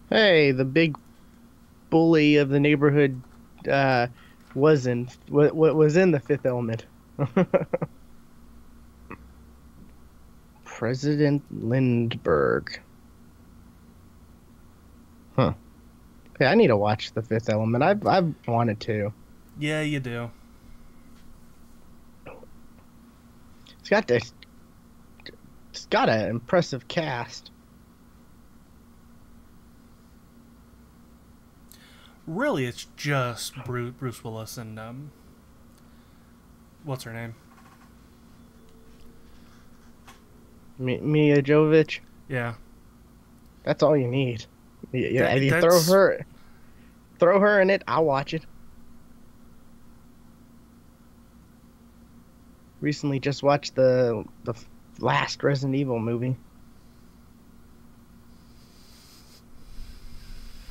Hey, the big bully of the neighborhood uh what was in the Fifth Element. President Lindbergh. Huh. Yeah, I need to watch the Fifth Element. I've wanted to. Yeah, you do. It's got this. It's got an impressive cast. Really, it's just Bruce Willis and what's her name? Mia Jovovich. Yeah, That's all you need. Yeah, if you that's throw her in it, I'll watch it. Recently, just watched the last Resident Evil movie.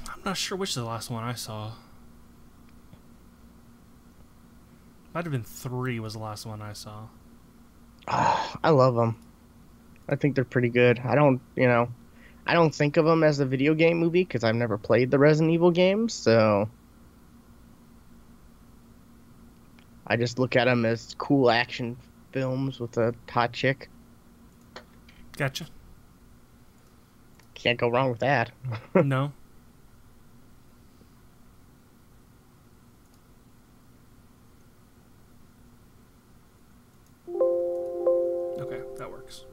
I'm not sure which is the last one I saw. Might have been three was the last one I saw. I love them. I think they're pretty good. I don't think of them as a video game movie because I've never played the Resident Evil games, so I just look at them as cool action films with a hot chick. Gotcha. Can't go wrong with that. No. Okay, that works.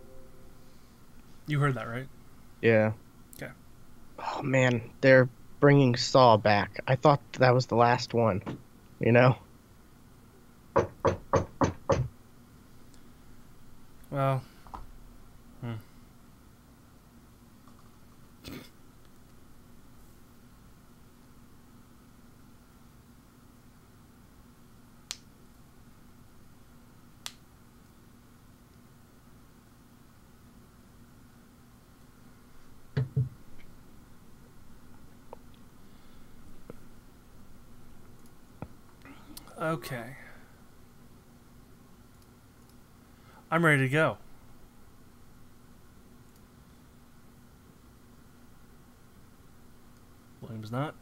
You heard that right? Yeah. Okay. Oh man, they're bringing Saw back. I thought that was the last one, you know? Well. Hmm. Okay. I'm ready to go. William's not.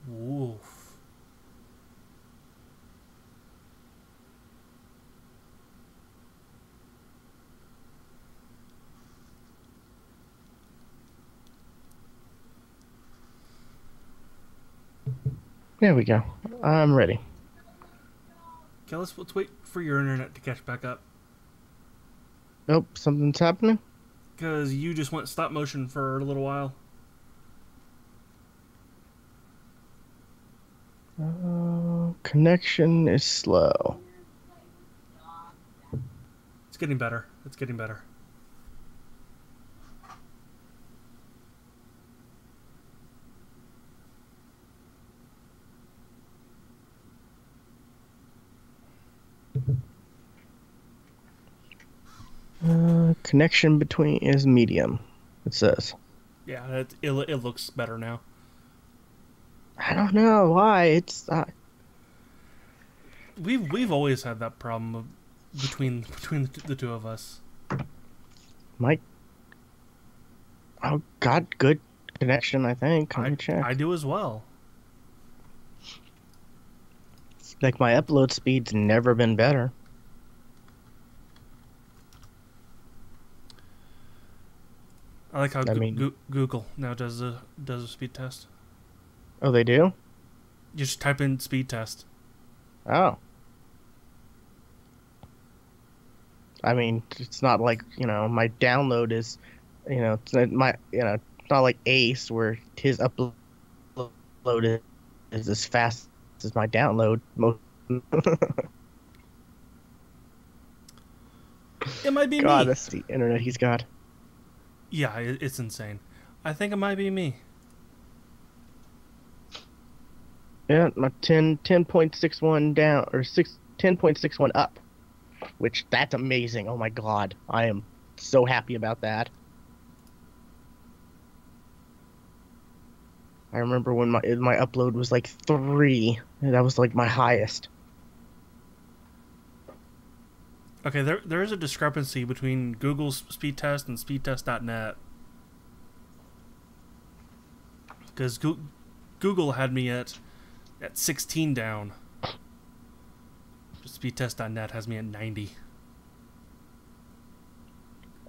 Woof. There we go. I'm ready. Okay, let's wait for your internet to catch back up. Nope, something's happening. Because you just went stop motion for a little while. Connection is slow. It's getting better. It's getting better. Connection between is medium, it says. Yeah, it looks better now. I don't know why. It's We've always had that problem between the two of us. my oh got good connection, I think. Let me I check. do as well. Like my upload speed's never been better. I like how I mean, Google now does a speed test. oh, they do? You just type in speed test. Oh. I mean, it's not like, my download is, it's not it's not like Ace where his upload is as fast as my download. Most It might be God, me. that's the internet he's got. Yeah, it's insane. I think it might be me. Yeah, my 10.61 down or 10.61 up, which that's amazing. Oh my God, I am. so happy about that. I remember when my upload was like 3. That was like my highest. Okay, there is a discrepancy between Google's speed test and speedtest.net. Because Google had me at 16 down. Speedtest.net has me at 90.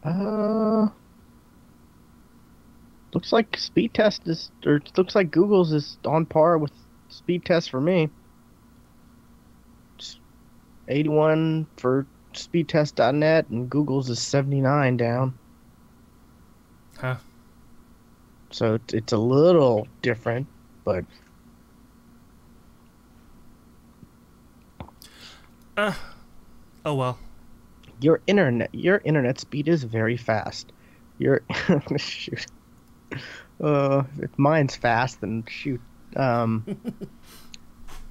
Uh, looks like speed test is, or it looks like Google's is on par with speed test for me. It's 81 for speedtest.net and Google's is 79 down. Huh. So it's a little different, but Oh well. Your internet speed is very fast. Your shoot. If mine's fast, then shoot.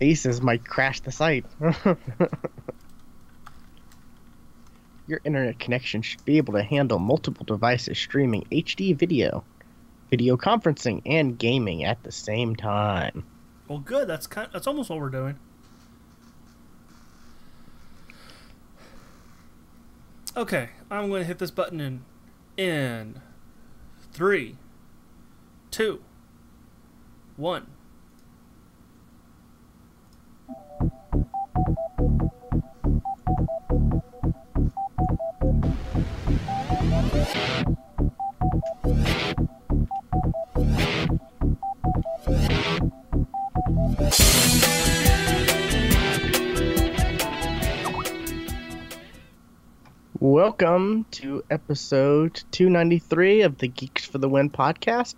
Aces might crash the site. Your internet connection should be able to handle multiple devices streaming HD video, video conferencing, and gaming at the same time. Well, good. That's almost what we're doing. Okay, I'm going to hit this button in 3, 2, 1. Welcome to episode 293 of the Geeks for the Win podcast,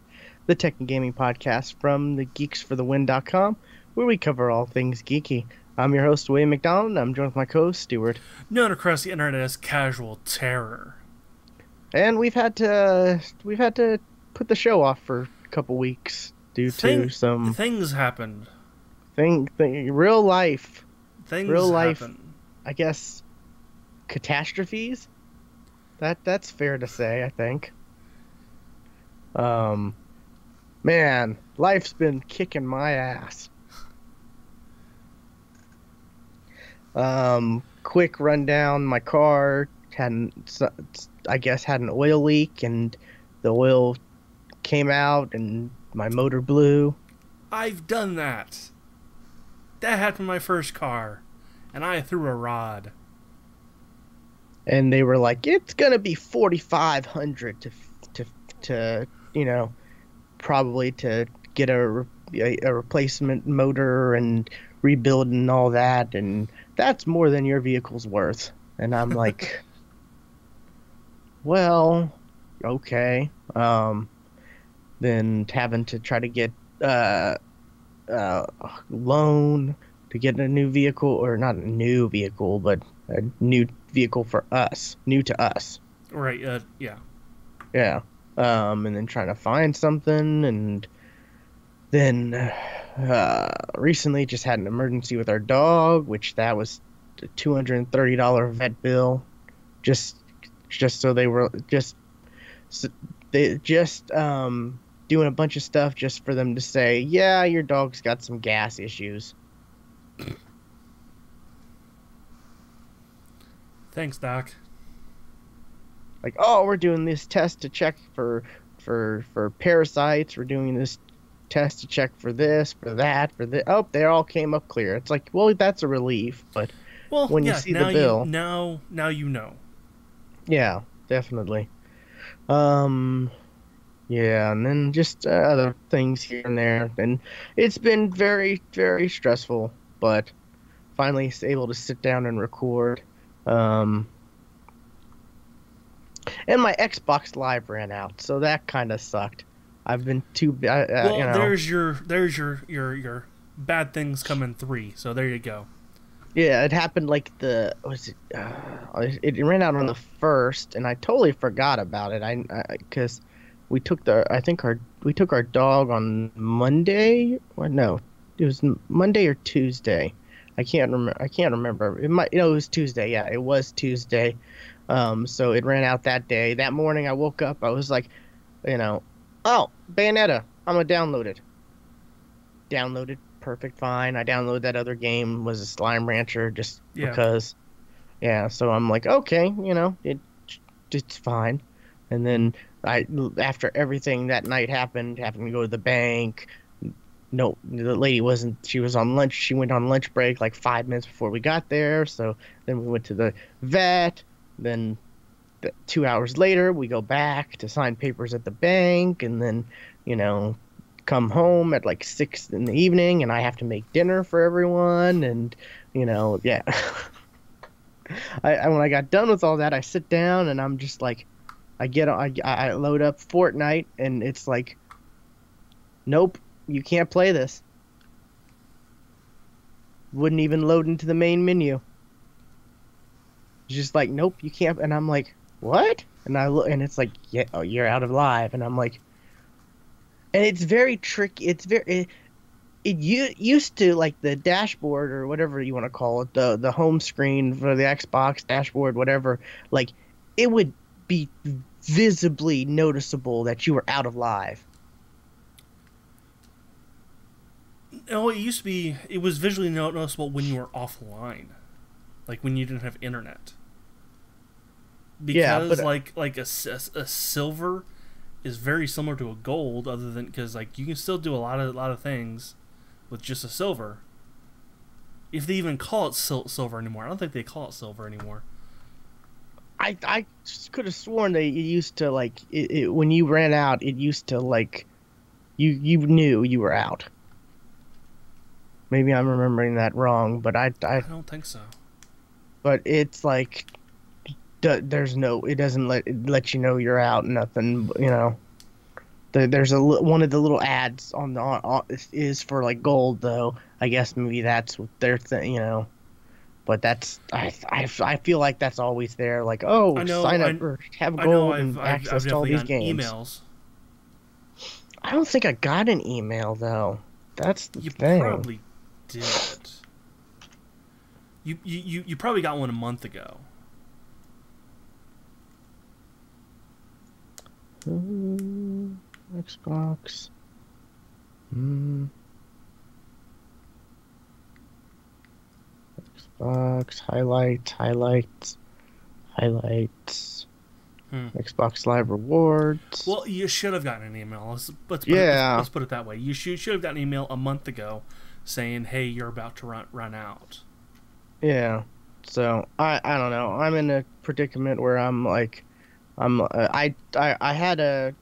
the tech and gaming podcast from the GeeksFTW.com, where we cover all things geeky. I'm your host, Wayne McDonald, and I'm joined with my co-host, Stuart. Known across the internet as Casual Terror. And we've had to put the show off for a couple weeks due to some things happened. Real life, Happen. I guess, catastrophes. That's fair to say, I think. Man, life's been kicking my ass. Quick rundown: my car had an oil leak, and the oil came out, and my motor blew. I've done that. That happened to my first car, and I threw a rod. And they were like, it's gonna be $4,500 to probably to get a replacement motor and rebuild and all that, and that's more than your vehicle's worth. And I'm like, well, okay. Then having to try to get loan to get a new vehicle, or not a new vehicle, but a new vehicle for us, new to us. Right, yeah. Yeah. And then trying to find something, and then recently just had an emergency with our dog, which that was a $230 vet bill. Just so they were doing a bunch of stuff just for them to say, yeah, your dog's got some gas issues. Thanks, Doc. Like, oh, we're doing this test to check for parasites. We're doing this test to check for this, for that, for this. Oh, they all came up clear. It's like, well, that's a relief, but when you see the bill, now you know. Yeah, definitely. Yeah, and then just other things here and there, and it's been very, very stressful, but finally able to sit down and record. And my Xbox Live ran out, so that kind of sucked. I've been there's your bad things come in 3. So there you go. Yeah, it happened like it ran out on the 1st, and I totally forgot about it. Because we took our dog on Monday, or no, it was Monday or Tuesday. I can't remember. It was Tuesday. Yeah, it was Tuesday. So it ran out that day. That morning I woke up, I was like, you know, oh, Bayonetta, I'm gonna download it. Downloaded, perfect, fine. I downloaded that other game, was a Slime Rancher, just Yeah. because. Yeah, so I'm like, okay, it's fine. And then I, after everything that night happened, having to go to the bank. No, the lady wasn't. She was on lunch. She went on lunch break like 5 minutes before we got there. So then we went to the vet. Then 2 hours later, we go back to sign papers at the bank, and then, you know, come home at like 6 in the evening, and I have to make dinner for everyone, and yeah. When I got done with all that, I sit down and I'm just like, I load up Fortnite, and it's like, nope, you can't play this. Wouldn't even load into the main menu. It's just like, nope, you can't. And I'm like, what? And I look, and it's like, yeah, oh, you're out of live. And I'm like, and it's very tricky. It used to, like, the dashboard or whatever you want to call it, the home screen for the Xbox dashboard, whatever. Like, it would be visibly noticeable that you were out of live. No, it used to be. It was visually noticeable when you were offline, like when you didn't have internet. Yeah, Because but like a silver is very similar to a gold, other than because like you can still do a lot of things with just a silver. If they even call it silver anymore, I don't think they call it silver anymore. I could have sworn that it used to, like, when you ran out, it used to, like, you knew you were out. Maybe I'm remembering that wrong, but I don't think so. but it's like, there's no, it doesn't let you know you're out. Nothing, there's one of the little ads on the is for like gold, though. I guess maybe that's what their thing. But that's, I feel like that's always there. Like, I oh, know. sign up or have I know. gold I've and I've, I've access to all definitely these gotten games. emails. I don't think I got an email though. That's the You thing. probably did. You probably got one a month ago. Xbox. Hmm. Xbox highlights. Hmm. Xbox Live rewards. Well, you should have gotten an email. Let's put it Yeah, let's put it that way. You should have gotten an email a month ago saying, "Hey, you're about to run out." yeah. So I don't know. I'm in a predicament where I'm like, I had a,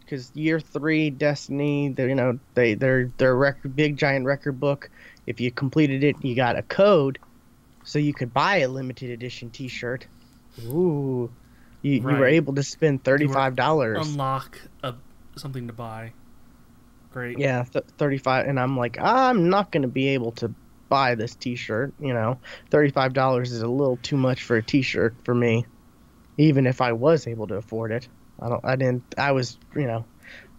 because year 3 Destiny, their record, big giant record book. If you completed it, you got a code, so you could buy a limited edition T-shirt. Ooh, you were Right. able to spend You were $35. unlock something to buy. Great. Yeah, 35, and I'm like, I'm not gonna be able to buy this T-shirt. $35 is a little too much for a T-shirt for me, even if I was able to afford it. I didn't. I was,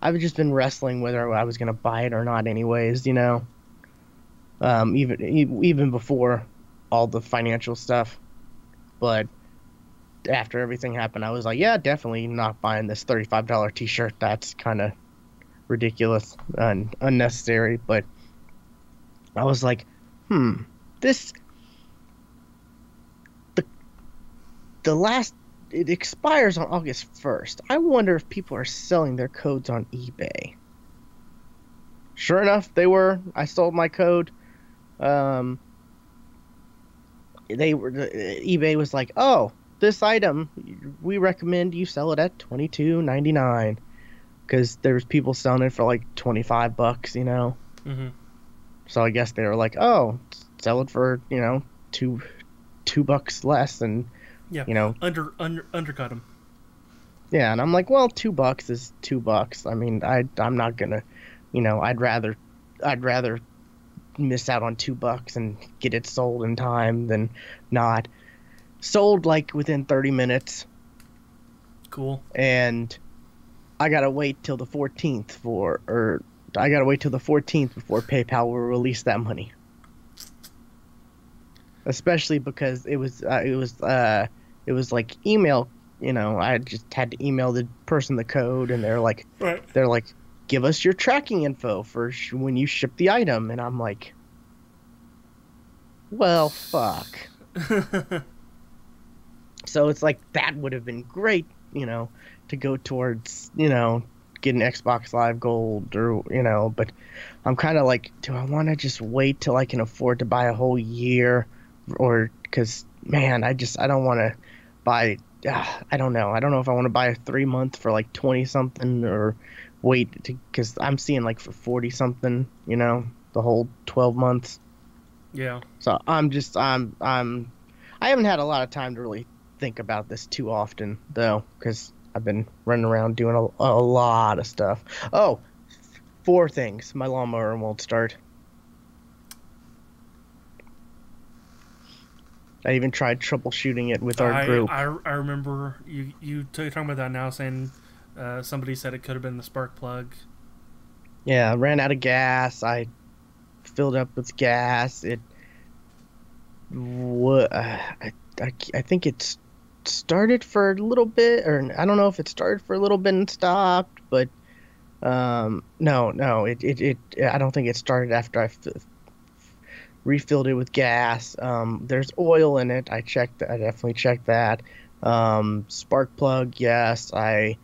I've just been wrestling whether I was gonna buy it or not, anyways. Even before all the financial stuff, but after everything happened, I was like, yeah, definitely not buying this $35 T-shirt. That's kind of ridiculous and unnecessary. But I was like, this the the last it expires on August 1st. I wonder if people are selling their codes on eBay. Sure enough, they were. I sold my code. Um, eBay was like, oh, this item, we recommend you sell it at $22.99, because there's people selling it for like $25. Mm-hmm. So I guess they were like, oh, sell it for, two bucks less, and Yeah. you know Undercut him. yeah. And I'm like, well, $2 is $2. I mean, I'm not gonna, I'd rather miss out on $2 and get it sold in time than not. Sold like within 30 minutes, Cool. and I gotta wait till the 14th before PayPal will release that money. Especially because it was it was like email. I just had to email the person the code, and Right. they're like, give us your tracking info for when you ship the item, and I'm like, well, fuck. So it's like that would have been great, to go towards, getting Xbox Live Gold or, but I'm kind of like, do I want to just wait till I can afford to buy a whole year or because man, I don't want to buy I don't know. I don't know if I want to buy a 3 month for like 20 something or wait to because I'm seeing like for 40 something, the whole 12 months. Yeah. So I haven't had a lot of time to really think about this too often though, because I've been running around doing a lot of stuff. Oh, four things. My lawnmower won't start. I even tried troubleshooting it with our group. I remember you talking about that now, saying somebody said it could have been the spark plug. Yeah, I ran out of gas. I filled up with gas. I think it started for a little bit, or I don't know if it started for a little bit and stopped, but no, it I don't think it started after I refilled it with gas. There's oil in it. I checked. I definitely checked that. Spark plug, yes. I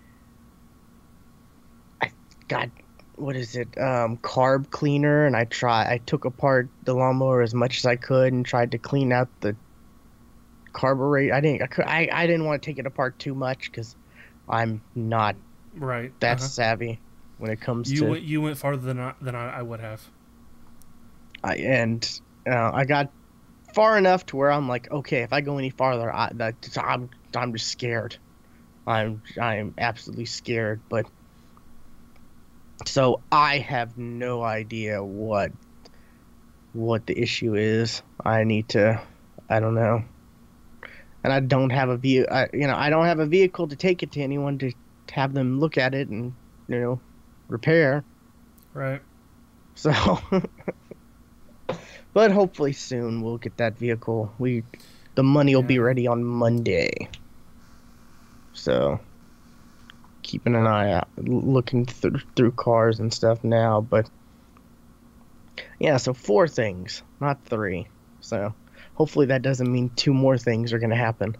got what is it? Carb cleaner, and I took apart the lawnmower as much as I could and tried to clean out the carburetor. I didn't want to take it apart too much because I'm not Right. that savvy when it comes to. You went farther than I would have. I got far enough to where I'm like, okay, if I go any farther, I'm just scared. I'm absolutely scared. But so I have no idea what the issue is. I don't know, and I don't have a vehicle. I don't have a vehicle to take it to anyone to have them look at it and repair. Right. So, but hopefully soon we'll get that vehicle. The money will be ready on Monday. So, keeping an eye out, looking through cars and stuff now. But yeah, so 4 things, not 3. So, hopefully that doesn't mean 2 more things are going to happen.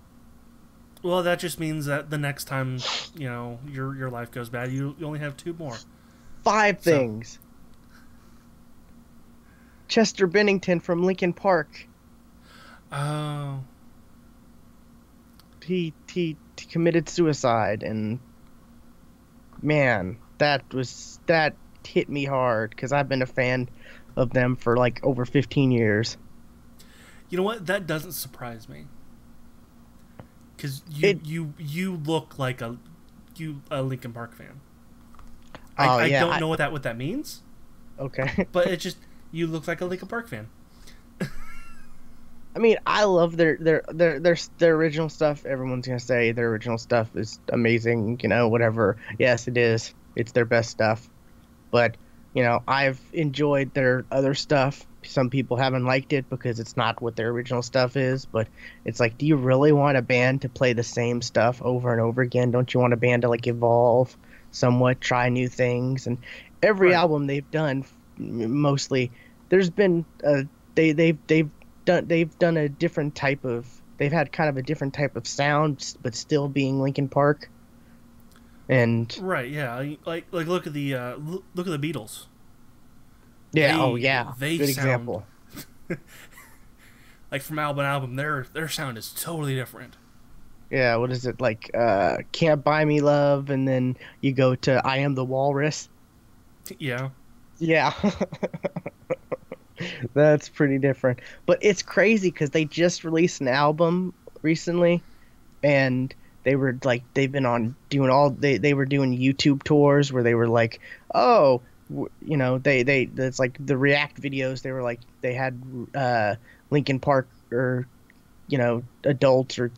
Well, that just means that the next time your life goes bad, you only have 2 more. 5 things. Chester Bennington from Linkin Park. Oh. He committed suicide, and man, that hit me hard because I've been a fan of them for like over 15 years. You know what? That doesn't surprise me. Because you look like a Linkin Park fan. I don't know what that means. Okay. But it just, you look like a Linkin Park fan. I mean, I love their original stuff. Everyone's gonna say their original stuff is amazing, whatever. Yes, it is. It's their best stuff. But, I've enjoyed their other stuff. Some people haven't liked it because it's not what their original stuff is, but it's like, do you really want a band to play the same stuff over and over again? Don't you want a band to like evolve somewhat, try new things? And every album they've done, mostly, there's been they've done a different type of, they've had kind of a different type of sound, but still being Linkin Park. And right, yeah, like look at the Beatles. Yeah, they good sound, example. like from album to album, their sound is totally different. Yeah, what is it like? Can't Buy Me Love, and then you go to I Am the Walrus. Yeah. That's pretty different, but it's crazy because they just released an album recently, and they were like, they've been on doing they were doing YouTube tours where they were like, oh, it's like the React videos. They were like, they had Linkin Park or adults or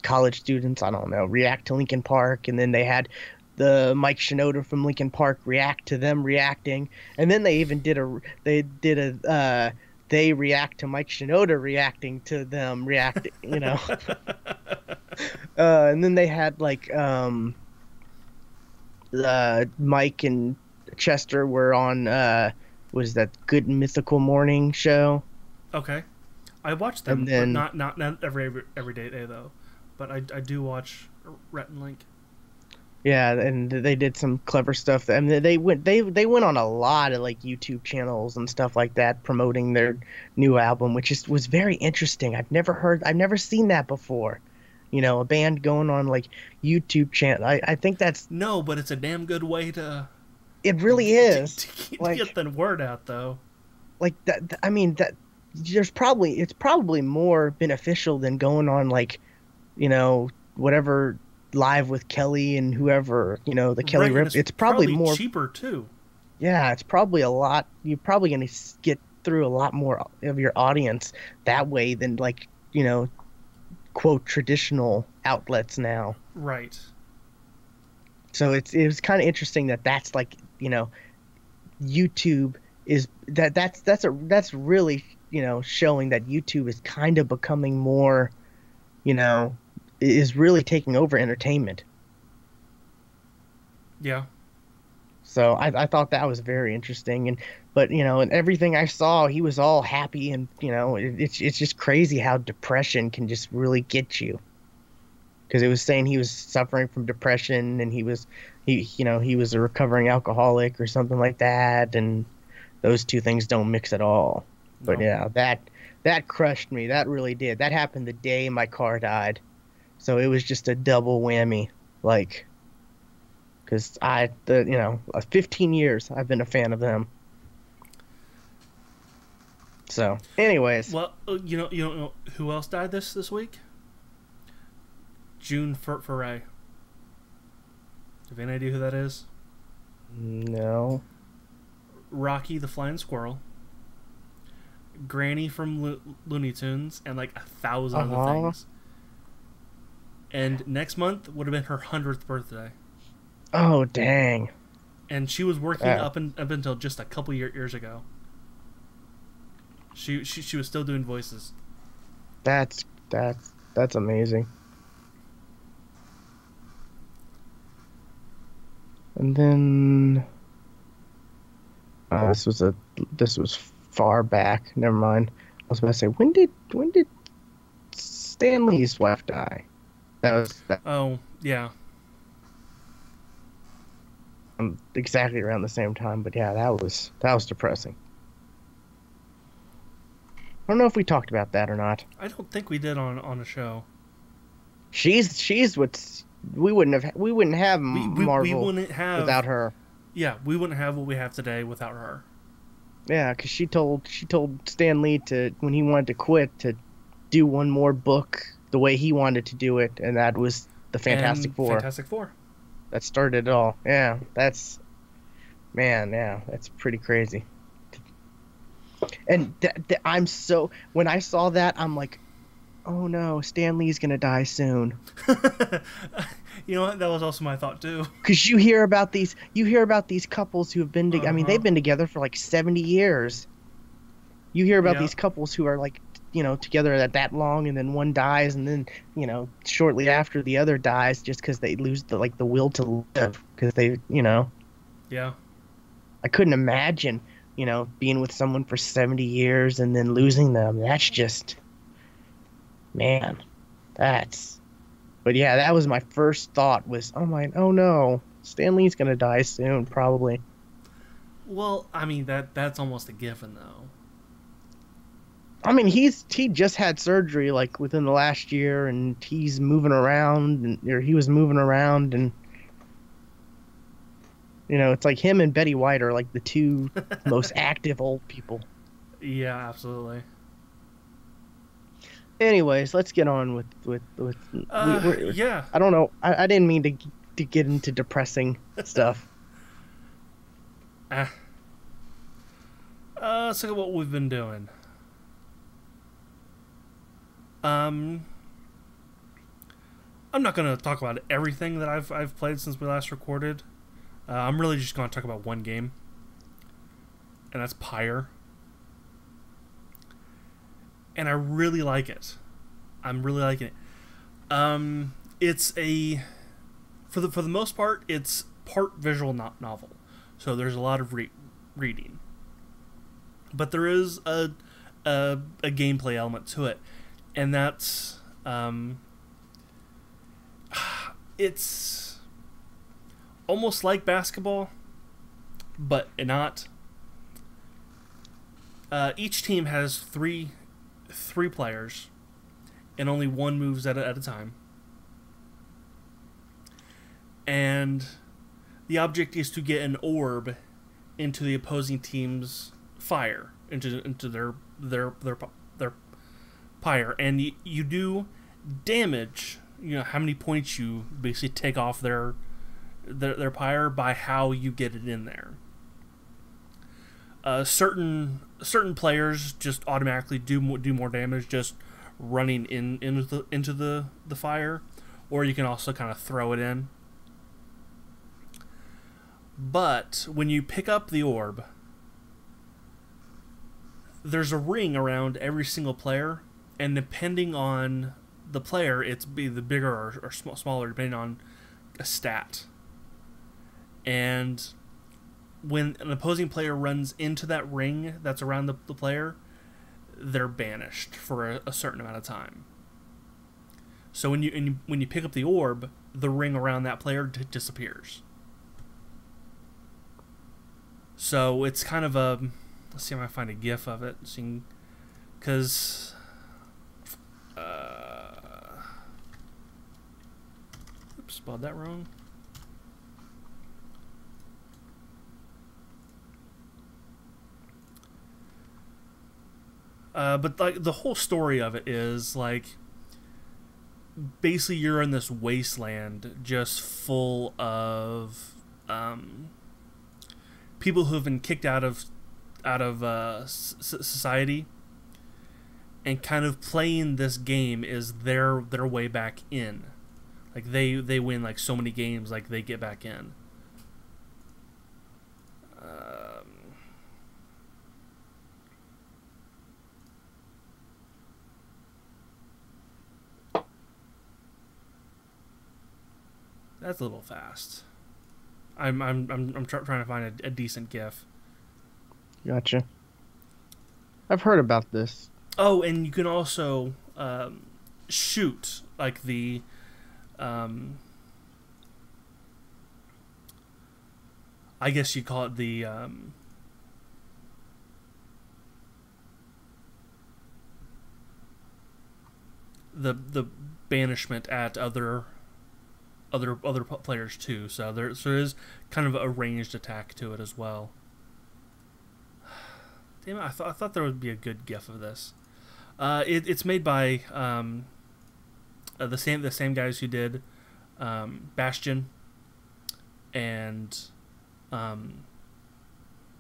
college students, I don't know, react to Linkin Park, and then they had the Mike Shinoda from Linkin Park react to them reacting, and then they even did they react to Mike Shinoda reacting to them reacting. And then they had like Mike and Chester were on was that Good Mythical Morning show, Okay, I watch and them, but then not every day though. But I do watch Rhett and Link. yeah, and they did some clever stuff. And they went on a lot of like YouTube channels and stuff like that promoting their new album, which is was very interesting. I've never seen that before. You know, a band going on like YouTube channel. I think that's No, but it's a damn good way to it really is. to get Like the word out, though. I mean that there's probably it's probably more beneficial than going on like, you know, whatever live with Kelly and whoever, you know, the Kelly Right, and Rip. it's It's probably probably more. cheaper too. Yeah, it's probably a lot. You're probably going to get through a lot more of your audience that way than like, you know, quote traditional outlets now. Right. So it was kind of interesting that that's like, you know, YouTube is that's really, you know, showing that YouTube is kind of becoming more, you know, is really taking over entertainment. Yeah. So I thought that was very interesting, and but you know, and everything I saw, he was all happy, and you know, it's just crazy how depression can just really get you. Because it was saying he was suffering from depression, and he you know he was a recovering alcoholic or something like that, and those two things don't mix at all. But No. yeah, that crushed me. That really did. That happened the day my car died, so it was just a double whammy. Like, because you know, 15 years I've been a fan of them. So, anyways, Well, you know who else died this week? June Foray. Have any idea who that is? no. Rocky the Flying Squirrel, Granny from Looney Tunes, and like 1,000 other Uh-huh. things. And next month would have been her 100th birthday. Oh, dang. And she was working Uh, up until just a couple years ago. She was still doing voices. that's amazing. And then this was far back. Never mind. I was about to say when did Stanley's wife die? That was Oh yeah, exactly around the same time. But yeah, that was depressing. I don't know if we talked about that or not. I don't think we did on a show. She's what's we wouldn't have We Marvel wouldn't have, without her. yeah, we wouldn't have what we have today without her. Yeah, because she told Stan Lee to when he wanted to quit to do one more book the way he wanted to do it, and that was the Fantastic And Four. Fantastic Four. That started it all. Yeah, that's man. Yeah, that's pretty crazy. And I'm so when I saw that, I'm like, oh no, Stan Lee's gonna die soon. You know what? That was also my thought too. Because you hear about these couples who have been I Uh mean, huh. they've been together for like 70 years. You hear about Yeah. these couples who are like, you know, together that long, and then one dies, and then, you know, shortly after the other dies just because they lose the like the will to live because they, you know, Yeah. I couldn't imagine, you know, being with someone for 70 years and then losing them. That's just, man, that's, but yeah, that was my first thought was, oh no, Stanley's gonna die soon, probably. Well, I mean that's almost a given though. I mean, he just had surgery like within the last year, and he's moving around, and or he was moving around, and you know, it's like him and Betty White are like the two most active old people. Yeah, absolutely. Anyways, let's get on with we're Yeah. I don't know. I didn't mean to get into depressing stuff. Uh, let's look at what we've been doing. Um, I'm not gonna talk about everything that I've played since we last recorded. I'm really just gonna talk about one game, and that's Pyre. And I really like it. I'm really liking it. It's a for the most part, it's part visual novel, so there's a lot of reading, but there is a gameplay element to it, and that's it's almost like basketball, but not. Each team has three players, and only one moves at a time. And the object is to get an orb into the opposing team's fire, into their pyre, and you do damage. You know how many points you basically take off their pyre by how you get it in there. Certain players just automatically do more damage just running into the fire, or you can also kind of throw it in. But when you pick up the orb, there's a ring around every single player, and depending on the player, it's be the bigger or smaller depending on a stat. And when an opposing player runs into that ring that's around the player, they're banished for a certain amount of time. So when you pick up the orb, the ring around that player disappears. So it's kind of a... Let's see if I find a GIF of it. Because... oops, spelled that wrong. But like the whole story of it is like... Basically you're in this wasteland just full of... people who have been kicked out of society, and kind of playing this game is their way back in. Like they win like so many games, like they get back in. That's a little fast. I'm trying to find a decent GIF. Gotcha. I've heard about this. Oh, and you can also shoot like the I guess you call it the banishment at other players too. So there is kind of a ranged attack to it as well. Damn it! I thought there would be a good GIF of this. It's made by the same guys who did Bastion and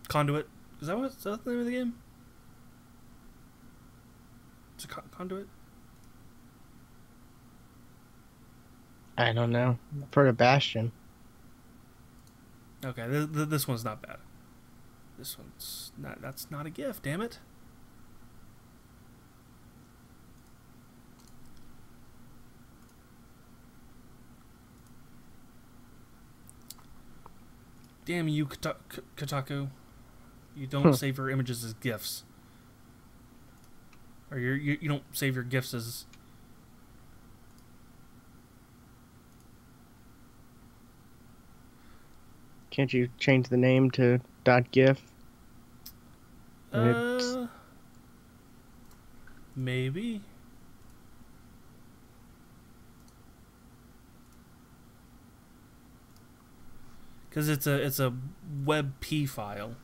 Conduit. Is that the name of the game? Is it Conduit? I don't know. I've heard of Bastion. Okay, this one's not bad. This one's not. That's not a GIF. Damn it. Damn you, Kotaku. You don't save your images as GIFs. Or you don't save your GIFs as... Can't you change the name to .gif? Maybe. Because it's a WebP file.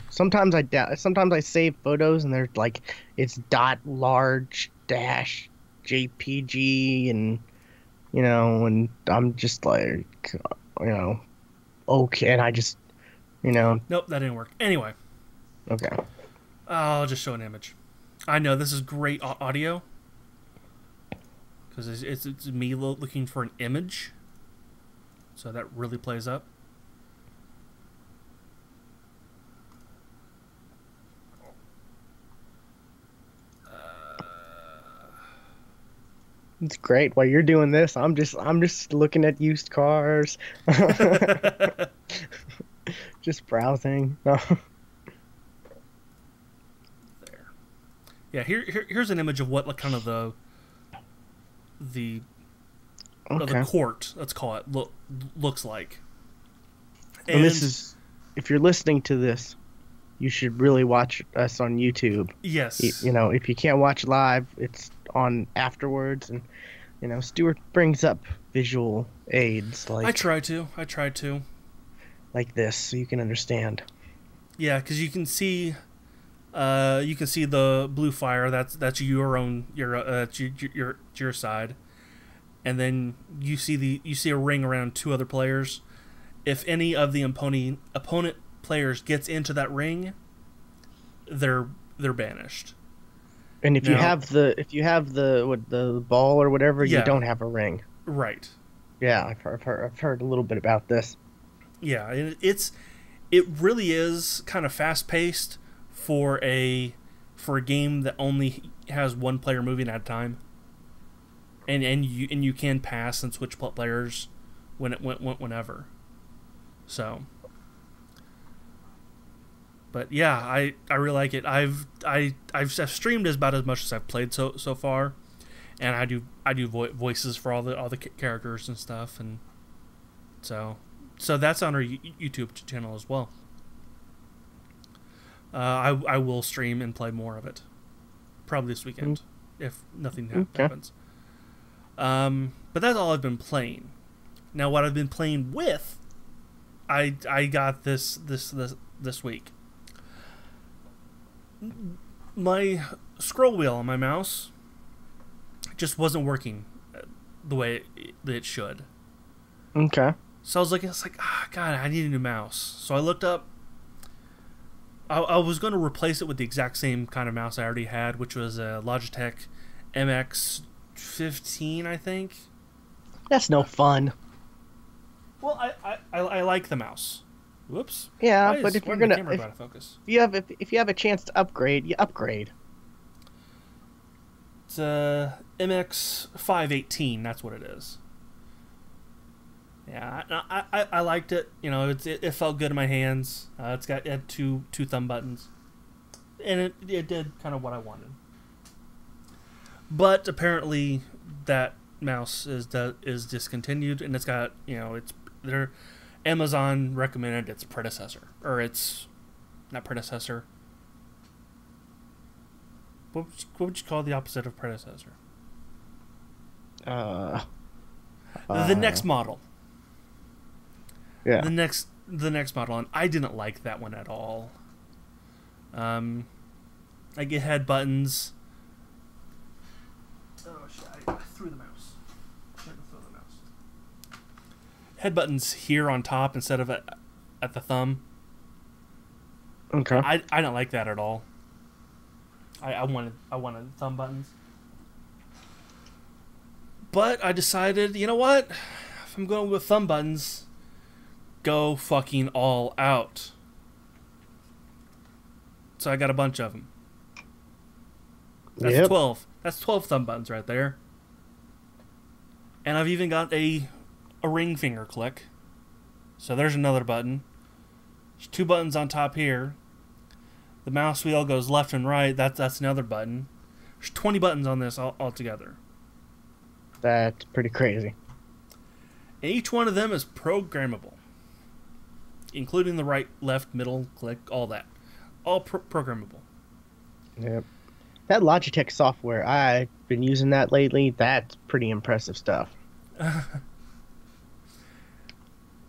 Sometimes I save photos and they're like it's .large dash JPG, and and I'm just like okay, and I just Nope, that didn't work. Anyway. Okay. I'll just show an image. I know this is great audio because it's me looking for an image, so that really plays up. It's great. While you're doing this, I'm just looking at used cars, just browsing. There. Yeah, here's an image of what like, kind of the the Okay. court, let's call it, looks like. And this And is, if you're listening to this, you should really watch us on YouTube. yes, If you can't watch live, it's on afterwards, and Stuart brings up visual aids I try to. like this so you can understand. Yeah, because you can see the blue fire. That's your own your side, and then you see a ring around two other players. If any of the opponent players gets into that ring, they're banished. And Now, if you have the ball or whatever, you yeah, don't have a ring. right. Yeah, I've heard a little bit about this. Yeah, and it really is kind of fast paced for a game that only has one player moving at a time, and you can pass and switch players whenever. So, but yeah, I really like it. I've streamed about as much as I've played so far, and I do voices for all the characters and stuff, and so that's on our YouTube channel as well. I will stream and play more of it, probably this weekend, if nothing Okay. happens. But that's all I've been playing. Now, what I've been playing with, I got this week. My scroll wheel on my mouse just wasn't working the way it should. Okay. So I was like, God, I need a new mouse. So I looked up. I was going to replace it with the exact same kind of mouse I already had, which was a Logitech MX-15, I think. That's no fun. Well, I like the mouse. Whoops. Yeah, but if why you're did the gonna camera go out of focus? if you have a chance to upgrade, you upgrade. It's a MX-518. That's what it is. Yeah, I liked it. It felt good in my hands. It had two thumb buttons, and it did kind of what I wanted. But apparently, that mouse is discontinued, and it's got it's their Amazon recommended its predecessor, or it's not predecessor. What would you call the opposite of predecessor? Uh, The next model. yeah. The next model, and I didn't like that one at all. Like it had buttons. Oh shit! I threw the mouse. I tried to throw the mouse. Had buttons here on top instead of at the thumb. Okay. I don't like that at all. I wanted thumb buttons. But I decided, you know what? If I'm going with thumb buttons, go fucking all out. So I got a bunch of them. That's Yep. 12. That's 12 thumb buttons right there. And I've even got a ring finger click. So there's another button. There's 2 buttons on top here. The mouse wheel goes left and right. That's another button. There's 20 buttons on this all together. That's pretty crazy. And each one of them is programmable. Including the right, left, middle, click, all that. All programmable. Yep. That Logitech software, I've been using that lately. That's pretty impressive stuff.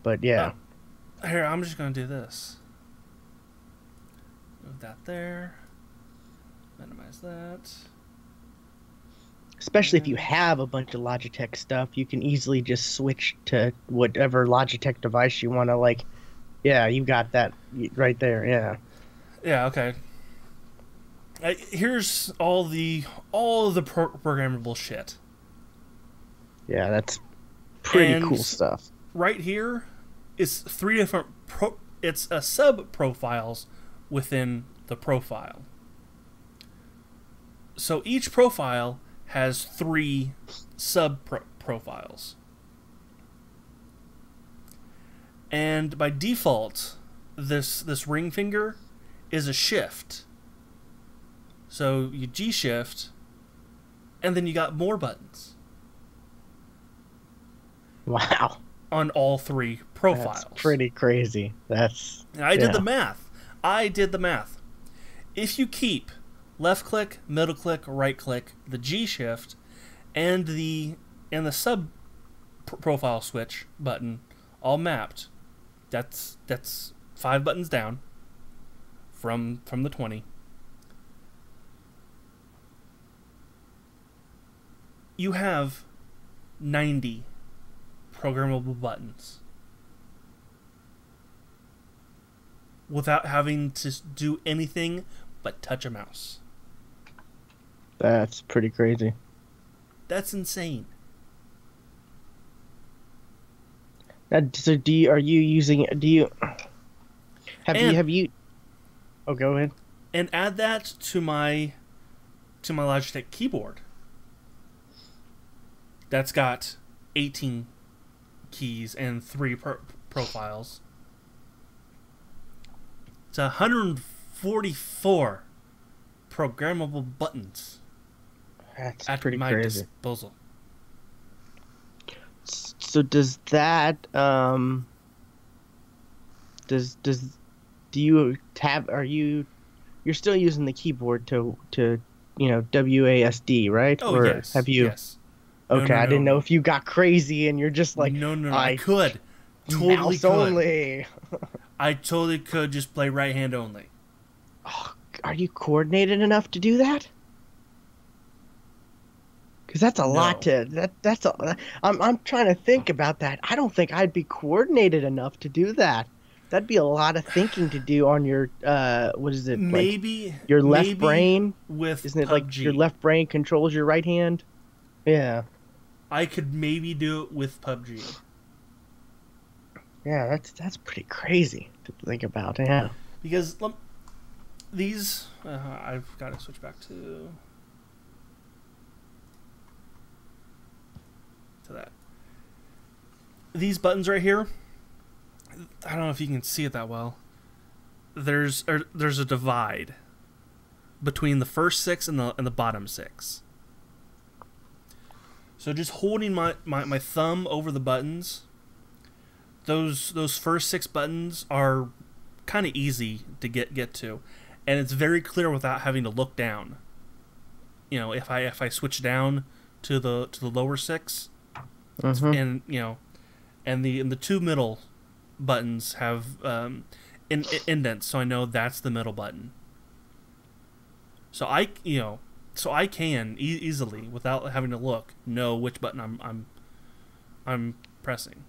But yeah. Here, I'm just going to do this. Move that there. Minimize that. Especially if you have a bunch of Logitech stuff, you can easily just switch to whatever Logitech device you want to like. Yeah, you got that right there. Yeah. Yeah, okay. Here's all the programmable shit. Yeah, that's pretty And cool stuff. right here is 3 different it's a sub profiles within the profile. So each profile has 3 sub profiles. And by default, this ring finger is a shift. So you G shift, and then you got more buttons. Wow. On all 3 profiles. That's pretty crazy. That's. And I did the math. If you keep left click, middle click, right click, the G shift, and the sub profile switch button all mapped, that's 5 buttons down from the 20. You have 90 programmable buttons without having to do anything but touch a mouse. That's pretty crazy. That's insane. So have you oh, go ahead. And add that to my Logitech keyboard. That's got 18 keys and 3 profiles. It's 144 programmable buttons. That's at pretty my crazy. disposal. So does that do you have you're still using the keyboard to WASD, right? Oh, or yes. have you? Yes. Okay, No, I didn't know if you got crazy and you're just like, no. I could. Totally mouse could. only. I totally could just play right hand only. Oh, are you coordinated enough to do that? Because that's a lot to that's a. I'm trying to think about that. I don't think I'd be coordinated enough to do that. That'd be a lot of thinking to do on your what is it? Maybe like your left brain with isn't it PUBG. like your left brain controls your right hand? Yeah. I could maybe do it with PUBG. Yeah, that's pretty crazy to think about. Yeah. Because these I've got to switch back to that. These buttons right here, I don't know if you can see it that well. There's a divide between the first 6 and the bottom 6. So just holding my thumb over the buttons, those first 6 buttons are kind of easy to get to, and it's very clear without having to look down. If I switch down to the lower 6, and and the 2 middle buttons have indents, so I know that's the middle button. So I can easily, without having to look, know which button I'm pressing.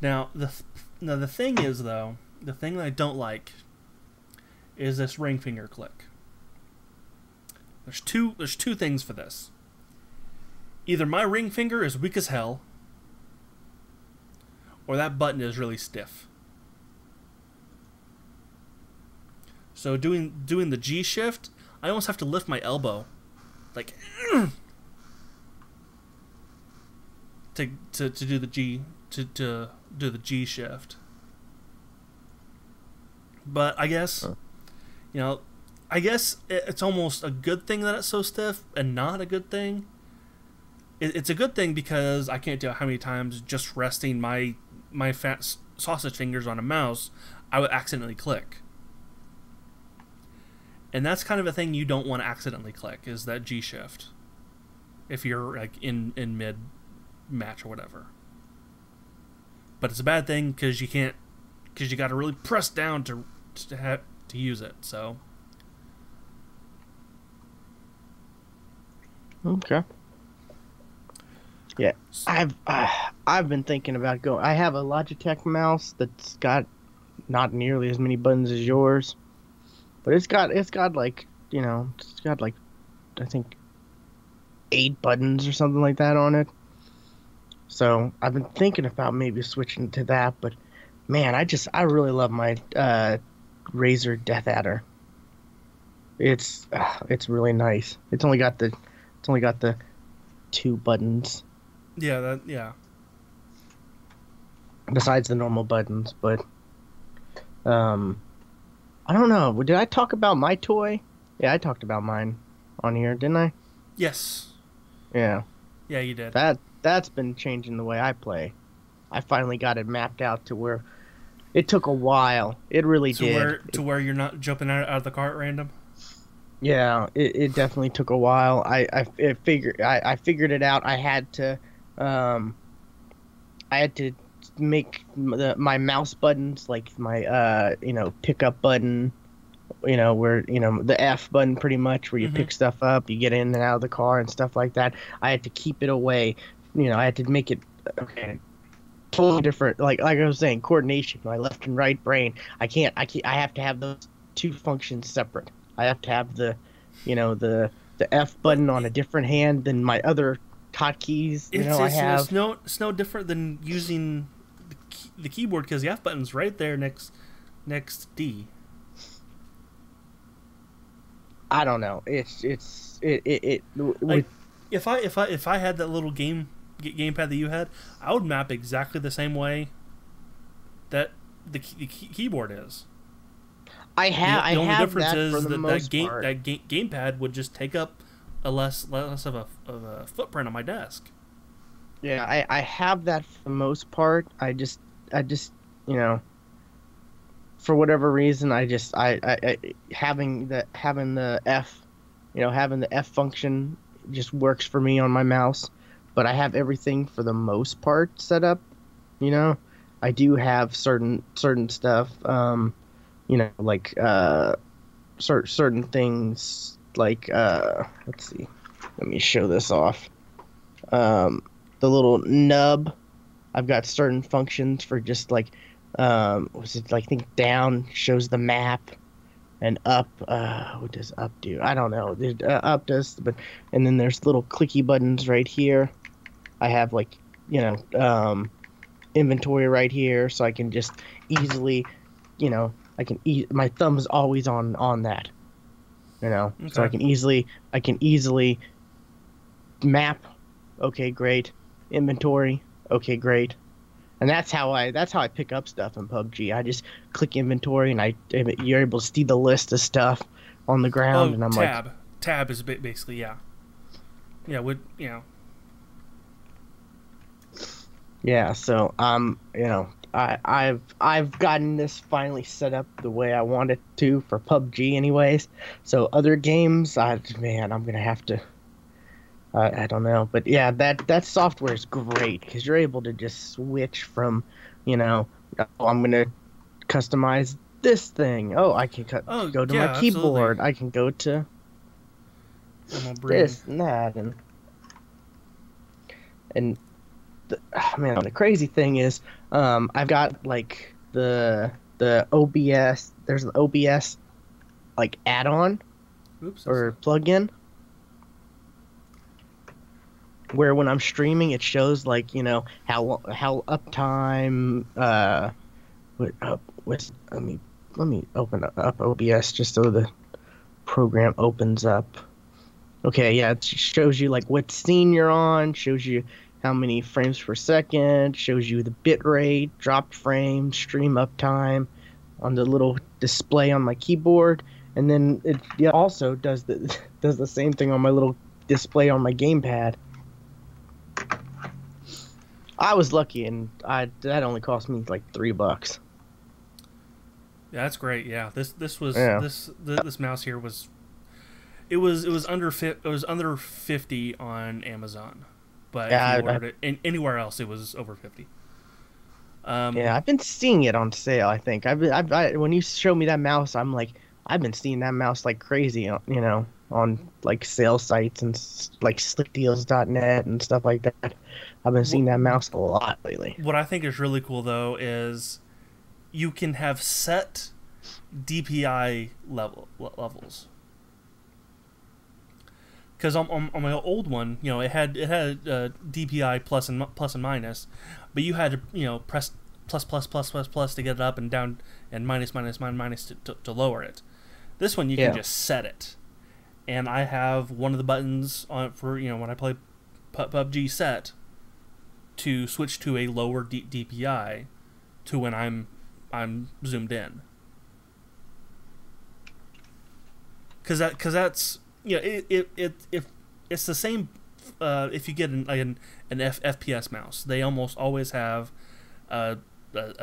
Now the thing is, though, the thing that I don't like is this ring finger click. There's two things for this. Either my ring finger is weak as hell, or that button is really stiff. So doing the G shift, I almost have to lift my elbow, like to do the G to do the G shift. But I guess it's almost a good thing that it's so stiff, and not a good thing. It's a good thing because I can't tell how many times just resting my fat sausage fingers on a mouse, I would accidentally click. And that's kind of a thing you don't want to accidentally click, is that G shift. If you're like in mid match or whatever. But it's a bad thing because you got to really press down to use it. So. Okay. Yeah, I've been thinking about going. I have a Logitech mouse that's got not nearly as many buttons as yours, but it's got like I think 8 buttons or something like that on it. So I've been thinking about maybe switching to that, but man, I really love my Razer Death Adder. It's really nice. It's only got the two buttons Yeah, that yeah. besides the normal buttons, but um I don't know. Did I talk about my toy? Yeah, I talked about mine on here, didn't I? Yes. Yeah. Yeah, you did. That's been changing the way I play. I finally got it mapped out to where it took a while. It really did. To where you're not jumping out of the car at random. Yeah, it definitely took a while. I figured it out. Um I had to make my mouse buttons like my pickup button, where the F button pretty much where you Mm-hmm. pick stuff up, you get in and out of the car and stuff like that. I had to keep it away. I had to make it okay, totally different. Like I was saying, coordination, my left and right brain. I have to have those two functions separate. I have to have the F But button on a different hand than my other hotkeys. I have. it's no different than using the keyboard because the F button's right there next D. I don't know. It Like with if I had that little gamepad that you had, I would map exactly the same way that the keyboard is. I The only have difference that for is the that most part. gamepad would just take up a less of a footprint on my desk. Yeah, I have that for the most part. I just you know for whatever reason I having the F function just works for me on my mouse. But I have everything for the most part set up. You know, I do have certain stuff. Like certain things like let's see. Let me show this off. The little nub. I've got certain functions for just like was it like I think down shows the map and up what does up do? I don't know. Up does but and then there's little clicky buttons right here. I have like you know inventory right here so I can just easily my thumb is always on that. So Okay. I can easily map. Okay, great. Inventory. Okay, great. And that's how I pick up stuff in PUBG. I just click inventory and you're able to see the list of stuff on the ground Oh, and I'm like, tab is basically yeah. Yeah, would yeah, so I've gotten this finally set up the way I want it to for PUBG anyways. So other games, I'm gonna have to I don't know, but yeah, that software is great because you're able to just switch from, I'm gonna customize this thing. Oh, I can Oh go to my yeah, absolutely. keyboard. I can go to I'm gonna bring. this and that, and man, the crazy thing is, I've got like the OBS. There's an OBS like add-on Oops. or plugin where when I'm streaming, it shows like how uptime. Let me open up OBS just so the program opens up. Okay, yeah, it shows you like what scene you're on, shows you how many frames per second, shows you the bit rate, dropped frames, stream uptime on the little display on my keyboard, and then it also does the same thing on my little display on my gamepad. I was lucky, and that only cost me like $3. Yeah, that's great. Yeah, Yeah, this mouse here was it was under 50 on Amazon, but if you yeah, ordered it anywhere else, it was over 50. yeah. I've been seeing it on sale. I think when you show me that mouse, I'm like, I've been seeing that mouse like crazy. On like sale sites and like slickdeals.net and stuff like that. I've been What seeing that mouse a lot lately. what I think is really cool though is you can have set DPI levels. Because on my old one, it had DPI plus and minus, but you had to press plus to get it up and down and minus to lower it. This one you can Yeah. just set it, and I have one of the buttons on for when I play PUBG set to switch to a lower DPI to when I'm zoomed in. Because that's if it's the same. If you get an FPS mouse, they almost always have a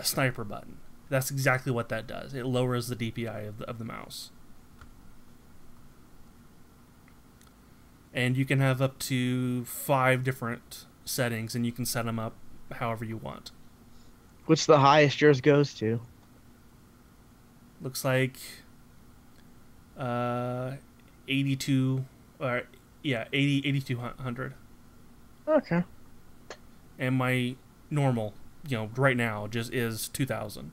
sniper button. That's exactly what that does. It lowers the DPI of the mouse. And you can have up to 5 different settings, and you can set them up however you want. What's the highest yours goes to? Looks like 82 or 8200. Okay. And my normal, right now just is 2000.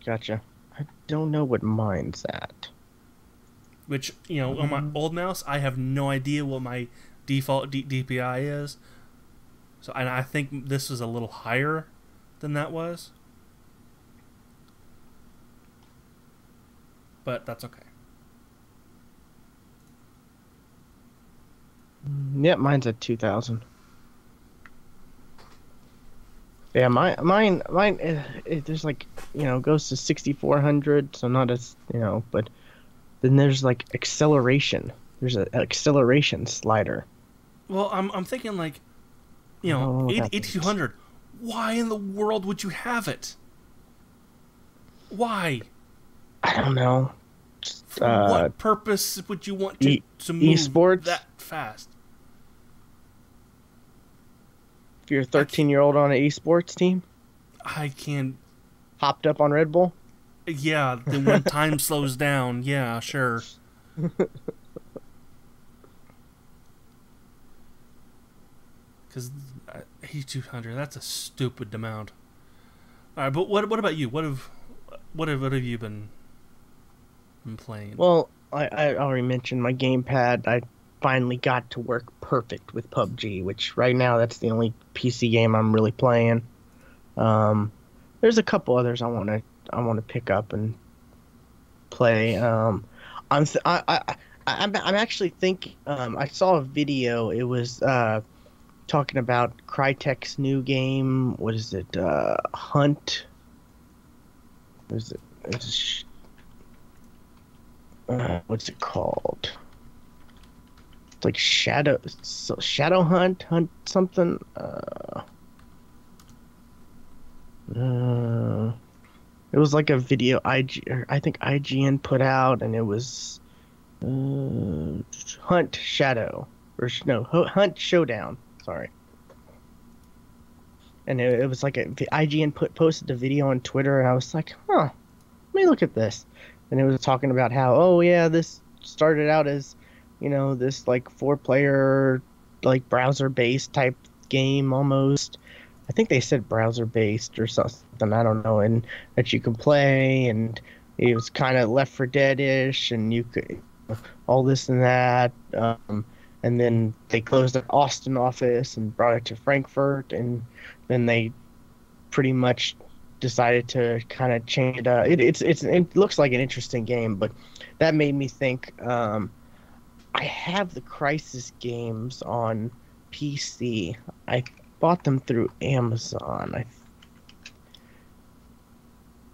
Gotcha. I don't know what mine's at. Which, on my old mouse, I have no idea what my default DPI is. So, and I think this is a little higher than that was. But that's okay. Yep, mine's at 2000. Yeah, mine. There's like, goes to 6400, so not as, but then there's like acceleration. There's an acceleration slider. Well, I'm thinking like, Oh, 8200. Why in the world would you have it? Why? I don't know. For what purpose would you want to move esports? that fast? If you're a 13-year-old on an esports team, I can't. hopped up on Red Bull. Yeah, then when time slows down, yeah, sure. Because 8200, that's a stupid amount. All right, but what about you? What have you been playing? Well, I already mentioned my gamepad. I finally got to work perfect with PUBG, which right now that's the only PC game I'm really playing. There's a couple others I want to pick up and play. I'm actually thinking. I saw a video. It was talking about Crytek's new game. What is it? Hunt. What is it? What's it called? It's like Shadow Hunt something. It was like a video I think IGN put out, and it was Hunt Shadow Hunt Showdown. Sorry. And it was like IGN posted a video on Twitter, and I was like, huh, let me look at this. And it was talking about how, oh yeah, this started out as, this like 4-player, like browser-based type game almost. I think they said browser-based or something, I don't know, and that you could play, and it was kind of Left 4 Dead-ish, and you could all this and that. And then they closed the Austin office and brought it to Frankfurt, and then they pretty much decided to kind of change it up. It looks like an interesting game, but that made me think. I have the Crysis games on PC. I bought them through Amazon.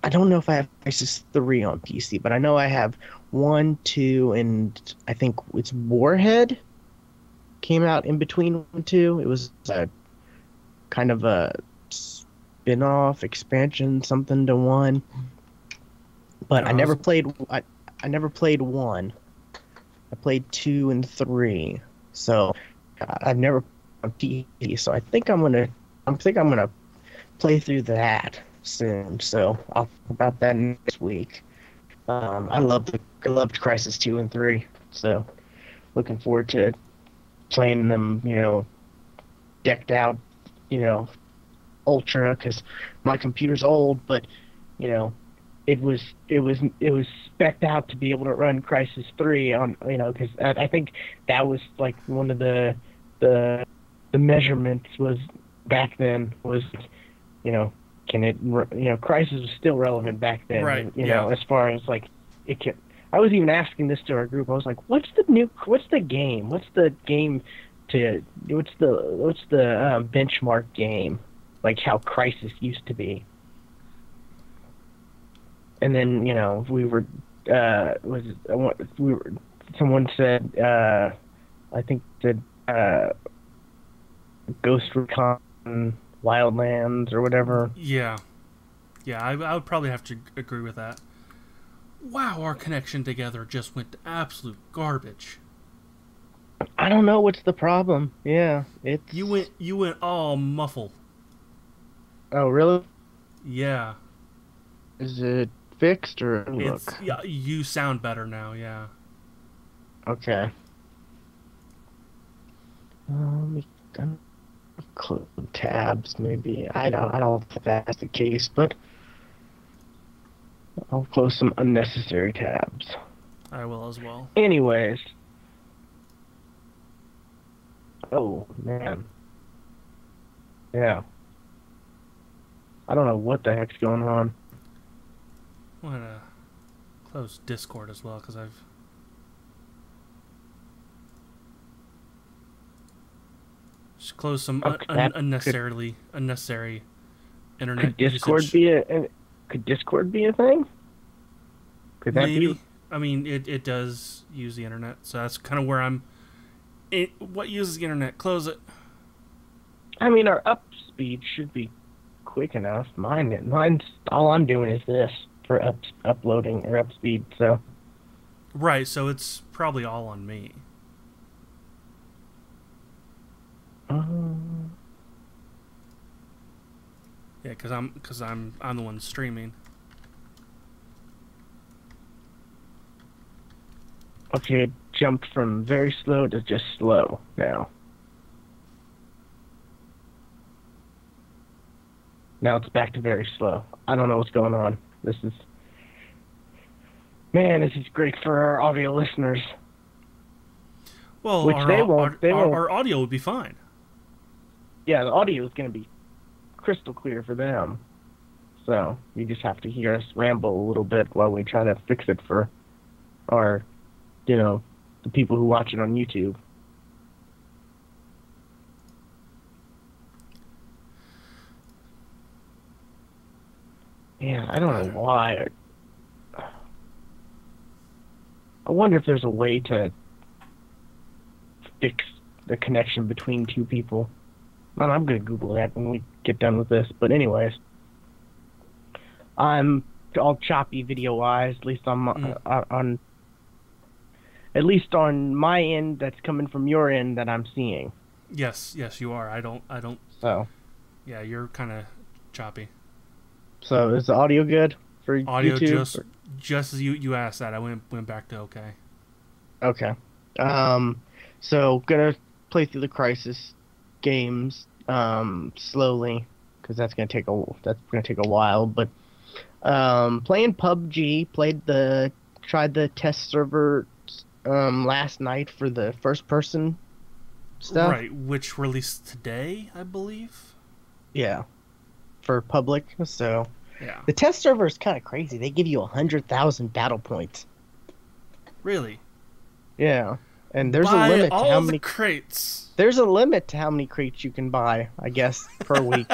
I don't know if I have Crysis 3 on PC, but I know I have 1, 2, and I think it's Warhead came out in between 1 and 2. It was a kind of a spin-off expansion, something to 1. But I never played 1. I played 2 and 3. So I've never on PC. So I think I'm gonna play through that soon. So I'll talk about that next week. I loved Crysis 2 and 3. So looking forward to playing them, decked out, ultra, because my computer's old, but it was spec'd out to be able to run Crysis 3 on, because I think that was like one of the measurements was back then was, can it, Crysis was still relevant back then, right? as far as like it can, I was even asking this to our group. I was like, what's the game? What's the game what's the benchmark game? Like how Crisis used to be. And then, we were, we were, someone said, I think that, Ghost Recon Wildlands or whatever. Yeah, yeah, I would probably have to agree with that. Wow, our connection together just went to absolute garbage. I don't know what's the problem. Yeah, You went all muffled. oh, really? Yeah, Is it fixed or it's look? yeah. You sound better now. Yeah. Okay. Let me close tabs, maybe. I don't think that's the case, but I'll close some unnecessary tabs. I will as well. Anyways, oh man, yeah, I don't know what the heck's going on. I'm gonna close Discord as well because I've just closed some Okay, that unnecessary internet could Discord usage. be could Discord be a thing? Could that be? Maybe. I mean, it does use the internet, so that's kind of where I'm. What uses the internet? Close it. I mean, our up speed should be quick enough. Mine's all I'm doing is this for uploading or up speed. So, Right, so it's probably all on me. um, Yeah, because I'm the one streaming. okay, it jumped from very slow to just slow now. Now it's back to very slow. I don't know what's going on. This is great for our audio listeners, Well, which they won't. our audio would be fine. Yeah, the audio is going to be crystal clear for them. So you just have to hear us ramble a little bit while we try to fix it for our, the people who watch it on YouTube. Yeah, I don't know why. I wonder if there's a way to fix the connection between two people. Well, I'm going to Google that when we get done with this. But anyways, I'm all choppy video-wise, at least at least on my end. That's coming from your end that I'm seeing. Yes, you are. I don't. So, Yeah, you're kind of choppy. so is the audio good for Audio YouTube? just as you asked that, I went back to okay. Okay. So gonna play through the Crisis games slowly because that's gonna take a while. But playing PUBG, tried the test server last night for the first person stuff. Right, which released today, I believe. Yeah, for public. So Yeah. the test server is kind of crazy. They give you 100,000 battle points. Really? Yeah, and there's a Buy limit to all how the many. crates. There's a limit to how many crates you can buy, I guess, per week.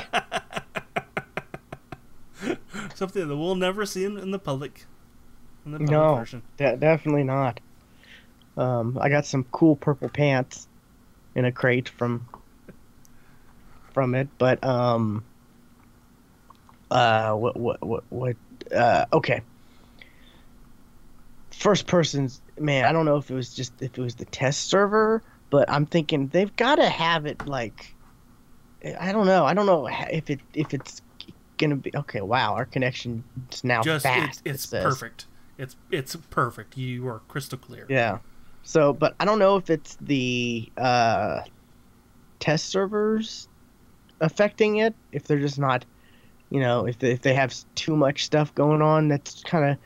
Something that we'll never see in the public. In the public No, version. definitely not. I got some cool purple pants in a crate from it, but okay. First person's, man, I don't know if it was the test server, but I'm thinking they've got to have it like, I don't know if it's gonna be okay. Wow, our connection is now Just fast. it's it says. perfect. It's perfect. You are crystal clear. Yeah. So, but I don't know if it's the test servers affecting it. If they're just not, if they have too much stuff going on, that's kind of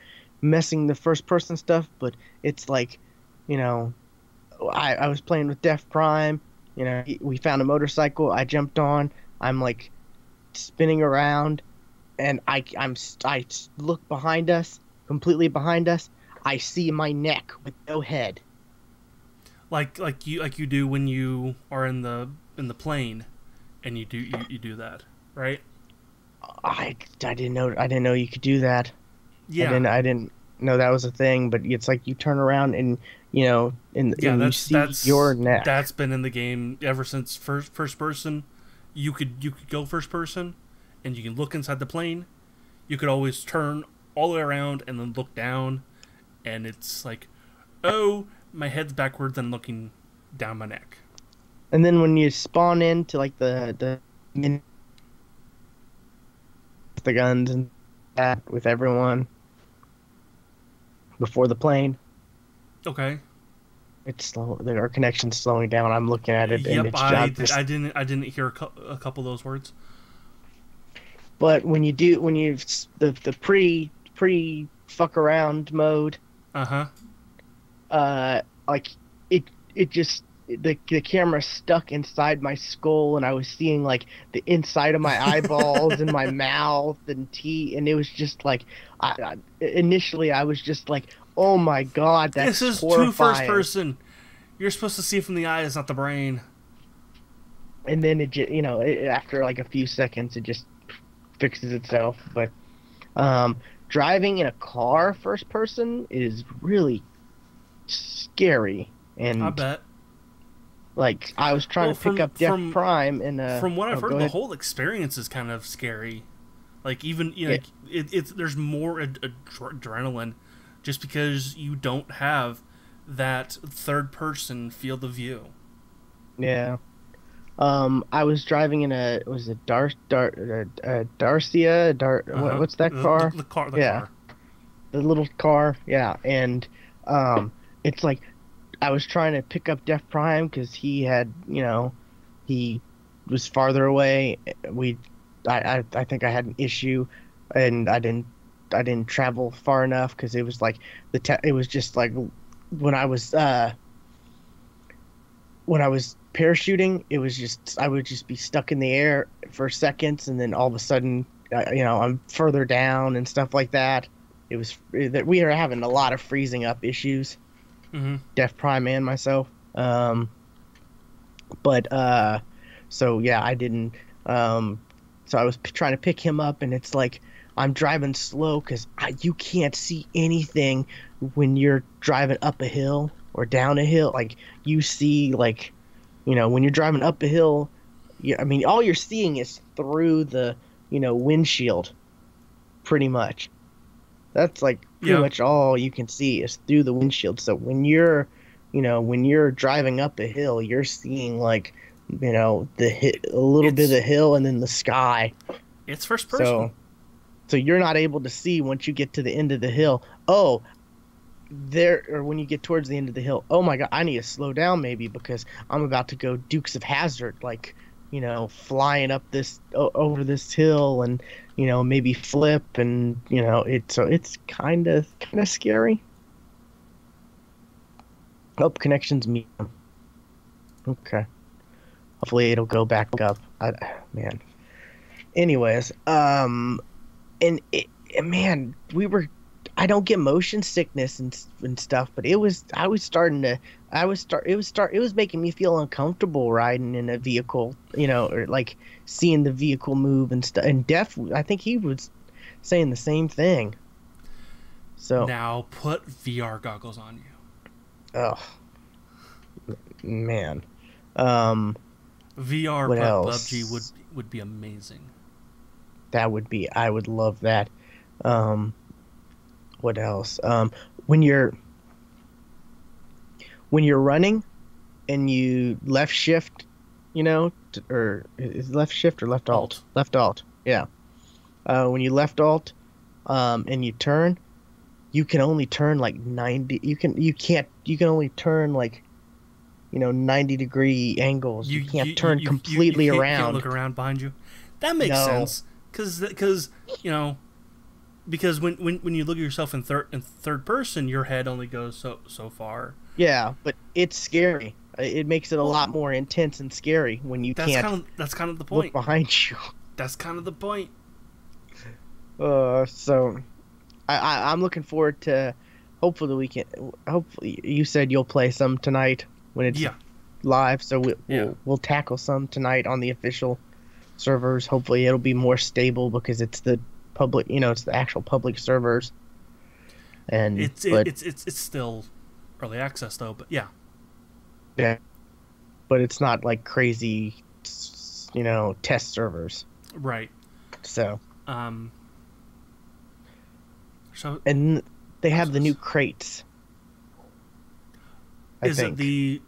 messing the first person stuff. But it's like, I was playing with Def Prime. We found a motorcycle. I jumped on. I'm like spinning around, and I look behind us, completely behind us. I see my neck with no head. Like you do when you are in the plane, and you do that, right? I didn't know you could do that. Yeah, I didn't know that was a thing. But it's like you turn around and yeah. and you see your neck. That's been in the game ever since first person. You could go first person, and you can look inside the plane. You could always turn all the way around and then look down, and it's like, oh, my head's backwards and looking down my neck. And then when you spawn into like the guns and that with everyone before the plane, Okay. it's slow. Our connection's slowing down. I'm looking at it and Yep. it's just. I didn't hear a couple of those words. But when you the pre fuck around mode, Uh huh. like it just the camera stuck inside my skull and I was seeing like the inside of my eyeballs and my mouth and teeth, and it was just like initially I was just like, oh my god, that's This is horrifying. too first person. You're supposed to see from the eyes, not the brain. And then it just, after like a few seconds it just fixes itself. But driving in a car first person is really scary. And I bet. like I was trying to pick up Death Prime and from what I've heard, go the ahead. whole experience is kind of scary. Like even Yeah. like it's there's more adrenaline, just because you don't have that third person field of view. Yeah. I was driving in was it Dacia? Uh-huh. What's that car? The car. The Yeah. car. The little car. Yeah. And it's like I was trying to pick up Def Prime because he had, he was farther away. I think I had an issue, and I didn't travel far enough because it was like it was just like when I was parachuting, it was just I would just be stuck in the air for seconds, and then all of a sudden, I'm further down and stuff like that. It was that we are having a lot of freezing up issues. Mm-hmm. Def Prime and myself. But so yeah, I didn't. So I was trying to pick him up, and it's like I'm driving slow because you can't see anything when you're driving up a hill or down a hill. Like you see, like when you're driving up a hill, I mean, all you're seeing is through the windshield, pretty much. That's like pretty much all you can see is through the windshield. So when you're driving up a hill, you're seeing like, a little bit of the hill and then the sky. It's first person. So you're not able to see once you get to the end of the hill. Oh, or when you get towards the end of the hill, oh my God, I need to slow down maybe because I'm about to go Dukes of Hazzard, like, flying up over this hill and, maybe flip and, it's kind of scary. Oh, connection's me. Okay. Hopefully it'll go back up. Man. Anyways, man, I don't get motion sickness and stuff, but it was making me feel uncomfortable riding in a vehicle, or like seeing the vehicle move and stuff. And I think he was saying the same thing. So now put VR goggles on you. Oh man. VR what else? PUBG would be amazing. I would love that. What else? When you're running and you left shift, or is it left shift or left alt? Left alt. Yeah. When you left alt, and you turn, you can only turn like 90. You can only turn like 90-degree angles. You can't turn completely around. You can't look around behind you. That makes sense because when you look at yourself in third person, your head only goes so far. Yeah, but it's scary. It makes it a lot more intense and scary when you can't. That's kind of the point. Look behind you. That's kind of the point. So I'm looking forward to hopefully we can. Hopefully, you said you'll play some tonight when it's Yeah, live, so yeah. we'll tackle some tonight on the official servers. Hopefully, it'll be more stable because it's the public. It's the actual public servers. And It's it, but it's still early access though, but yeah, yeah, but it's not like crazy, test servers. right. So Um, so and they what's have the new this? crates, I Is it think. the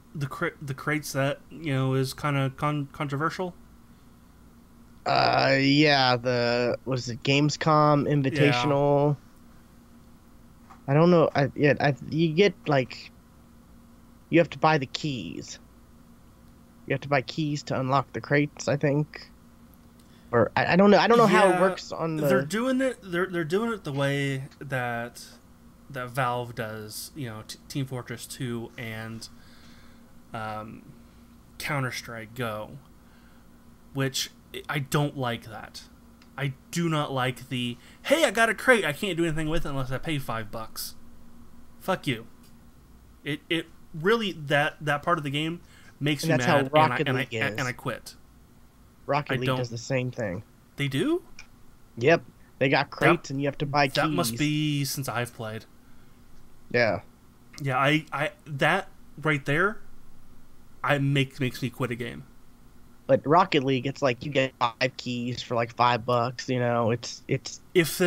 crates that is kind of controversial? Yeah, the was it Gamescom Yeah, Invitational? I don't know. You get like you have to buy the keys. You have to buy keys to unlock the crates, I think. Or I don't know. I don't know how it yeah. works on They're the. doing it. They're doing it the way that Valve does. Team Fortress 2 and um, Counter Strike Go, which I don't like that. I do not like the hey, I got a crate. I can't do anything with it unless I pay $5. Fuck you. It really that part of the game makes And me that's how mad, and I Rocket and I League and I is. quit. I Rocket League don't. does the same thing. They do Yep, they got that. crates and you have to buy That must keys. be since I've played. Yeah, Yeah, I that right there, I makes me quit a game. but Rocket League, it's like you get 5 keys for like $5. If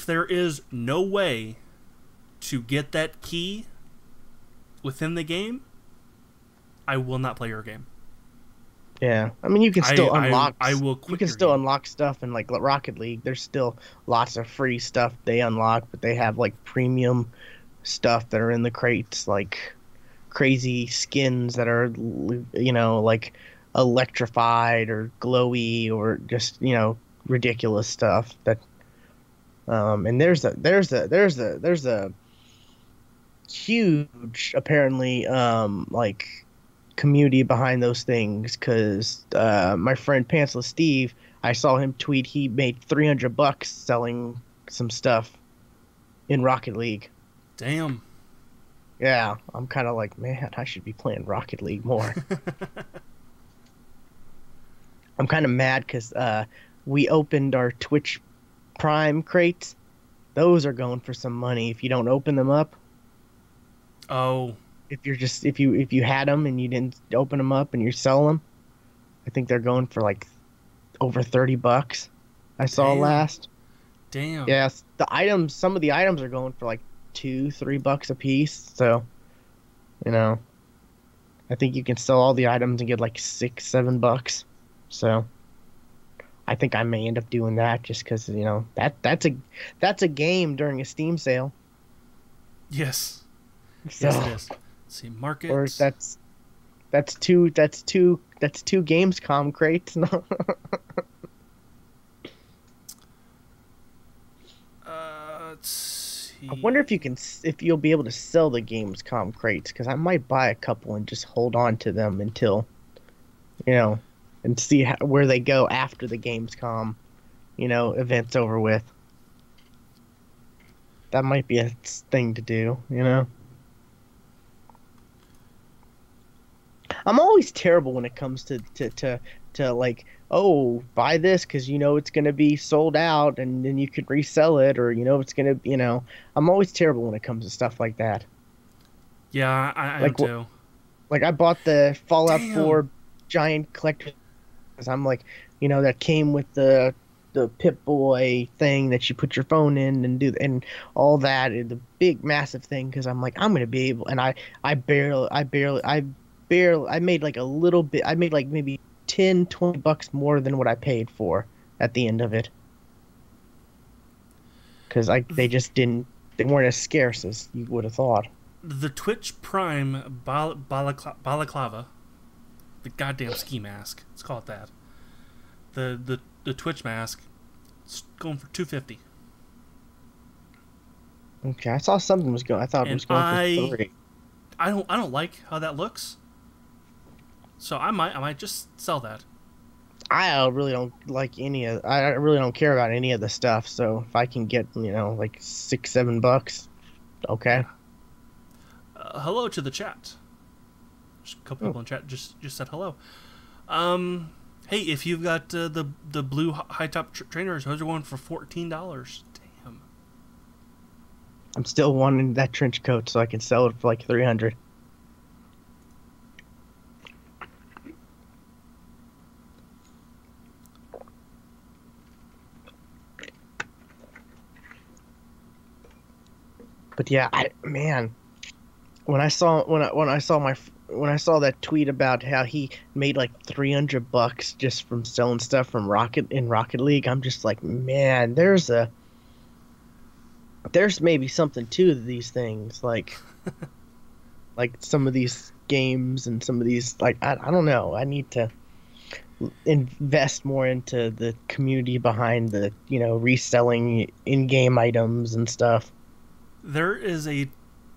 there is no way to get that key within the game, I will not play your game. Yeah. I mean, you can still I will you quit can your still game. unlock stuff in like Rocket League. There's still lots of free stuff they unlock, but they have like premium stuff that are in the crates, like crazy skins that are like electrified or glowy or just ridiculous stuff that and there's a huge apparently like community behind those things because my friend Pantsless Steve, I saw him tweet he made $300 selling some stuff in Rocket League. Damn. Yeah, I'm kind of like, man, I should be playing Rocket League more. I'm kind of mad because we opened our Twitch Prime crates. Those are going for some money if you don't open them up. Oh, If you had them and you didn't open them up and you sell them, I think they're going for like over $30. I saw damn, last. damn. Yes, some of the items are going for like $2-3 a piece. So, you know, I think you can sell all the items and get like $6-7. So, I think I may end up doing that just because that's a game during a Steam sale. Yes, yes, it So, is. Let's see, or market. that's two Gamescom crates. Let's I wonder see. if you'll be able to sell the Gamescom crates because I might buy a couple and just hold on to them until you know and see where they go after the Gamescom event's over with. That might be a thing to do. I'm always terrible when it comes to like, oh, buy this because it's gonna be sold out and then you can resell it or it's gonna I'm always terrible when it comes to stuff like that. Yeah, I am Like too. like I bought the Fallout Damn. 4 giant collector because I'm like, that came with the Pip-Boy thing that you put your phone in and do and all that and the big massive thing because I'm like I'm gonna be able and I made like a little bit I made like maybe $10-20 more than what I paid for at the end of it because they weren't as scarce as you would have thought. The Twitch Prime balaclava, the goddamn ski mask. Let's call it that. The Twitch mask. It's going for 250. Okay, I saw something was going. I thought it And was going for 3. I don't like how that looks. So I might just sell that. I really don't like I really don't care about any of the stuff. So if I can get like $6-7, okay. Yeah. Hello to the chat. Just a couple Oh. people in chat just said hello. Hey, if you've got the blue high top trainers, those are going for $14. Damn. I'm still wanting that trench coat so I can sell it for like 300. But yeah, man, when I saw that tweet about how he made like $300 just from selling stuff from Rocket League, I'm just like, man, there's maybe something to these things, like some of these games and some of these, like, I don't know, I need to invest more into the community behind the, reselling in-game items and stuff. There is a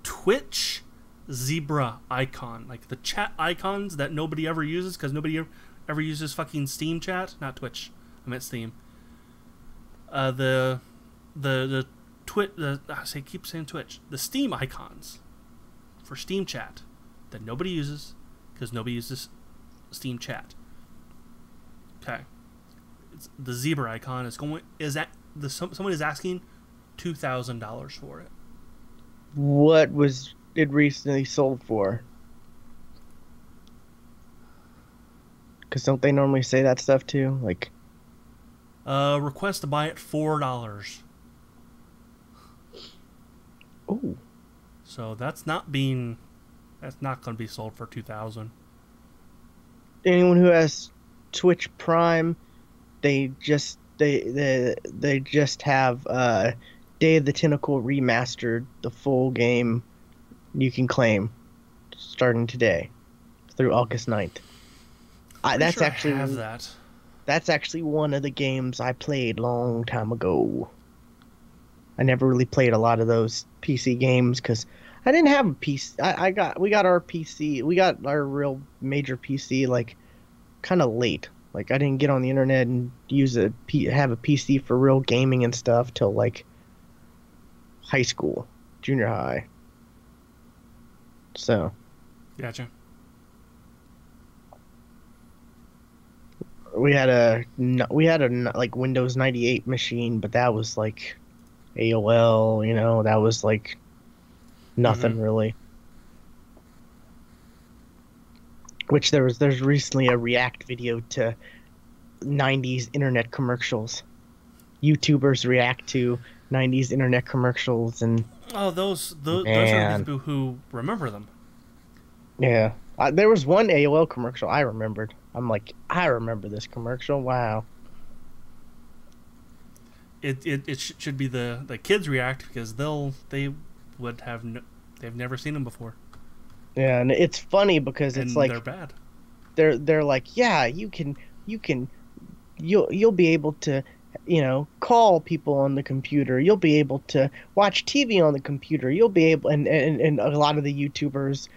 Twitch zebra icon, like the chat icons that nobody ever uses because nobody ever uses fucking Steam chat, not Twitch. I meant Steam. The I keep saying Twitch. The Steam icons for Steam chat that nobody uses because nobody uses Steam chat. Okay, the zebra icon someone is asking $2,000 for it. What was it recently sold for? Because don't they normally say that stuff too? Like, request to buy it $4. oh, So that's not going to be sold for $2,000. anyone who has Twitch Prime, they just have Day of the Tentacle remastered, the full game you can claim starting today through August 9th. That's Sure actually I have that. That's actually one of the games I played long time ago. I never really played a lot of those PC games because I didn't have a PC. We got our PC. We got our real major PC like kind of late. Like I didn't get on the internet and have a PC for real gaming and stuff till like high school, junior high. So, Gotcha. we had a like Windows 98 machine, but that was like AOL, that was like nothing really. Which there's recently a react video to 90s internet commercials. YouTubers react to 90s internet commercials and those are the people who remember them. Yeah. There was one AOL commercial I remembered. I'm like, I remember this commercial. Wow. It should be the kids react because they've never seen them before. Yeah, and it's funny because it's like they're bad. They're like, yeah, you'll be able to, call people on the computer. You'll be able to watch TV on the computer. You'll be able, and a lot of the YouTubers,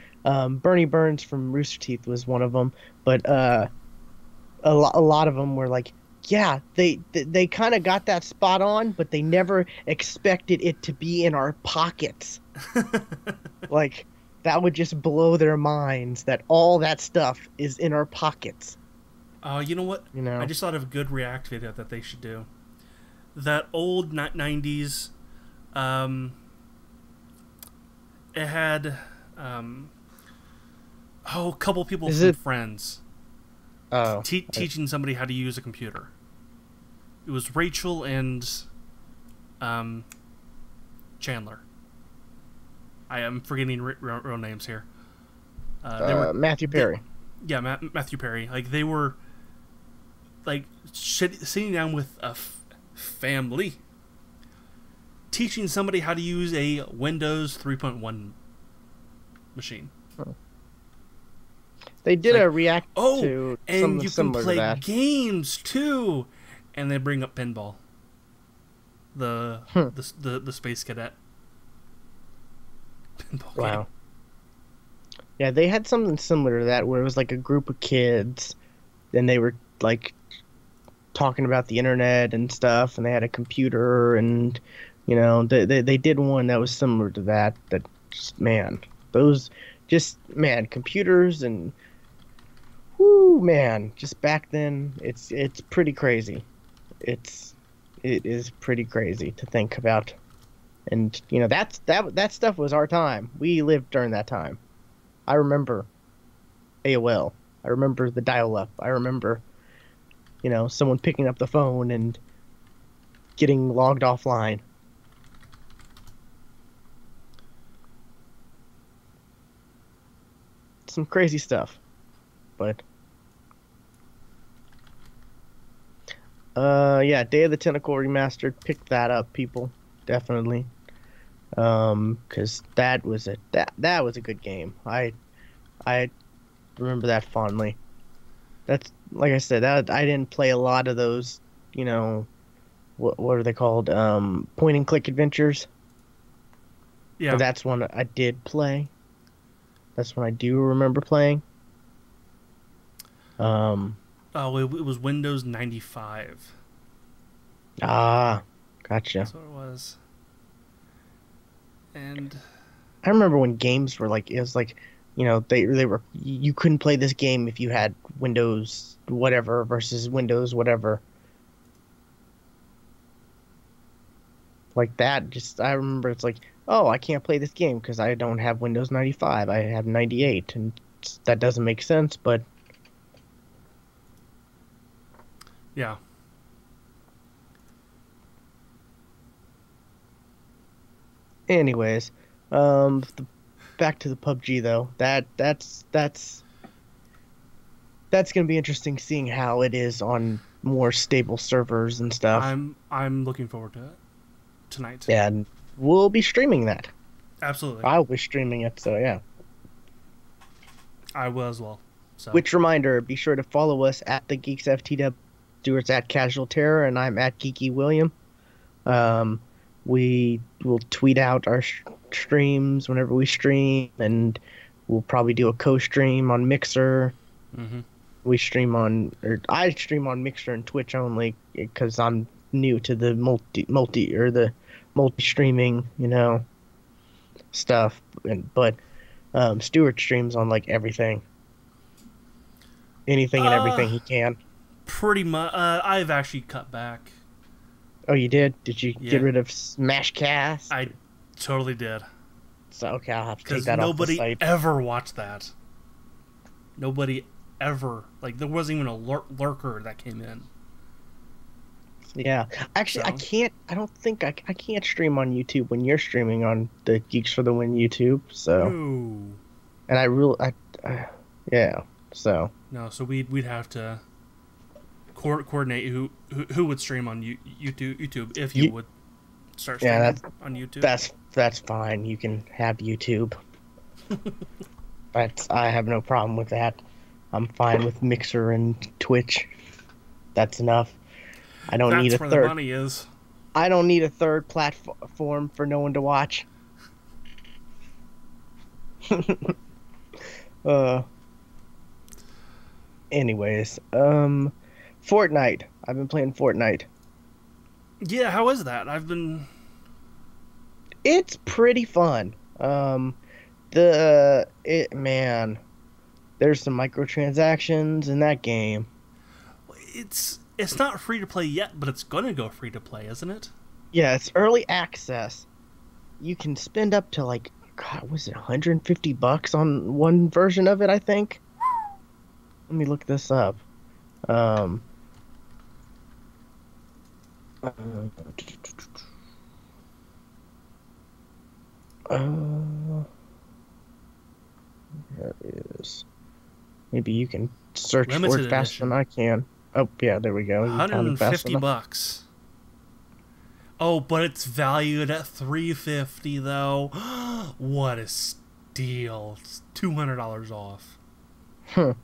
Bernie Burns from Rooster Teeth was one of them, but a lot of them were like, yeah, they kind of got that spot on, but they never expected it to be in our pockets. Like, that would just blow their minds that all that stuff is in our pockets. You know what? I just thought of a good React video that they should do. That old 90s, it had, a couple people from Friends. Oh. Teaching somebody how to use a computer. It was Rachel and Chandler. I am forgetting real names here. They were Matthew Perry. Matthew Perry. Like, they were like sitting down with a family, teaching somebody how to use a Windows 3.1 machine. Oh. They did a react to and you can play to games too, and they bring up pinball. The Space Cadet. Pinball wow. Game. Yeah, they had something similar to that where it was like a group of kids, and they were like talking about the internet and stuff, and they had a computer, and they did one that was similar to that. That just, man, Those just man, computers and whoo man, just back then it's pretty crazy. It is pretty crazy to think about. And that stuff was our time. We lived during that time. I remember AOL. I remember the dial-up. I remember, someone picking up the phone and getting logged offline. Some crazy stuff. But yeah, Day of the Tentacle remastered. Pick that up, people. Definitely. 'Cause that was a good game. I remember that fondly. That's like I said, that I didn't play a lot of those, what are they called? Point and click adventures. But Yeah. that's one I did play. That's one I do remember playing. Um, Oh, it was Windows 95. gotcha. That's what it was. And I remember when games were like, it was like, they were, you couldn't play this game if you had Windows whatever versus Windows whatever. Like that, just, I remember it's like, oh, I can't play this game because I don't have Windows 95. I have 98, and that doesn't make sense, but yeah. anyways, back to the PUBG though. That's gonna be interesting seeing how it is on more stable servers and stuff. I'm looking forward to it tonight. And we'll be streaming that. Absolutely. I'll be streaming it, so yeah. I will as well. So Which reminder, be sure to follow us at the GeeksFTW. Stuart's at Casual Terror, and I'm at Geeky William. We will tweet out our streams whenever we stream, and we'll probably do a co-stream on Mixer. Mm-hmm. I stream on Mixer and Twitch only because I'm new to the multi-streaming, stuff. But Stuart streams on like everything, anything and everything he can. Pretty much. I've actually cut back. Oh, you did? Did you Yeah. get rid of Smashcast? I totally did. So okay, I'll have to take Because that off the nobody site. ever watched that. Nobody ever. Like, there wasn't even a lurker that came in. Yeah, actually, So. I don't think I can't stream on YouTube when you're streaming on the Geeks for the Win YouTube. So, No. and yeah. So No, so we'd have to coordinate who would stream on YouTube if you would start streaming on YouTube. that's fine. You can have YouTube. I have no problem with that. I'm fine with Mixer and Twitch. That's enough. I don't need a That's where third. the money is. I don't need a third platform for no one to watch. Anyways, Fortnite. I've been playing Fortnite. Yeah, how is that? It's pretty fun. Man, there's some microtransactions in that game. It's not free to play yet, but it's gonna go free to play, isn't it? Yeah, it's early access. You can spend up to like, God, was it $150 on one version of it, I think? Let me look this up. Um, uh, there it is. Maybe you can search for Limited it faster edition. than I can. Oh, yeah, there we go. You found it fast enough. $150. Oh, but it's valued at $350 though. What a steal! It's $200 off. Huh.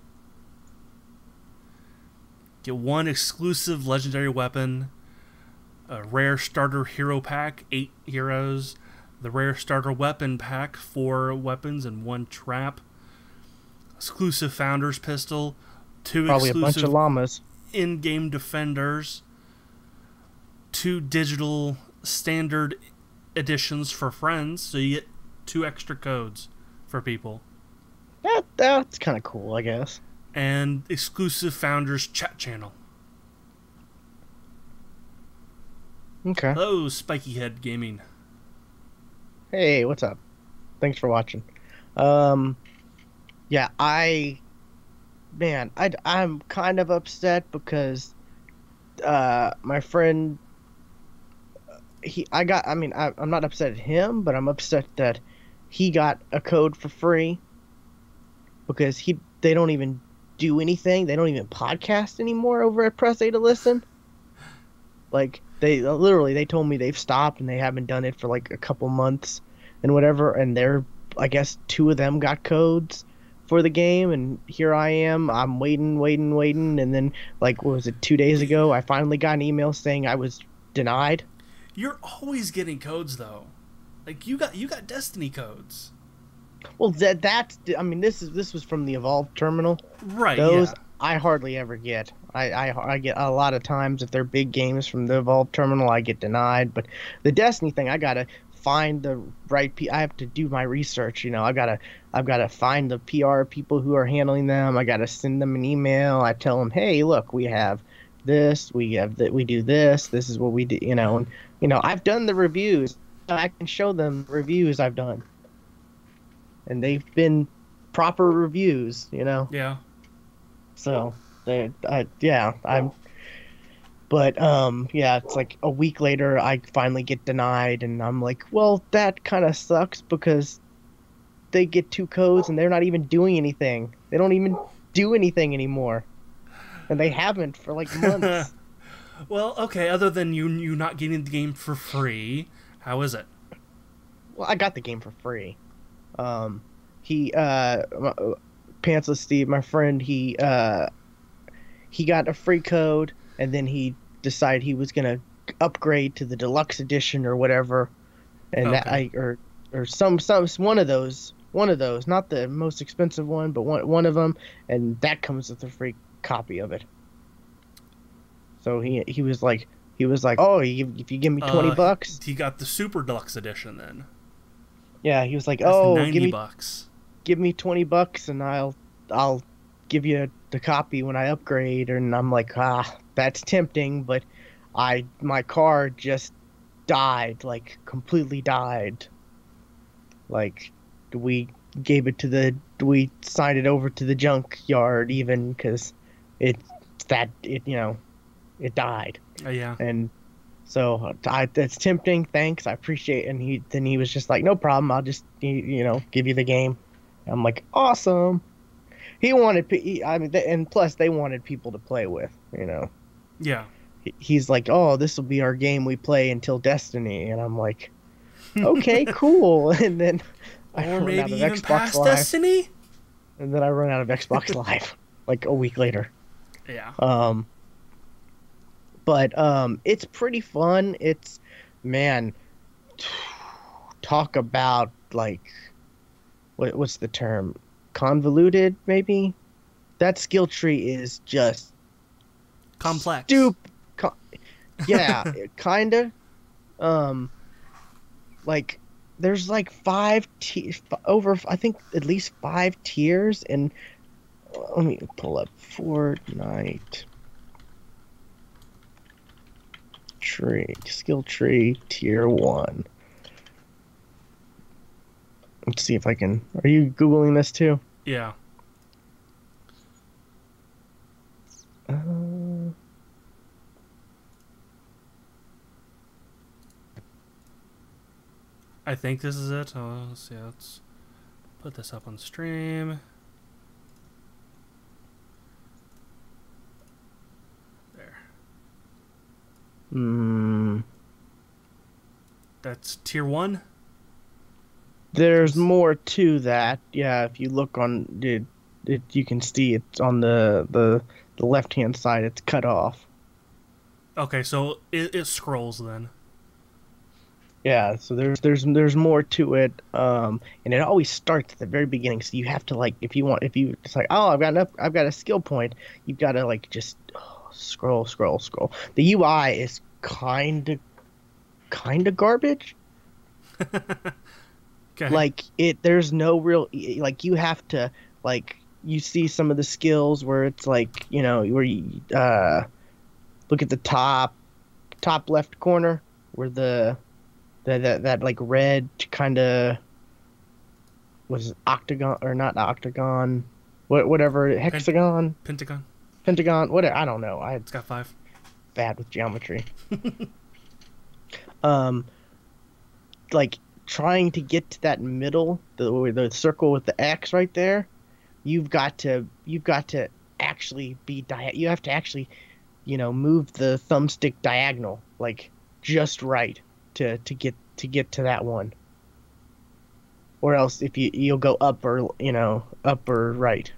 Get one exclusive legendary weapon, a rare starter hero pack, 8 heroes, the rare starter weapon pack, 4 weapons and 1 trap, exclusive founder's pistol, 2 Probably a bunch of exclusive llamas. in-game defenders, 2 digital standard editions for friends, so you get 2 extra codes for people. That's kind of cool, I guess. And exclusive founders chat channel. Okay. Hello, Spiky Head Gaming. Hey, what's up? Thanks for watching. Um, yeah, I'm kind of upset because my friend I'm not upset at him, but I'm upset that he got a code for free because they don't even do anything. They don't even podcast anymore over at Press A to Listen. Like they told me they've stopped and they haven't done it for like a couple months and whatever, and I guess two of them got codes for the game, and here I am. I'm waiting, and then like what was it, 2 days ago, I finally got an email saying I was denied. You're always getting codes though. Like you got Destiny codes. Well, this was from the Evolve terminal. Right. Those Yeah. I hardly ever get. I get a lot of times if they're big games from the Evolve terminal, I get denied. But the Destiny thing, I gotta find the right. I have to do my research. I've gotta find the PR people who are handling them. I gotta send them an email. I tell them, hey, look, we have this. We have that. We do this. This is what we do. And I've done the reviews. I can show them reviews I've done, and they've been proper reviews. Yeah. So it's like a week later I finally get denied, and I'm like, well, that kind of sucks because they get two codes and they're not even doing anything. They don't even do anything anymore, and they haven't for like months. Well, okay. Other than you not getting the game for free, how is it? Well, I got the game for free. He Pantsless Steve, my friend, he got a free code, and then he decided he was gonna upgrade to the deluxe edition or whatever, and Okay. or some one of those, not the most expensive one, but one of them, and that comes with a free copy of it. So he was like, oh, if you give me $20. He got the Super Deluxe Edition then. Yeah, he was like, That's oh, $90. Give me $20 and I'll give you the copy when I upgrade. And I'm like, that's tempting, but my car just died, like completely died. Like we we signed it over to the junkyard even because it died. Yeah. And so that's tempting. Thanks, I appreciate it. And he was just like, no problem. I'll just give you the game. I'm like, awesome. He wanted, and plus they wanted people to play with. Yeah. He's like, oh, this will be our game we play until Destiny, and I'm like, okay, cool. And then I Or run out maybe of even Xbox past Live, Destiny? and then I run out of Xbox Live like a week later. Yeah. But it's pretty fun. It's, man, talk about like what's the term? Convoluted, maybe? That skill tree is just Complex. stupid. Yeah, kinda. Like there's like I think at least 5 tiers, and let me pull up Fortnite skill tree tier 1. Let's see if I can. Are you Googling this too? Yeah. I think this is it. Oh, let's see. Let's put this up on stream. There. That's tier 1? There's more to that. Yeah, if you look on it, you can see it's on the left-hand side. It's cut off. Okay, so it scrolls then. Yeah, so there's more to it, and it always starts at the very beginning. So you have to, like, if you it's like, oh, I've got a skill point. You've got to like just scroll. The UI is kind of garbage. Okay. Like there's no real like you have to like you see some of the skills where it's like where you look at the top left corner where that like red kind of was octagon or not octagon, whatever Pent- hexagon, Pentagon. pentagon, whatever. I don't know. I'm It's got 5. bad with geometry. Um, like trying to get to that middle, the circle with the X right there. You've got to actually you have to actually move the thumbstick diagonal like just right to get to that one, or else if you'll go up or right.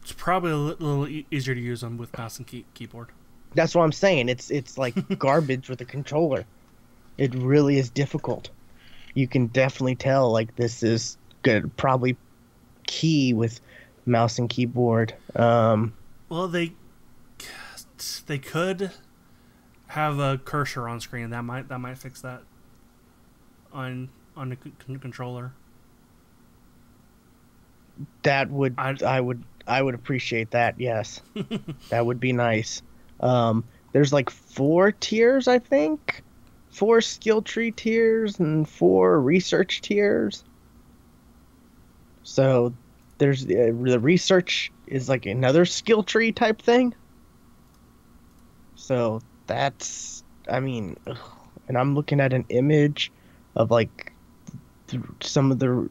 It's probably a little easier to use on with mouse and keyboard. That's what I'm saying. It's like garbage with a controller. It really is difficult. You can definitely tell like this is good, probably key with mouse and keyboard. Well, they could have a cursor on screen. That might fix that on the controller. That would I would appreciate that. Yes, that would be nice. There's like 4 tiers, I think, 4 skill tree tiers and 4 research tiers. So there's the research is like another skill tree type thing. So that's I mean, ugh. And I'm looking at an image of like some of the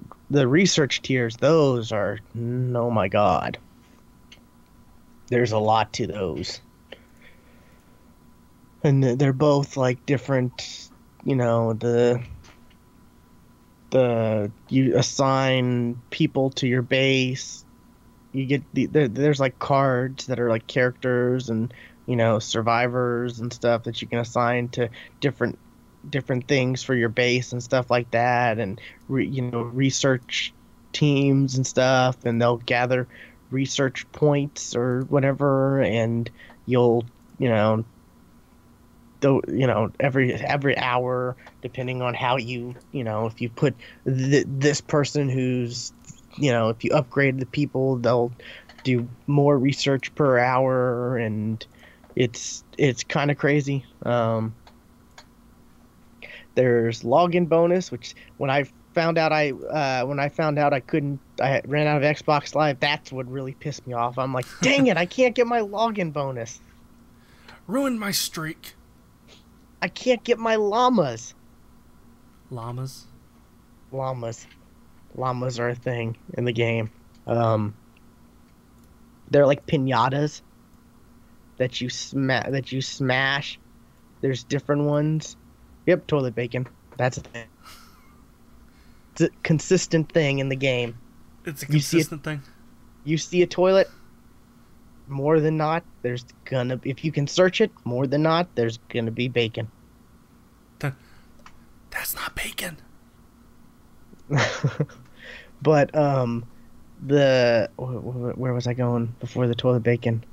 research tiers. Those are oh my god. There's a lot to those. And they're both like different, the you assign people to your base. You get there's like cards that are like characters and survivors and stuff that you can assign to different things for your base and stuff like that, and research teams and stuff, and they'll gather research points or whatever, and you'll every hour, depending on how if you put this person who's if you upgrade the people, they'll do more research per hour, and it's kind of crazy. There's login bonus, which when I found out I ran out of Xbox Live, that's what really pissed me off. I'm like, dang it, I can't get my login bonus. Ruined my streak. I can't get my llamas. Llamas. Llamas. Llamas are a thing in the game. They're like pinatas that you smash. There's different ones. Yep, toilet bacon. That's a thing. It's a consistent thing in the game. It's a consistent thing. You see a toilet, more than not, there's gonna if you can search it, more than not, there's gonna be bacon. That's not bacon. But where was I going before the toilet bacon?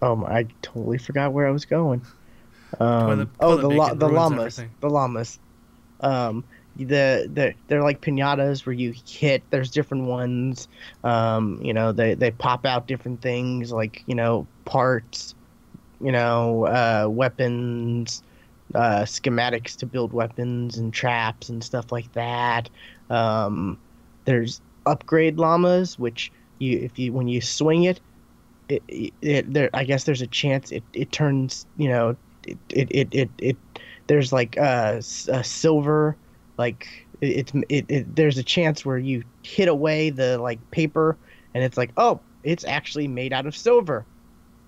I totally forgot where I was going. Toilet bacon The ruins llamas. everything. The llamas. They're like pinatas where you hit. There's different ones. They pop out different things like parts. Weapons, schematics to build weapons and traps and stuff like that. There's upgrade llamas, which when you swing it, I guess there's a chance it turns there's like a silver, like there's a chance where you hit away the like paper and it's like, oh, it's actually made out of silver.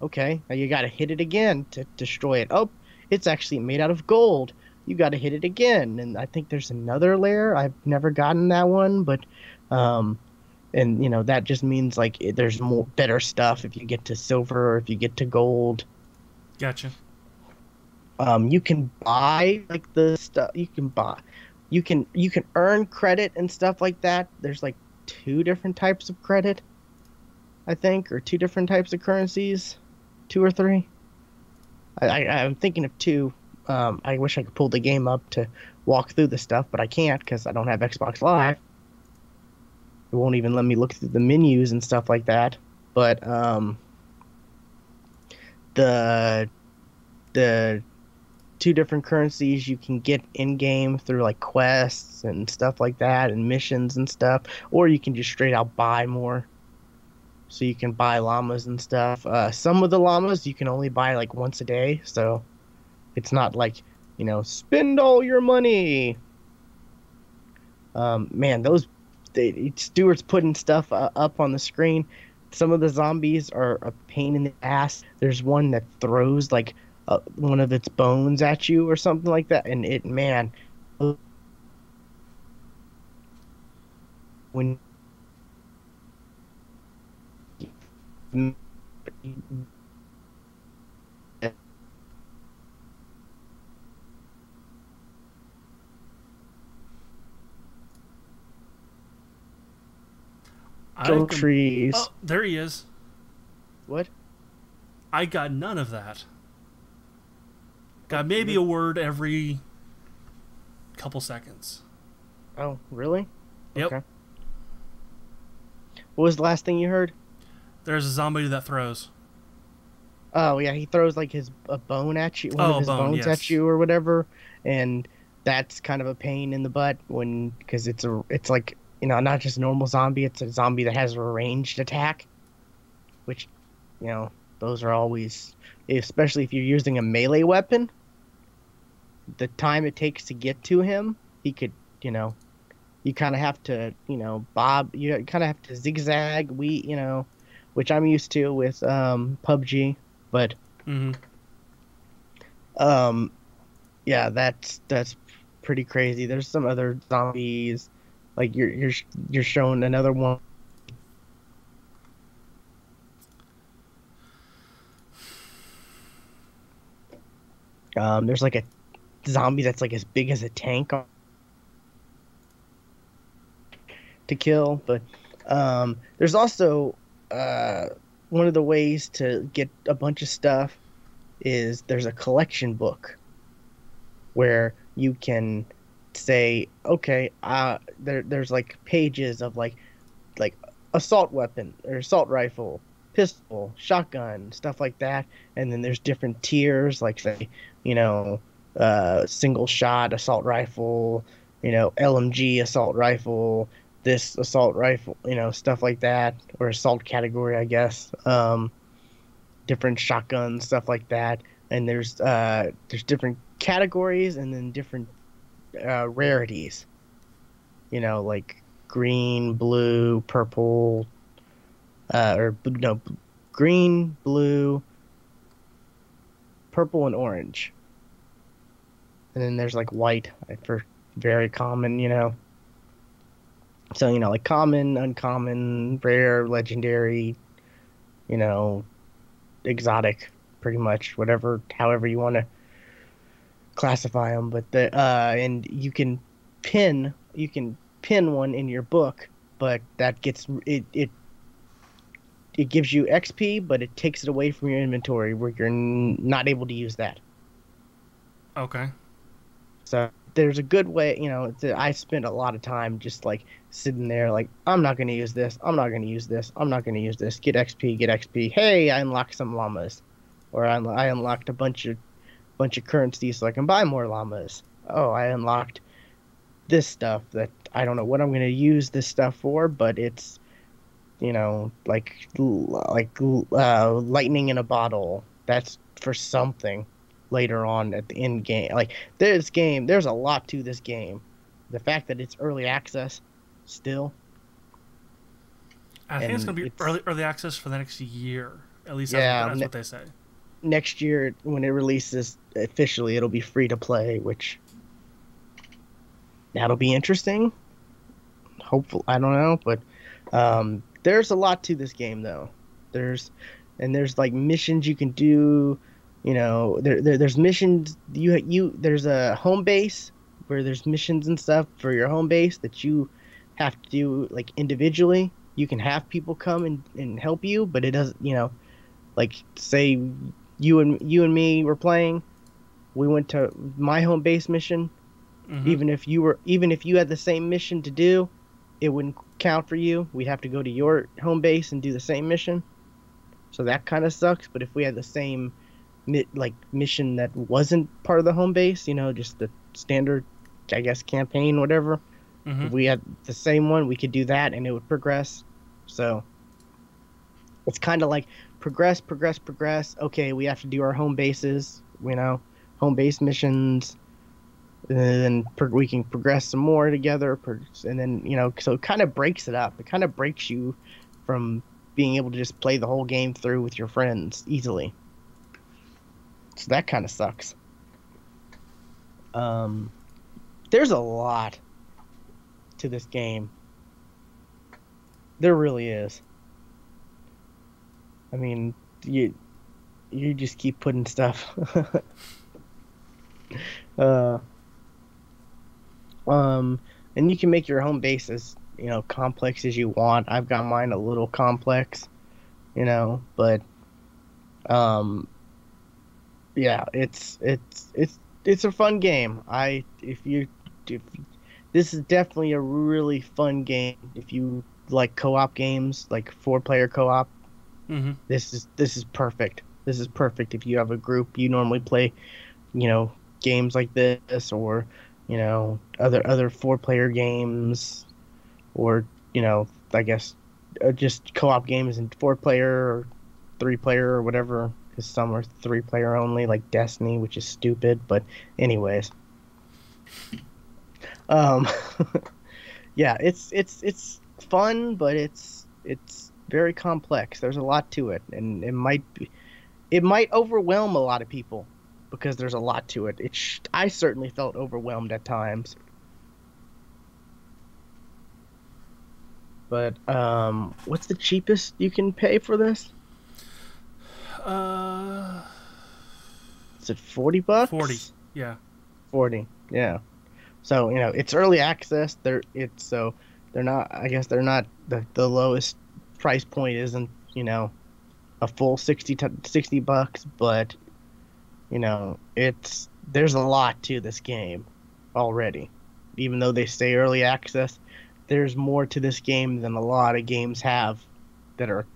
Okay, now you got to hit it again to destroy it. Oh, it's actually made out of gold. You got to hit it again. And I think there's another layer. I've never gotten that one, but that just means like there's more better stuff if you get to silver or if you get to gold. Gotcha. You can buy like the stuff. You can earn credit and stuff like that. There's like 2 different types of credit, I think, or 2 different types of currencies. 2 or 3. I'm thinking of 2. I wish I could pull the game up to walk through the stuff, but I can't because I don't have Xbox Live. It won't even let me look through the menus and stuff like that. But the the two different currencies you can get in game through like quests and stuff like that and missions and stuff, or you can just straight out buy more. So you can buy llamas and stuff. Some of the llamas you can only buy like once a day, so it's not like, spend all your money. Man, Stewart's putting stuff up on the screen. Some of the zombies are a pain in the ass. There's one that throws like one of its bones at you or something like that, and man, when I can. trees. Oh, there he is. What? I got none of that. What? Got maybe a word every couple seconds. Oh, really? Yep. Okay. What was the last thing you heard? There's a zombie that throws. Oh yeah, he throws like a bone at you, one Oh, of a his bone, bones at yes. you or whatever, and that's kind of a pain in the butt because it's like, not just a normal zombie, it's a zombie that has a ranged attack, which, those are always, especially if you're using a melee weapon, the time it takes to get to him, he could, you know, you kind of have to, you kind of have to zigzag, which I'm used to with PUBG, but Mm-hmm. um yeah, that's pretty crazy. There's some other zombies, like you're showing another one. There's like a zombie that's like as big as a tank to kill, but there's also one of the ways to get a bunch of stuff is there's a collection book where you can say, okay, there's like pages of like assault weapon or assault rifle, pistol, shotgun, stuff like that. And then there's different tiers, like say, you know, single shot assault rifle, LMG assault rifle, this assault rifle, stuff like that, or assault category, I guess. Different shotguns, stuff like that. And there's different categories and then different rarities. Like green, blue, purple, or no, green, blue, purple, and orange. And then there's like white for very common, So, like common, uncommon, rare, legendary, you know, exotic, pretty much, however you want to classify them. But and you can pin one in your book, but that gets it gives you XP, but it takes it away from your inventory where you're not able to use that. Okay. So there's a good way, I spent a lot of time just like sitting there, like, I'm not going to use this. I'm not going to use this. I'm not going to use this. Get XP, get XP. Hey, I unlocked some llamas, or I unlocked a bunch of currency so I can buy more llamas. Oh, I unlocked this stuff that I don't know what I'm going to use this stuff for, but it's, lightning in a bottle. That's for something later on at the end game. Like, there's a lot to this game. The fact that it's early access still, I think it's and gonna be it's, early access for the next year. At least yeah, that's what they say. next year when it releases officially, it'll be free to play, which that'll be interesting. Hopeful, I don't know, but there's a lot to this game though. There's like missions you can do. There's missions, there's a home base where there's missions and stuff for your home base that you have to do like individually. You can have people come and help you, but it doesn't, like say you and me were playing. We went to my home base mission. Mm-hmm. Even if you had the same mission to do, it wouldn't count for you. We'd have to go to your home base and do the same mission. So that kind of sucks. But if we had the same mission that wasn't part of the home base, just the standard, I guess, campaign, whatever. Mm-hmm. If we had the same one, we could do that and it would progress. So it's kind of like progress, progress, progress. Okay, we have to do our home bases, home base missions. And then we can progress some more together. And then, so it kind of breaks it up. It kind of breaks you from being able to just play the whole game through with your friends easily. So that kind of sucks. There's a lot to this game. There really is. I mean, you just keep putting stuff. And you can make your home base as, complex as you want. I've got mine a little complex, but yeah, it's a fun game. If this is definitely a really fun game if you like co-op games, like 4-player co-op. Mm-hmm. This is perfect. This is perfect if you have a group you normally play, games like this, or other 4-player games, or I guess just co-op games and 4-player or 3-player or whatever, because some are 3-player only, like Destiny, which is stupid. But anyways, um, yeah, it's fun, but it's very complex. There's a lot to it, and it might overwhelm a lot of people because there's a lot to it. I certainly felt overwhelmed at times. But what's the cheapest you can pay for this? Is it $40? 40. Yeah. 40. Yeah. So, it's early access. They're not, I guess they're not, the lowest price point isn't, a full 60 bucks, but there's a lot to this game already. Even though they say early access, there's more to this game than a lot of games have that are,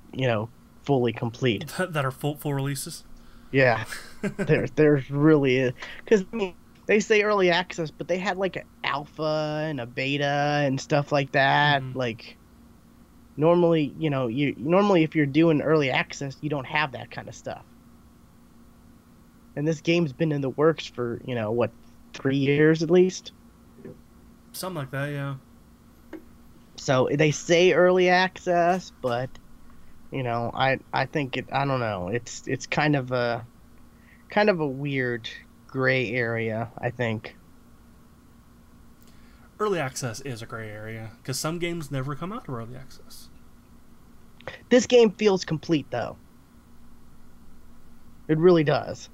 fully complete. That are full releases. Yeah. There's really, because they say early access, but they had like an alpha and a beta and stuff like that. Mm-hmm. Like normally, normally if you're doing early access, you don't have that kind of stuff. And this game's been in the works for, 3 years at least? Something like that, yeah. So they say early access, but I think I don't know. It's kind of a weird gray area, I think. Early access is a gray area because some games never come out to early access. This game feels complete though. It really does.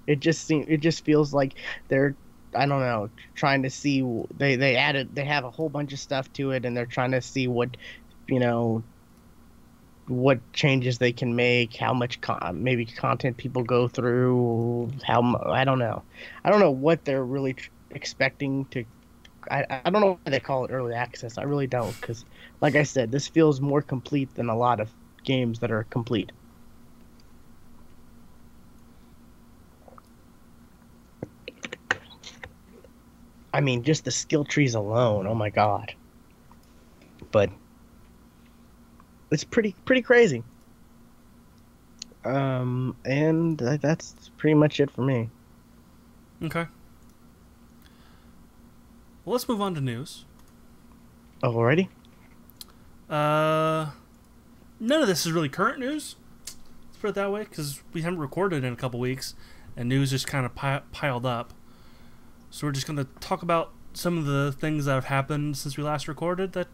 It just feels like they're, I don't know, trying to see, they have a whole bunch of stuff to it, and they're trying to see what changes they can make, how much maybe content people go through, I don't know what they're really expecting to. I don't know why they call it early access. I really don't, because like I said, this feels more complete than a lot of games that are complete. I mean, just the skill trees alone, oh my god. But it's pretty crazy. And that's pretty much it for me. Okay. Well, let's move on to news. Alrighty. None of this is really current news. Let's put it that way, because we haven't recorded in a couple weeks, and news just kind of piled up. So we're just going to talk about some of the things that have happened since we last recorded that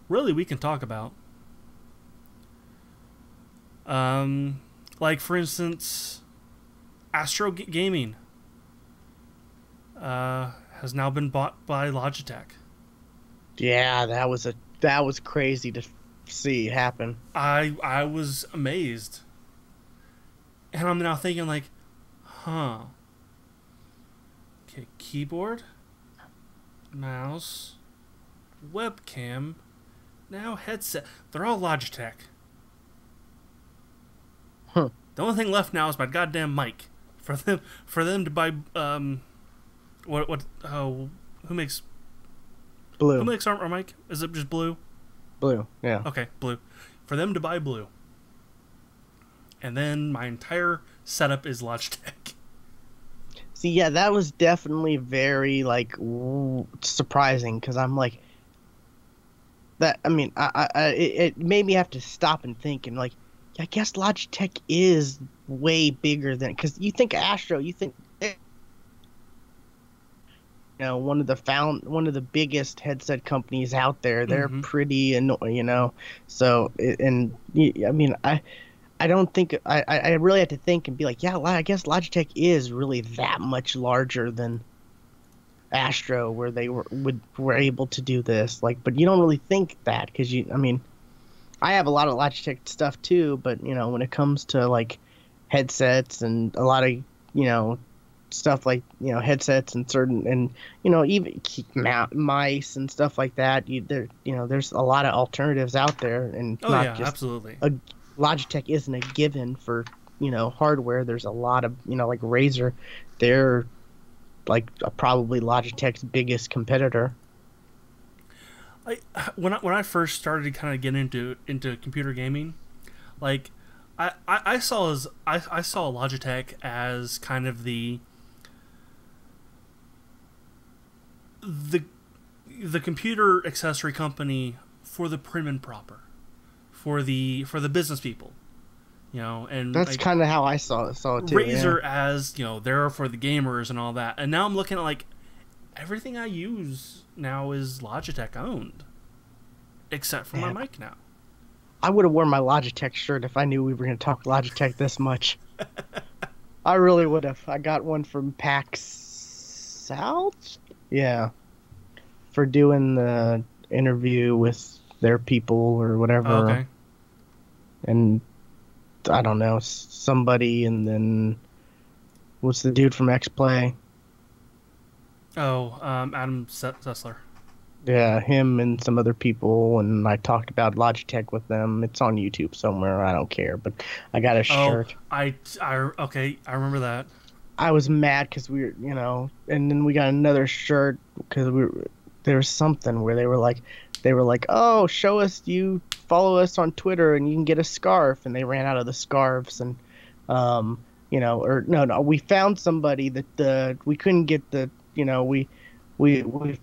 really we can talk about. Like, for instance, Astro Gaming has now been bought by Logitech. Yeah, that was crazy to see happen. I was amazed. And I'm now thinking, like, Huh. Okay, keyboard, mouse, webcam, now headset. They're all Logitech. Huh. The only thing left now is my goddamn mic. For them to buy who makes Blue. our mic? Is it just Blue? Blue. Yeah. Okay, Blue. For them to buy Blue. And then my entire setup is Logitech. See, yeah, that was definitely very like surprising because I'm like that. I mean, it made me have to stop and think and like, I guess Logitech is way bigger than because you think Astro, you think one of the biggest headset companies out there. They're Mm-hmm. pretty so I mean I don't think I really had to think and be like, yeah, I guess Logitech is really that much larger than Astro where they were able to do this, like, but you don't really think that because I mean I have a lot of Logitech stuff too, but when it comes to like headsets and a lot of stuff like headsets and certain and even mice and stuff like that, there's a lot of alternatives out there and Oh not yeah, just absolutely. a Logitech isn't a given for hardware. There's a lot of like Razer, they're like probably Logitech's biggest competitor. When I first started kind of getting into computer gaming, like I saw Logitech as kind of the the computer accessory company for the prim and proper, for the business people, and That's like kind of how I saw it too. Yeah. Razer as they're for the gamers and all that. And now I'm looking at like everything I use now is Logitech owned, except for my Man, mic now. I would have worn my Logitech shirt if I knew we were going to talk Logitech this much. I really would have. I got one from PAX South. Yeah, for doing the interview with their people or Oh, whatever, okay. and I don't know somebody, and then what's the dude from X Play? Oh, Adam Sessler. Yeah, him and some other people, and I talked about Logitech with them. It's on YouTube somewhere. I don't care, but I got a Oh, shirt. okay, I remember that. I was mad because we were, and then we got another shirt because there was something where they were like, oh, show us you follow us on Twitter and you can get a scarf, and they ran out of the scarves, and or no, we found somebody that we couldn't get we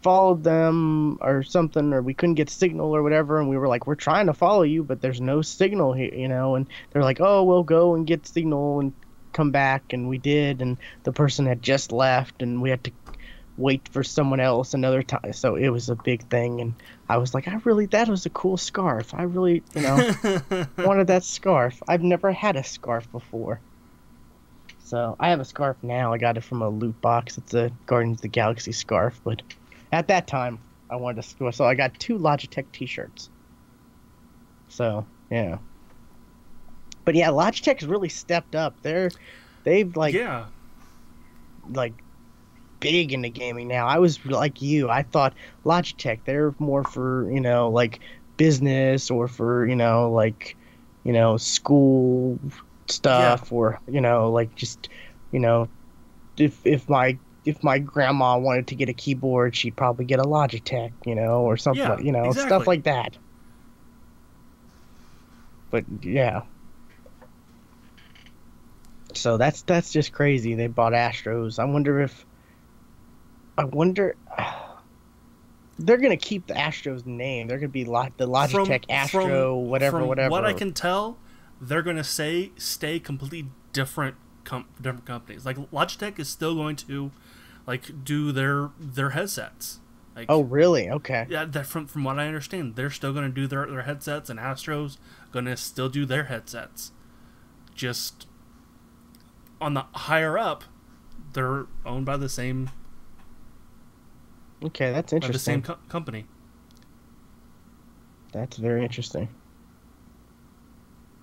followed them or something, or we couldn't get signal or whatever, and we were like, we're trying to follow you, but there's no signal here, and they're like, oh, we'll go and get signal and come back, and we did, and the person had just left, and we had to wait for someone else another time, so it was a big thing, and I was like, that was a cool scarf. I really, wanted that scarf. I've never had a scarf before. So I have a scarf now. I got it from a loot box. It's a Guardians of the Galaxy scarf, but at that time I wanted a scarf, so I got two Logitech t-shirts. So yeah, but yeah, Logitech's really stepped up. They've Yeah, like big into gaming now. I was like you. I thought Logitech, they're more for, like business or for, school yeah, stuff or, like just, you know, if my grandma wanted to get a keyboard, she'd probably get a Logitech, or something yeah, like, stuff exactly. like that. But yeah. So that's just crazy. They bought Astros. I wonder they're gonna keep the Astros name. They're gonna be the From Logitech from Astro, whatever, from what I whatever. can tell, they're gonna stay completely different different companies. Like Logitech is still going to like do their headsets. Oh, Like really? Okay. yeah, that from what I understand, they're still gonna do their headsets, and Astro's gonna still do their headsets. Just on the higher up, they're owned Okay, that's by the same interesting. company. That's very interesting.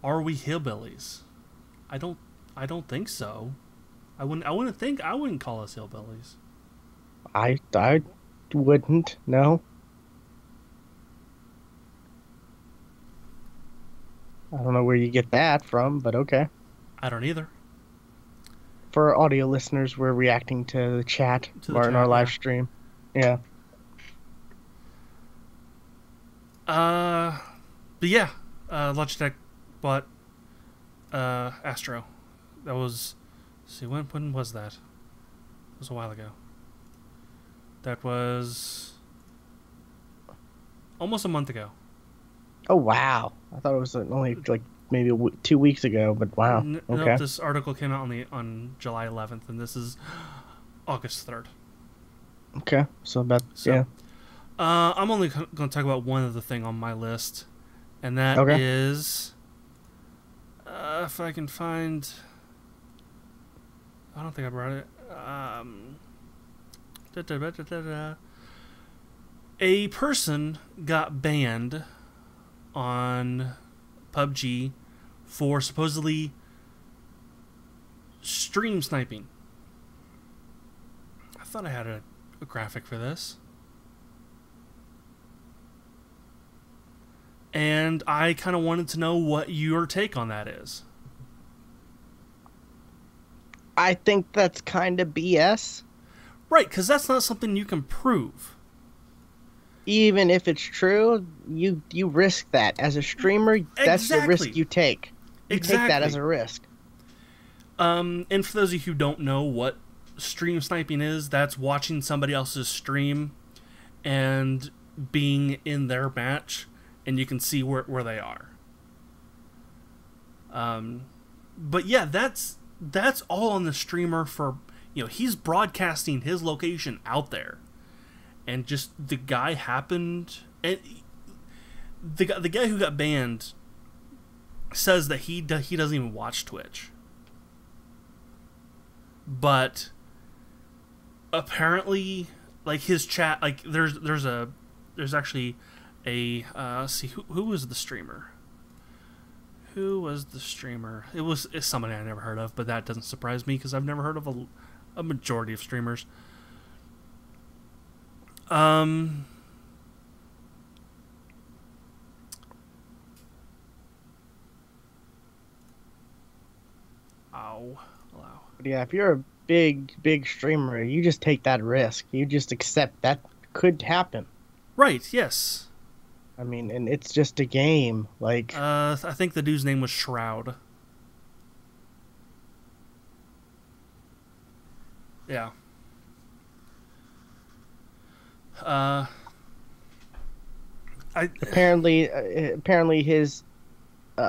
Are we hillbillies? I don't I don't think so. I wouldn't call us hillbillies. I wouldn't. No. I don't know where you get that from, but okay. I don't either. For audio listeners, we're reacting to the chat To the or in our chat, live yeah. stream. Yeah. Uh, but yeah, Logitech bought Astro. That was, let's see, when was that? It was a while ago. That was almost a month ago. Oh wow. I thought it was only like maybe 2 weeks ago, but wow. Nope, Okay. this article came out on July 11th, and this is August 3rd. Okay. So about So, yeah. I'm only going to talk about one other thing on my list, and that Okay. is, if I can find, I don't think I brought it. Da, da, da, da, da, da. A person got banned on PUBG for supposedly stream sniping. I thought I had a graphic for this. And I kind of wanted to know what your take on that is. I think that's kind of BS. Right, because that's not something you can prove. Even if it's true, you risk that as a streamer. That's the risk Exactly. you take. You take that as Exactly. a risk. And for those of you who don't know what stream sniping is, that's watching somebody else's stream and being in their match, and you can see where they are. But yeah, that's all on the streamer for, he's broadcasting his location out there, and just the guy happened, and the guy who got banned says that he doesn't even watch Twitch, but apparently, like, his chat, like, there's actually a let's see, who was the streamer. Who was the streamer? It's somebody I never heard of, but that doesn't surprise me because I've never heard of a majority of streamers. Um, ow, allow. But yeah, if you're a big streamer, you just take that risk. You just accept that could happen. Right, yes. I mean, and it's just a game. Like, I think the dude's name was Shroud. Yeah. I apparently his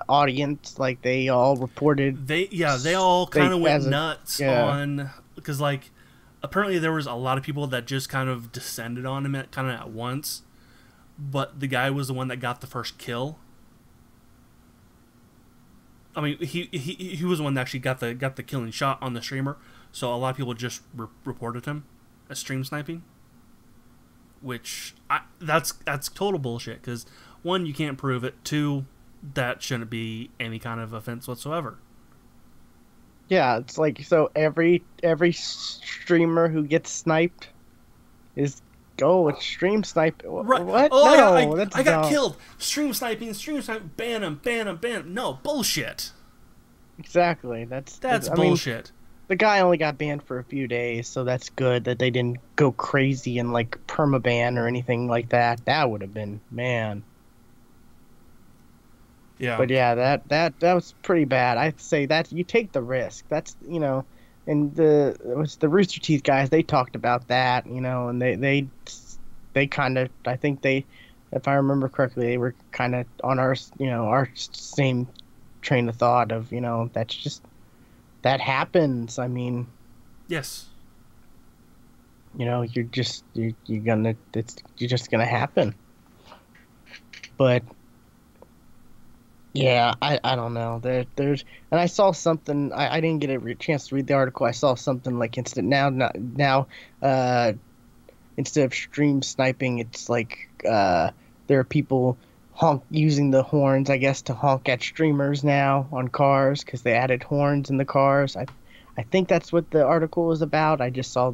audience, like they all reported. they all kind of went nuts yeah. on, because, like, apparently there was a lot of people that just kind of descended on him at once, but the guy was the one that got the first kill. I mean, he was the one that actually got the killing shot on the streamer. So a lot of people just reported him as stream sniping, which that's total bullshit. Because one, you can't prove it. Two, that shouldn't be any kind of offense whatsoever. Yeah, it's like, so every streamer who gets sniped is it's stream snipe. Right? What? Oh, No, I got killed. Stream sniping. Ban him. No, bullshit. Exactly. That's I bullshit. Mean, the guy only got banned for a few days, so that's good that they didn't go crazy and like permaban or anything like that. That would have been, man. Yeah. But yeah, that was pretty bad. I'd say that you take the risk. That's, and it was the Rooster Teeth guys. They talked about that, and they kind of, I think they, if I remember correctly, they were kind of on our same train of thought of, that's just, that happens. I mean, yes. You're just you're just gonna happen. But yeah, I don't know. There's, and I saw something. I didn't get a chance to read the article. I saw something like instead of stream sniping, it's like there are people using the horns, I guess, to honk at streamers now on cars because they added horns in the cars. I I think that's what the article was about. I just saw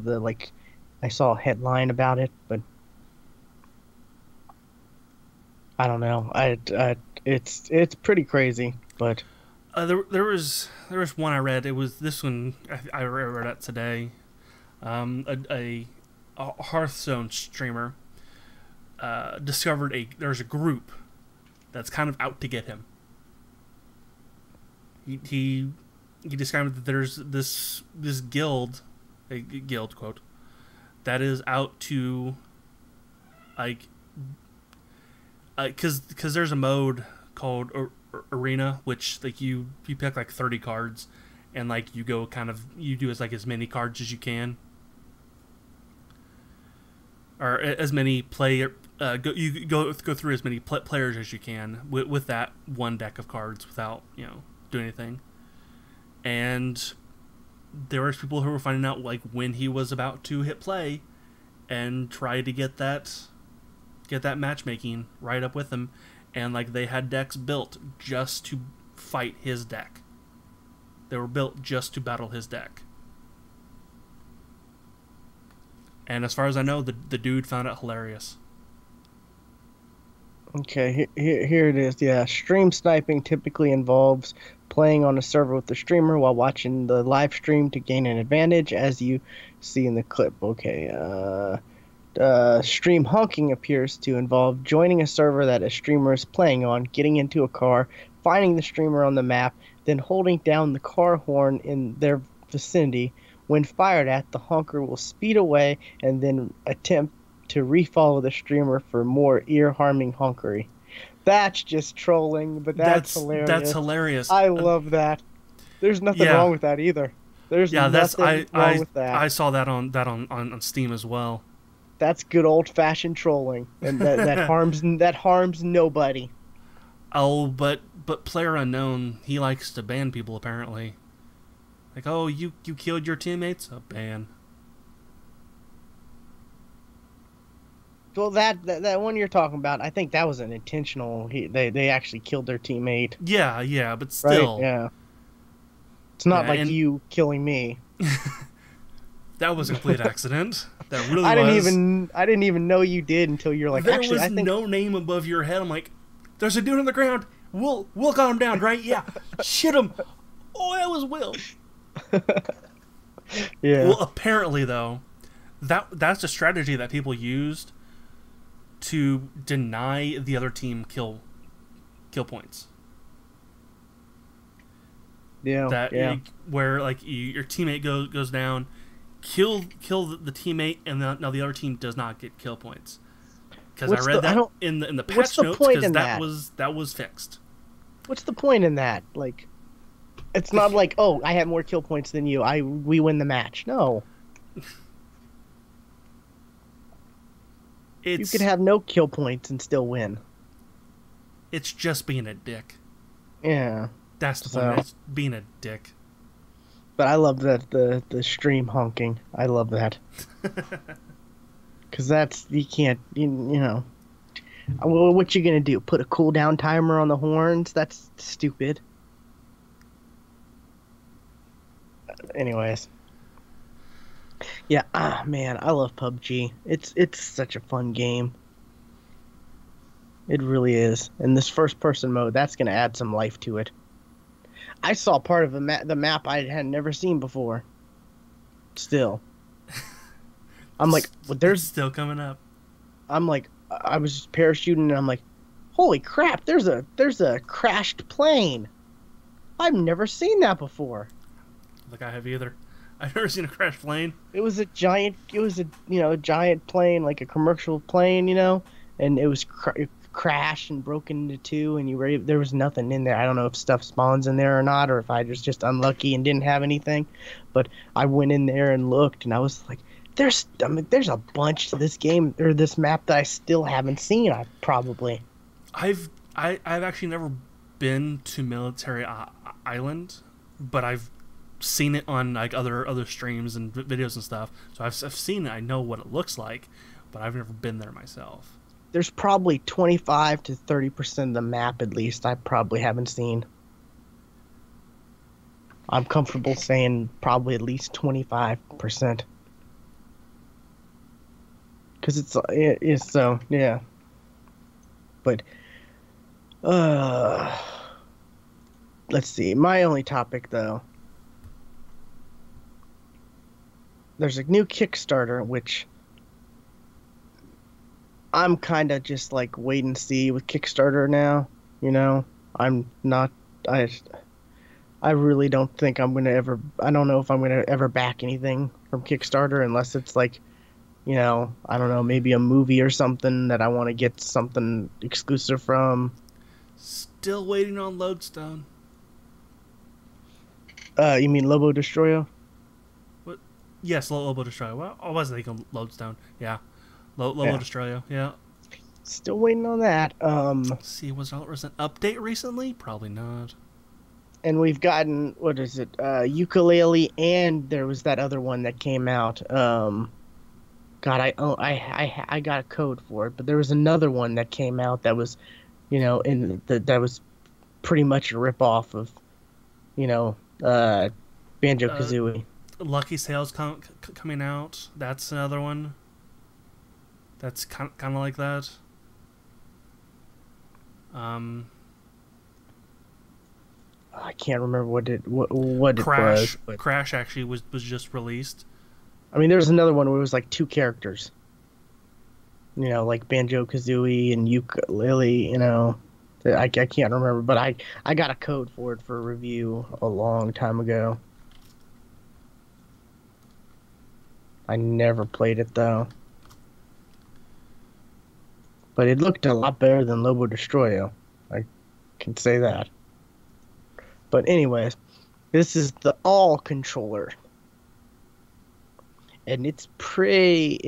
I saw a headline about it, but I don't know. It's pretty crazy, but there was one I read. It was this one I read it today. A Hearthstone streamer discovered there's a group that's kind of out to get him. He described that there's this guild, a guild quote, that is out to like because there's a mode called arena, which like you pick like 30 cards, and like you do as many cards as you can, or as many you go through as many players as you can with that one deck of cards without doing anything. And there was people who were finding out like when he was about to hit play and try to get that matchmaking right up with him, and like they had decks built just to fight his deck. They were built just to battle his deck. And as far as I know, the dude found it hilarious. okay, here it is. Yeah, stream sniping typically involves playing on a server with the streamer while watching the live stream to gain an advantage, as you see in the clip. Okay, stream honking appears to involve joining a server that a streamer is playing on, getting into a car, finding the streamer on the map, then holding down the car horn in their vicinity. When fired at, the honker will speed away and then attempt to refollow the streamer for more ear-harming honkery. That's just trolling, but that's hilarious. That's hilarious. I love that. There's nothing wrong with that either. There's nothing wrong with that. I saw that on Steam as well. That's good old-fashioned trolling, and that harms nobody. Oh, but PlayerUnknown, he likes to ban people apparently. Like, oh, you killed your teammates? A ban. Well, that one you're talking about, I think that was an intentional. They actually killed their teammate. Yeah, but still. Right? Yeah. It's not like you killing me. That was a complete accident. That really I was. I didn't even know you did until you're like, there actually, was I think no name above your head. I'm like, there's a dude on the ground. We'll got him down, right? Yeah. Shit him. Oh, that was Will. Yeah. Well, apparently though, that's a strategy that people used to deny the other team kill points. Yeah. Where like your teammate goes down, kill the teammate, and now the other team does not get kill points. Because I read that in the patch notes, because that was fixed. What's the point in that? Like, it's not like, oh, I have more kill points than you. We win the match. No. You could have no kill points and still win. It's just being a dick. Yeah. That's the point. It's being a dick. But I love that the stream honking. I love that. Because you can't, you know. Well, what you gonna do? Put a cooldown timer on the horns? That's stupid. Anyways. Yeah, man, I love PUBG. It's such a fun game. It really is. And this first person mode, that's gonna add some life to it. I saw part of the map I had never seen before. Still. I'm like, well, there's still coming up. I'm like, I was parachuting and I'm like, holy crap, there's a crashed plane. I've never seen that before. Like I have either. I've never seen a crashed plane. It was a giant giant plane, like a commercial plane, and it was crashed and broken into two, and there was nothing in there. I don't know if stuff spawns in there or not, or if I was just unlucky and didn't have anything. But I went in there and looked, and I was like, there's a bunch to this game or this map that I still haven't seen. I've actually never been to Military Island, but I've seen it on like other streams and videos and stuff. So I've seen it. I know what it looks like, but I've never been there myself. There's probably 25 to 30% of the map at least I probably haven't seen. I'm comfortable saying probably at least 25%. Because it's so, yeah. But, uh, let's see. My only topic, though, there's a new Kickstarter, which I'm kind of just like wait and see with Kickstarter now. You know, I'm not, I, I really don't think I'm gonna ever, I don't know if I'm gonna ever back anything from Kickstarter unless it's like, I don't know, maybe a movie or something that I want to get something exclusive from. Still waiting on Lodestone. You mean Lobo Destroyo? What? Yes, Lobo Destroyer. Well, I was thinking Lodestone. Yeah, Lobo Yeah, Destroyer. Yeah. still waiting on that. Let's see, was there an update recently? Probably not. And we've gotten, what is it? Ukulele, and there was that other one that came out. God, I got a code for it, but there was another one that came out that was, that was pretty much a rip off of, you know, uh, Banjo Uh, Kazooie. Lucky Sales coming out. That's another one. That's kind of like that. Um, I can't remember what it was, but Crash actually was just released. I mean, there was another one where it was like two characters, like Banjo Kazooie and Ukulele. I can't remember, but I got a code for it for review a long time ago. I never played it though, but it looked a lot better than Lobo Destroyo. I can say that. But anyways, this is the all controller, and it's pretty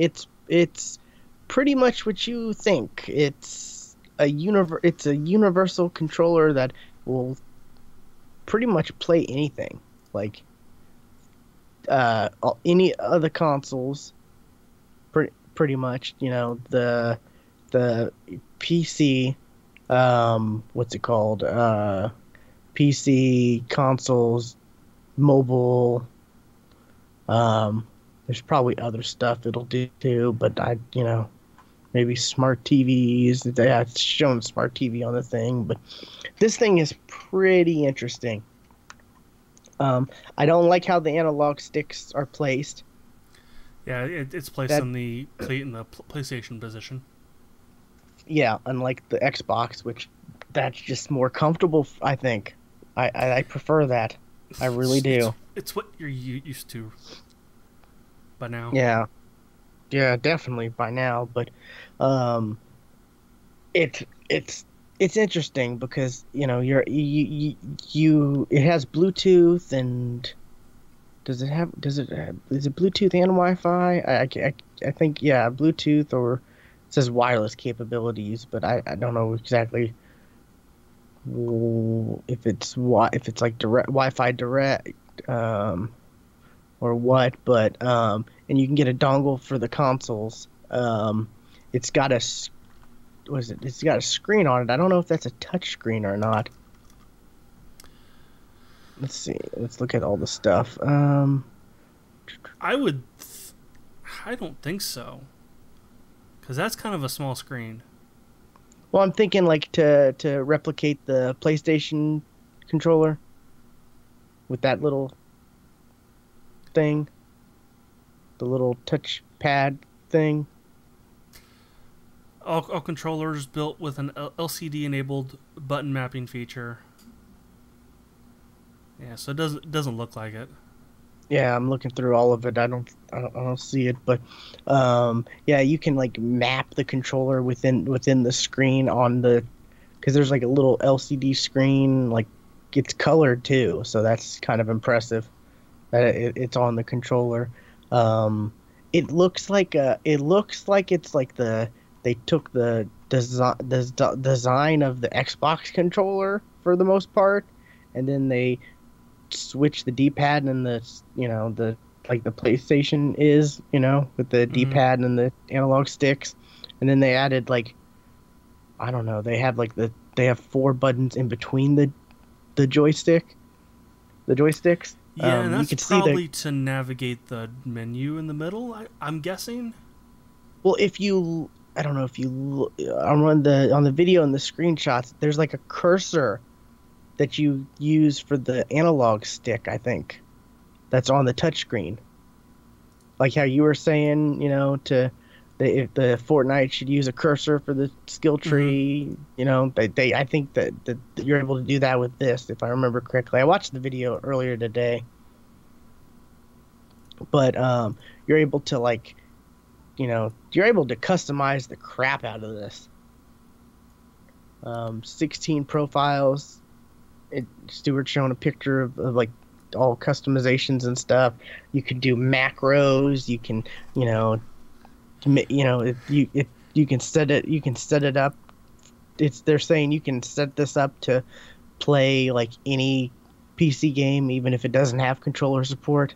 much what you think. It's a universal controller that will pretty much play anything. Like any other consoles, pretty much. The PC, what's it called? PC consoles, mobile. There's probably other stuff it'll do too, but maybe smart TVs. Yeah, it's showing smart TV on the thing, but this thing is pretty interesting. I don't like how the analog sticks are placed. Yeah, it's placed That in the PlayStation position. Yeah, unlike the Xbox, which that's just more comfortable. I think I prefer that. I really It's do. it's what you're used to by now. Yeah, yeah, definitely by now. But um, it it's it's interesting because it has Bluetooth, and is it Bluetooth and Wi-Fi? I think, yeah, Bluetooth, or it says wireless capabilities, but I don't know exactly if it's like direct Wi-Fi direct, or what, but and you can get a dongle for the consoles. It's got it's got a screen on it. I don't know if that's a touch screen or not. Let's see. Let's look at all the stuff. I would. I don't think so, because that's kind of a small screen. Well, I'm thinking like to replicate the PlayStation controller with that little thing, the little touch pad thing. All controllers built with an LCD enabled button mapping feature. Yeah, so it doesn't look like it. Yeah, I'm looking through all of it. I don't see it, but yeah, you can like map the controller within the screen on the because there's like a little LCD screen, like it's colored too, so that's kind of impressive that it's on the controller. It looks like it's like they took the design of the Xbox controller for the most part, and then they switch the D-pad and the like the PlayStation is, with the Hmm. D-pad and the analog sticks, and then they added like I don't know, they have four buttons in between the joystick, the joysticks. Yeah, and You that's could see the probably to navigate the menu in the middle. I'm guessing. well if you I don't know if you on the video and the screenshots. There's like a cursor that you use for the analog stick. I think that's on the touchscreen. Like how you were saying, to if the Fortnite should use a cursor for the skill Mm-hmm. tree, I think that you're able to do that with this, if I remember correctly. I watched the video earlier today, but you're able to you're able to customize the crap out of this. 16 profiles. Stuart showing a picture of like all customizations and stuff. You can do macros. You can, you know, if you can set it up. They're saying you can set this up to play like any PC game, even if it doesn't have controller support.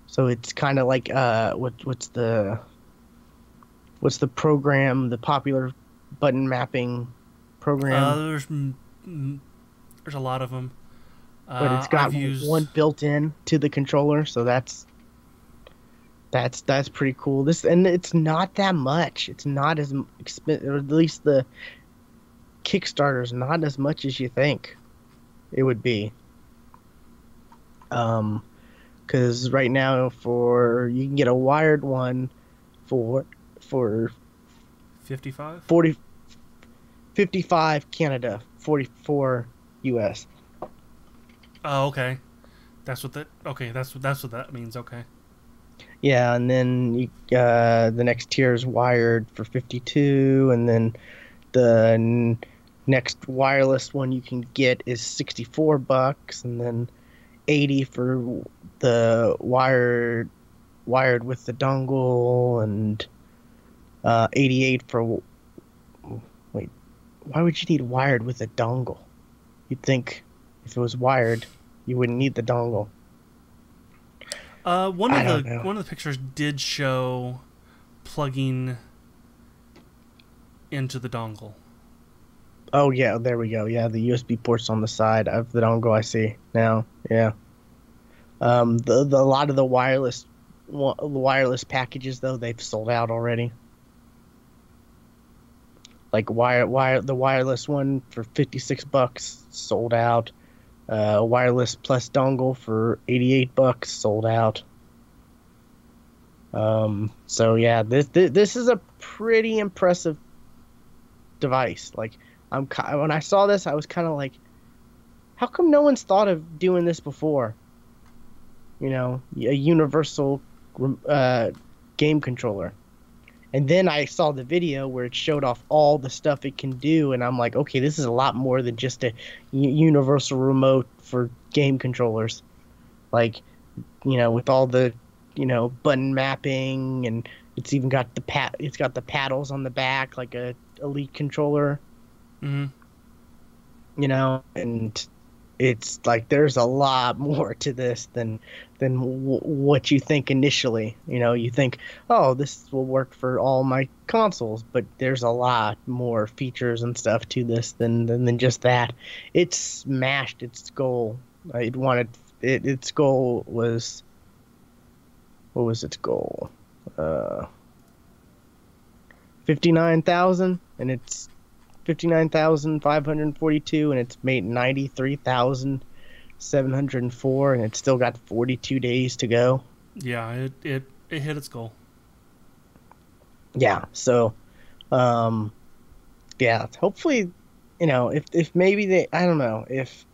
So it's kind of like what's the program, the popular button mapping program, There's there's a lot of them. but it's got I've used. one built in to the controller, so that's pretty cool. This and it's not that much. It's not as expensive, or at least the Kickstarter's not as much as you think it would be. Because right now you can get a wired one for 55. 40 55 Canada, 44 US. Oh, okay. That's what that. Okay, that's what that means. Okay. Yeah, and then the next tier is wired for 52, and then the next wireless one you can get is $64, and then 80 for the wired with the dongle, and 88 for wait, why would you need wired with a dongle? You'd think if it was wired, you wouldn't need the dongle. One I of don't the know. one of the pictures did show plugging into the dongle. Oh yeah, there we go. Yeah, the USB ports on the side of the dongle I see now. Yeah. The a lot of the wireless packages though they've sold out already. Like the wireless one for $56 sold out. Wireless plus dongle for $88 sold out. So yeah, this is a pretty impressive device. Like when I saw this, I was kind of like, how come no one's thought of doing this before? A universal uh, game controller. And then I saw the video where it showed off all the stuff it can do, and I'm like, okay, this is a lot more than just a universal remote for game controllers. Like, with all the, button mapping, and it's got the paddles on the back like a Elite controller, Mm-hmm. and it's like there's a lot more to this than what you think initially. You think, oh, this will work for all my consoles, but there's a lot more features and stuff to this than just that. It smashed its goal. Its goal was, what was its goal? 59,000, and it's 59,542, and it's made 93,704, and it's still got 42 days to go. Yeah, it hit its goal. Yeah, so yeah, hopefully, if maybe I don't know, if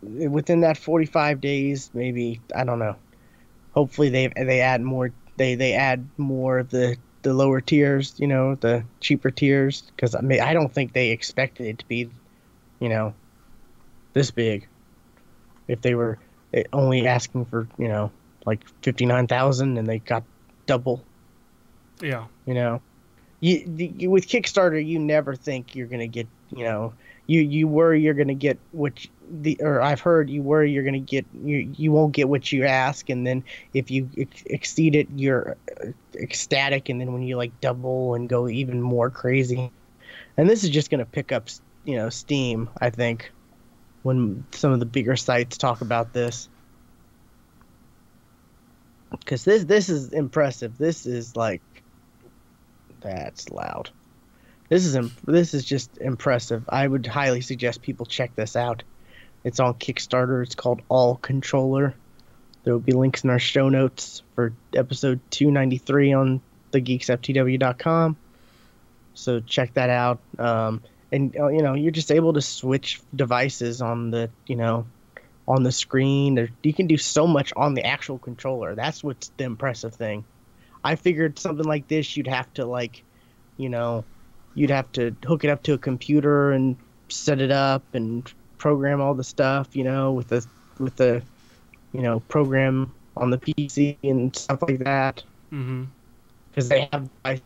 within that 45 days, maybe, I don't know. Hopefully they add more, they add more of the lower tiers, the cheaper tiers, because I don't think they expected it to be, this big. If they were only asking for, like 59,000, and they got double. Yeah. With Kickstarter, you never think you're gonna get, you worry you're gonna get or I've heard you worry you're gonna get, you won't get what you ask, and then if you exceed it, you're ecstatic, and then when you like double and go even more crazy, and this is just gonna pick up, steam, I think. when some of the bigger sites talk about this, because this is impressive. This is like that's loud. This is just impressive. I would highly suggest people check this out. It's on Kickstarter. It's called All Controller. There will be links in our show notes for episode 293 on thegeeksftw.com. So check that out. And you're just able to switch devices on the on the screen. You can do so much on the actual controller. That's what's the impressive thing. I figured something like this, you'd have to you'd have to hook it up to a computer and set it up and program all the stuff, with the program on the PC and stuff like that. Mm-hmm. Because they have I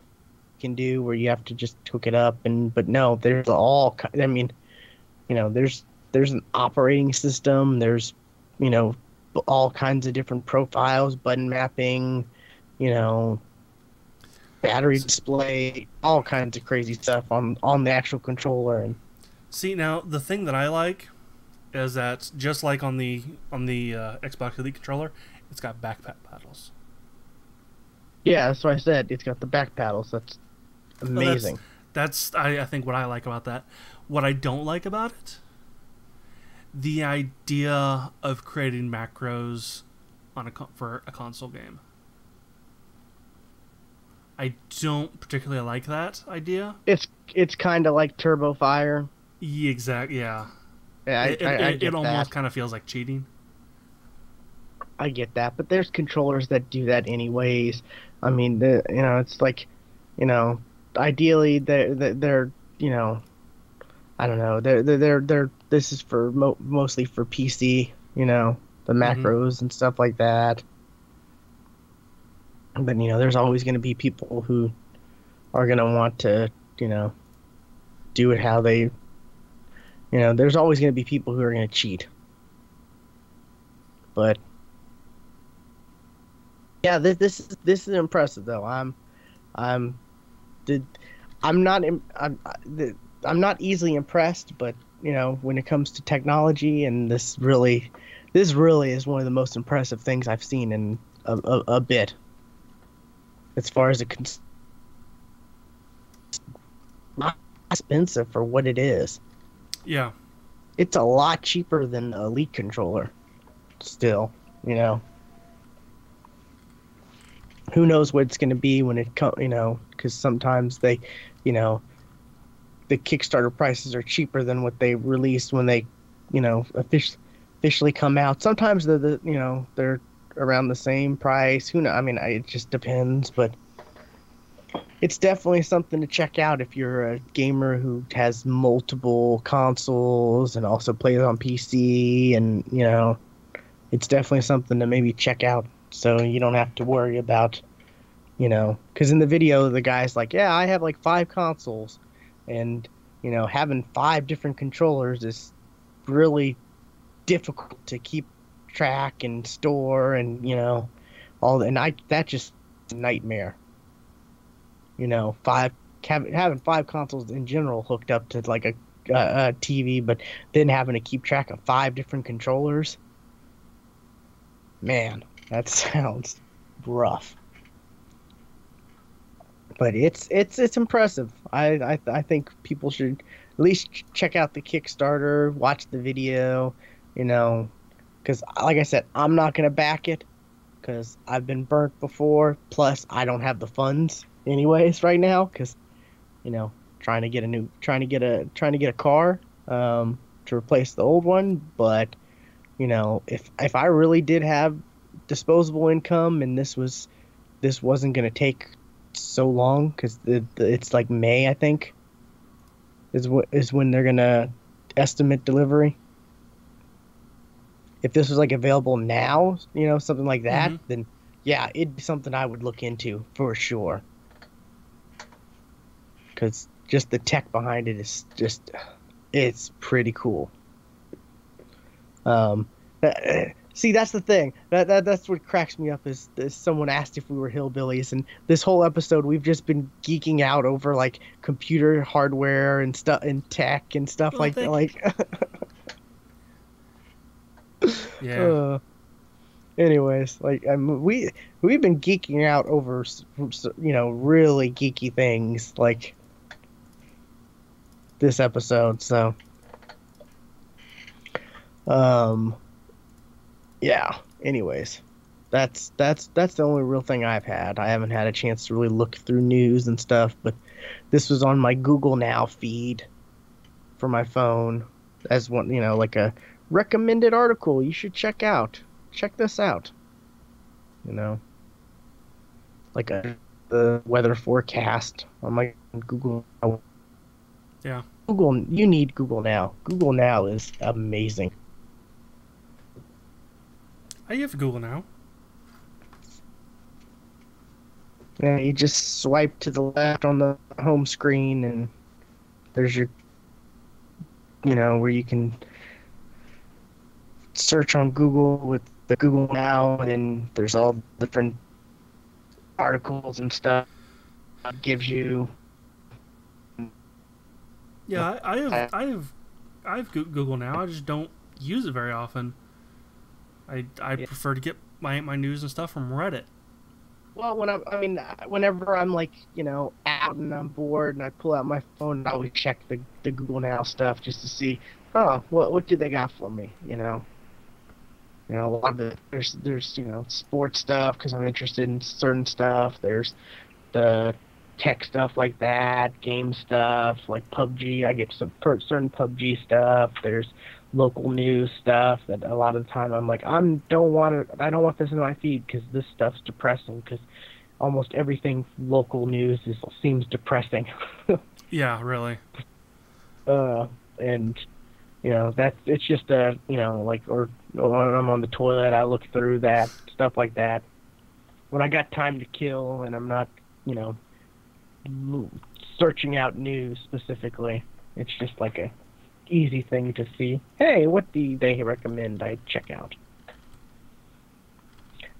can do where you have to just hook it up but no, there's there's an operating system. There's all kinds of different profiles, button mapping, battery display, all kinds of crazy stuff on the actual controller. And see, now the thing that I like is that just like on the Xbox Elite controller, it's got back paddles. Yeah, that's what I said. It's got the back paddles. That's amazing. Well, that's I think what I like about that. What I don't like about it, the idea of creating macros for a console game. I don't particularly like that idea. It's kind of like Turbo Fire. Yeah, exactly. Yeah. Yeah, it almost kind of feels like cheating. I get that, but there's controllers that do that anyways. I mean, it's like, ideally they're I don't know, they're this is for mostly for PC, the macros and stuff like that. But there's always going to be people who are going to want to, do it how they, there's always going to be people who are going to cheat. But yeah, this is impressive though. I'm not easily impressed, but when it comes to technology, and this really is one of the most impressive things I've seen in a bit. As far as not expensive for what it is. Yeah. It's a lot cheaper than the Elite controller. Still, Who knows what it's going to be when it comes, because sometimes they, the Kickstarter prices are cheaper than what they released when they, officially come out. Sometimes they're around the same price. Who knows? I mean, it just depends, but it's definitely something to check out if you're a gamer who has multiple consoles and also plays on PC, and it's definitely something to maybe check out, so you don't have to worry about, because in the video the guy's like, yeah, I have like 5 consoles, and having 5 different controllers is really difficult to keep track and store, and that's just a nightmare. Having 5 consoles in general hooked up to like a TV, but then having to keep track of 5 different controllers, man, that sounds rough. But it's impressive. I think people should at least check out the Kickstarter, watch the video, because like I said, I'm not gonna back it because I've been burnt before. Plus, I don't have the funds anyways right now because trying to get a car to replace the old one. But if I really did have disposable income and this wasn't gonna take so long, because it's like May, I think, is when they're gonna estimate delivery. If this was like available now, something like that, then yeah, it'd be something I would look into for sure. Because just the tech behind it is it's pretty cool. See, that's the thing. That's what cracks me up is someone asked if we were hillbillies, and this whole episode we've just been geeking out over like computer hardware and stuff and tech and stuff like that. Yeah. Uh, anyways, like we've been geeking out over really geeky things like this episode. So um yeah. Anyways, that's the only real thing I've had. I haven't had a chance to really look through news and stuff, but this was on my Google Now feed for my phone as one, like a recommended article you should check out. Check this out, you know, like the weather forecast on my Google. Yeah. Google, you need Google Now. Google Now is amazing. I have Google now. Yeah, you just swipe to the left on the home screen, and there's your, where you can search on Google with the Google Now, and then there's all different articles and stuff it gives you. Yeah, I have Google now. I just don't use it very often. I Yeah. prefer to get my news and stuff from Reddit. Well, whenever I'm like, out and I'm bored and I pull out my phone, I always check the Google Now stuff just to see, oh, what do they got for me, a lot of it, there's sports stuff because I'm interested in certain stuff. There's the tech stuff like that, game stuff like PUBG. I get some certain PUBG stuff. There's local news stuff that a lot of the time I'm like, I don't want this in my feed because this stuff's depressing. Because almost everything local news seems depressing. Yeah, really. And it's just like, or when I'm on the toilet, I look through that stuff like that. When I got time to kill and I'm not, searching out news specifically, it's just like a easy thing to see. Hey, what do they recommend I check out?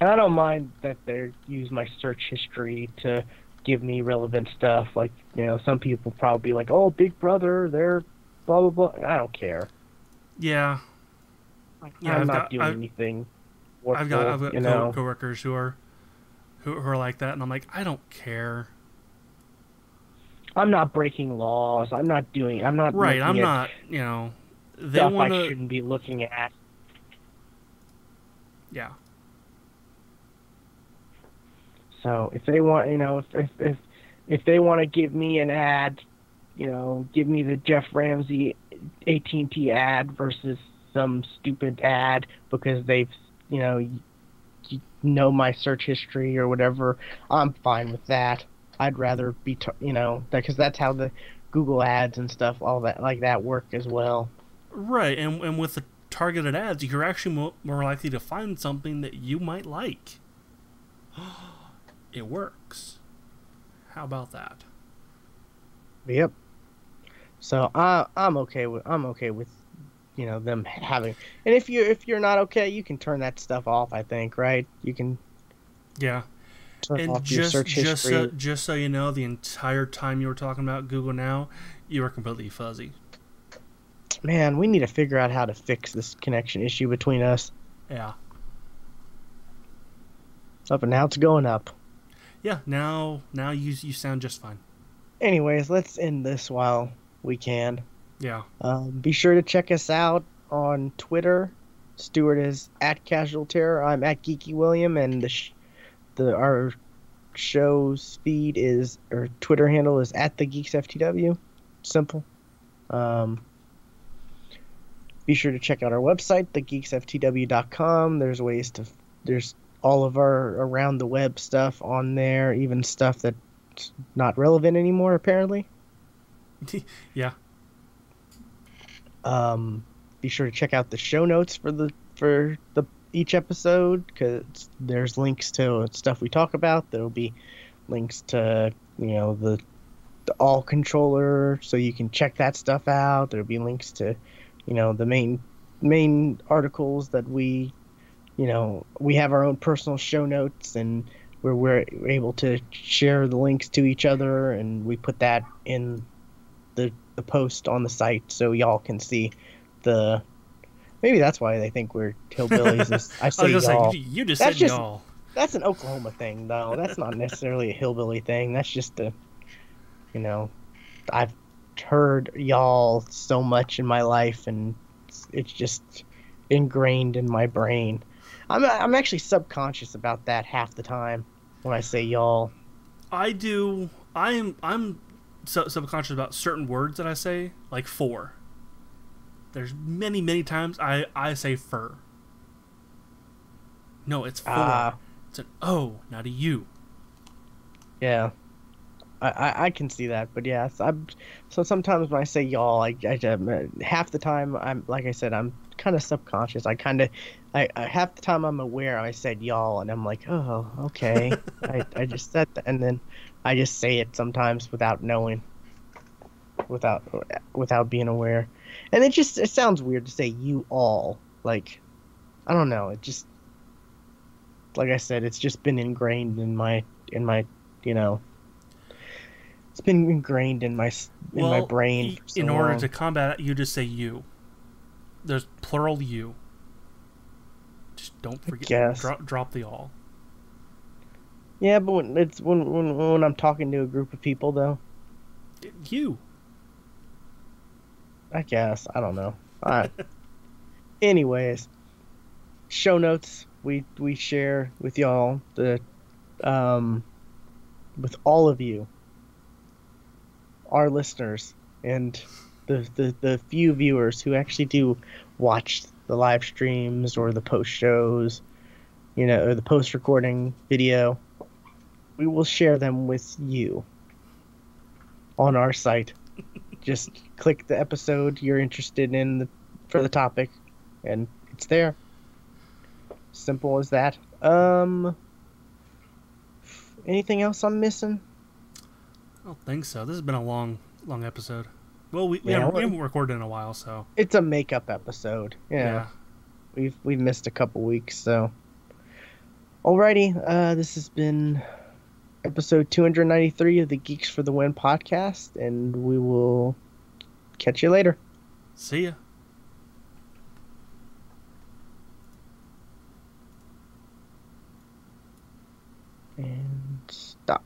And I don't mind that they use my search history to give me relevant stuff. Like, some people probably like, oh, Big Brother, they're blah blah blah. I don't care. Yeah. Like, Yeah, I'm not doing anything. I've got you know. coworkers who are like that, and I'm like, I don't care. I'm not breaking laws. I'm not Right, I'm looking at not. They stuff want I to. shouldn't be looking at. Yeah. So if they want, if they want to give me an ad, give me the Jeff Ramsey AT&T ad versus some stupid ad because they've, my search history or whatever, I'm fine with that. I'd rather be, because that's how the Google ads and stuff, all that like that work as well. Right, and with the targeted ads, you're actually more likely to find something that you might like. It works. How about that? Yep. So I'm okay with them having, and if you're not okay, you can turn that stuff off. I think, right? You can Yeah. turn And off your search history. just so you know, the entire time you were talking about Google Now, you were completely fuzzy. Man, we need to figure out how to fix this connection issue between us. Yeah. Up and now it's going up. Yeah. Now you sound just fine. Anyways, let's end this while we can. Yeah. Be sure to check us out on Twitter. Stuart is at Casual Terror. I'm at Geeky William, and our show's feed or Twitter handle is at the GeeksFTW. Simple. Be sure to check out our website, thegeeksftw.com. There's all of our around the web stuff on there, even stuff that's not relevant anymore, apparently. Yeah. Be sure to check out the show notes for each episode, because there's links to stuff we talk about. There'll be links to the all controller, so you can check that stuff out. There'll be links to the main articles that we have our own personal show notes, and where we're able to share the links to each other, and we put that in the post on the site so y'all can see the Maybe that's why they think we're hillbillies. Is I I was say gonna say y'all. you just That's said just y'all. that's an Oklahoma thing, though. That's not necessarily a hillbilly thing. That's just a, you know, I've heard y'all so much in my life, and it's just ingrained in my brain. I'm actually subconscious about that half the time when I say y'all. I do. I'm subconscious about certain words that I say, like for. There's many times I say fur. No, it's for. Ah, It's an O, not a U. yeah. I can see that, but yeah, so sometimes when I say y'all, half the time I'm like I said, I'm kind of subconscious. I half the time I'm aware I said y'all, and I'm like, oh, okay, I just said that, and then I just say it sometimes without knowing, without without being aware, and it sounds weird to say you all. Like, I don't know, it just like I said, it's just been ingrained in my you know it's been ingrained in my Well, brain for so in order long. to combat it, you just say you. There's plural you. Just don't I forget. guess. Drop the all. Yeah, but when I'm talking to a group of people though, You. I guess I don't know. Anyways, show notes we share with y'all the um with all of you, our listeners, and the few viewers who actually do watch the live streams or the post shows, or the post recording video. We will share them with you on our site. Just click the episode you're interested in for the topic, and it's there. Simple as that. Anything else I'm missing? I don't think so. This has been a long episode. Well, Yeah, we haven't recorded in a while, so it's a makeup episode. Yeah, yeah. we've missed a couple weeks, so. Alrighty, this has been episode 293 of the Geeks for the Win podcast, and we will catch you later. See ya. And stop.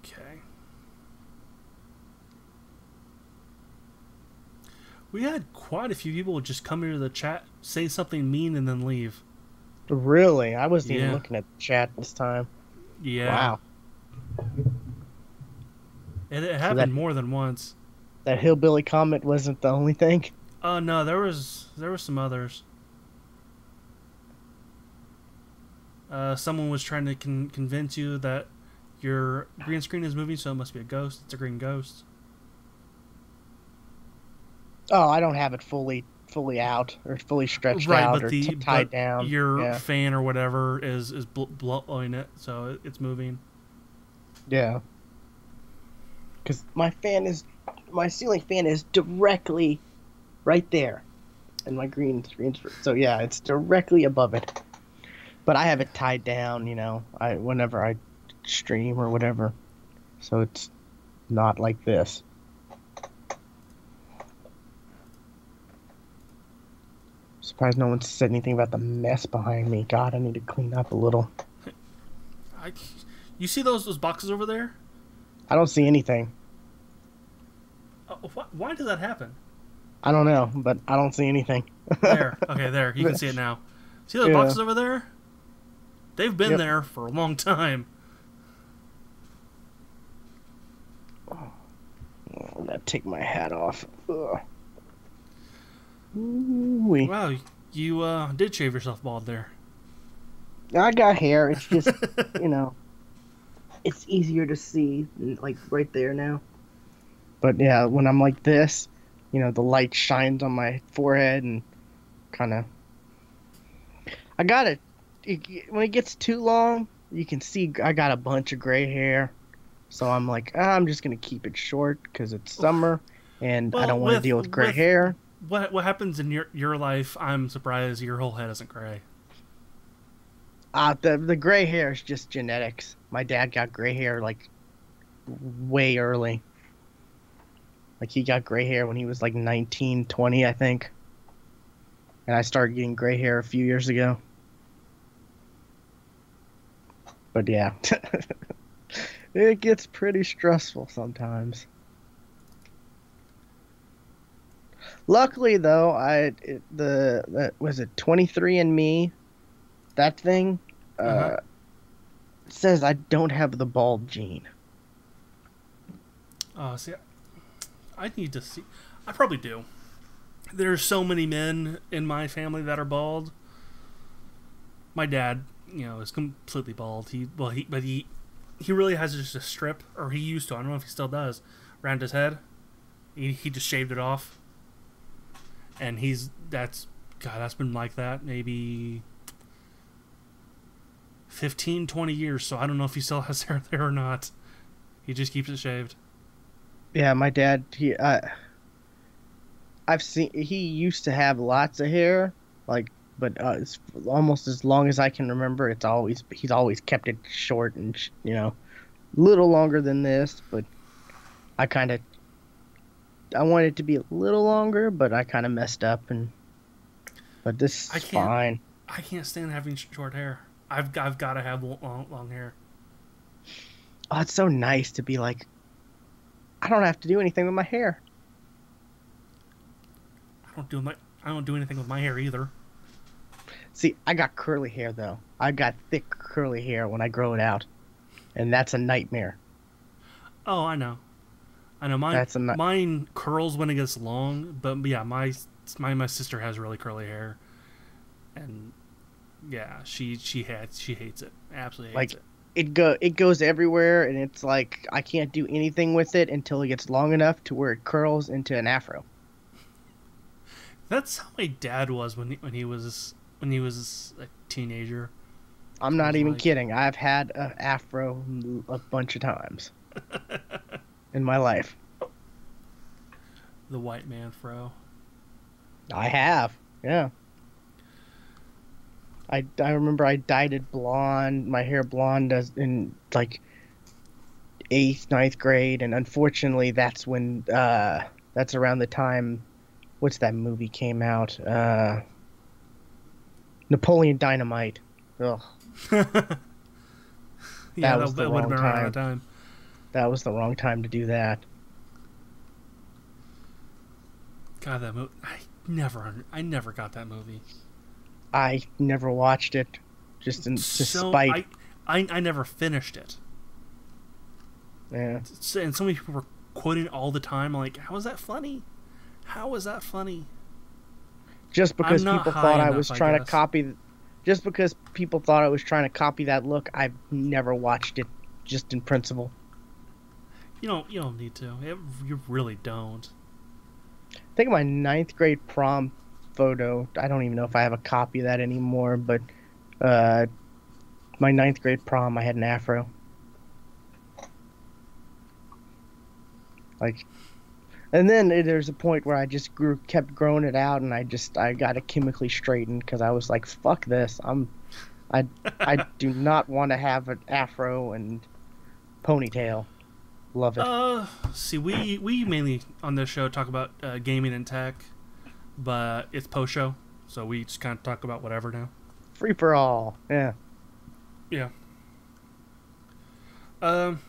Okay. We had quite a few people just come into the chat, say something mean, and then leave. Really? I wasn't even Yeah. looking at the chat this time. Yeah. Wow. And it So happened more than once. that hillbilly comment wasn't the only thing. No, there was some others. Someone was trying to convince you that your green screen is moving, so it must be a ghost. It's a green ghost. Oh, I don't have it fully out or fully stretched Right, out but or the tied but down. your Yeah. fan or whatever is blowing it, so it's moving. Yeah. Because my ceiling fan is directly right there, and my green screen's so yeah, it's directly above it. But I have it tied down, whenever I stream or whatever, so it's not like this. Surprised no one said anything about the mess behind me. God, I need to clean up a little. I, you see those boxes over there? I don't see anything. Why does that happen? I don't know, but I don't see anything. There, okay, there. You can see it now. See those Yeah. boxes over there? They've been Yep. there for a long time. I'm gonna take my hat off. Ugh. Ooh-wee. Wow, you did shave yourself bald there. I got hair. It's just, it's easier to see, like right there now. But yeah, when I'm like this, the light shines on my forehead and kind of. I got it. When it gets too long, you can see I got a bunch of gray hair. So I'm like, I'm just gonna keep it short because it's summer and I Well, don't want to deal with gray hair. what happens in your life? I'm surprised your whole head isn't gray. The gray hair is just genetics. My dad got gray hair like way early. Like he got gray hair when he was like 19, 20, I think. And I started getting gray hair a few years ago. But yeah, it gets pretty stressful sometimes. Luckily though, the was it 23andMe, that thing Uh huh. uh says I don't have the bald gene. See, I need to see. I probably do. There's so many men in my family that are bald. My dad, is completely bald. He really has just a strip, or he used to. I don't know if he still does, around his head. He just shaved it off, and that's been like that maybe 15, 20 years. So I don't know if he still has hair there or not. He just keeps it shaved. Yeah, my dad, I've seen he used to have lots of hair, like, but it's almost as long as I can remember. He's always kept it short and little longer than this. But I kind of I wanted it to be a little longer, but I kind of messed up but this I is can't. fine. I can't stand having short hair. I've got to have long hair. Oh, it's so nice to be like I don't have to do anything with my hair. I don't do anything with my hair either. See, I got curly hair though. I got thick curly hair when I grow it out, and that's a nightmare. Oh, I know. I know That's a mine curls when it gets long, but yeah, my sister has really curly hair, and yeah, she hates it, absolutely hates like it. it goes everywhere, and it's like I can't do anything with it until it gets long enough to where it curls into an afro. That's how my dad was when he was a teenager. I'm It not was even like kidding. I've had an afro a bunch of times in my life. the white man fro. I have, yeah. I remember I dyed it blonde, my hair blonde as in like eighth, ninth grade, and unfortunately that's around the time what's that movie came out? Napoleon Dynamite. Ugh, Yeah, that was the that would have wrong been around that time. time. That was the wrong time to do that. God, that movie. I never got that movie. I never watched it, just to So spite. I never finished it. Yeah, And so many people were quoting it all the time. I'm like, how is that funny? How is that funny? just I'm because not people high thought I enough, was I trying to guess. copy, just because people thought I was trying to copy that look, I've never watched it, just in principle. You don't need to. You really don't. I think my ninth grade prom photo. I don't even know if I have a copy of that anymore, but uh, my ninth grade prom, I had an afro. Like, and then there's a point where I just kept growing it out, and I got it chemically straightened because I was like, fuck this. I, I do not want to have an afro and ponytail. Love it. See, we mainly on this show talk about gaming and tech, but it's post show, so we just kind of talk about whatever now. Free for all. Yeah. Yeah. Um,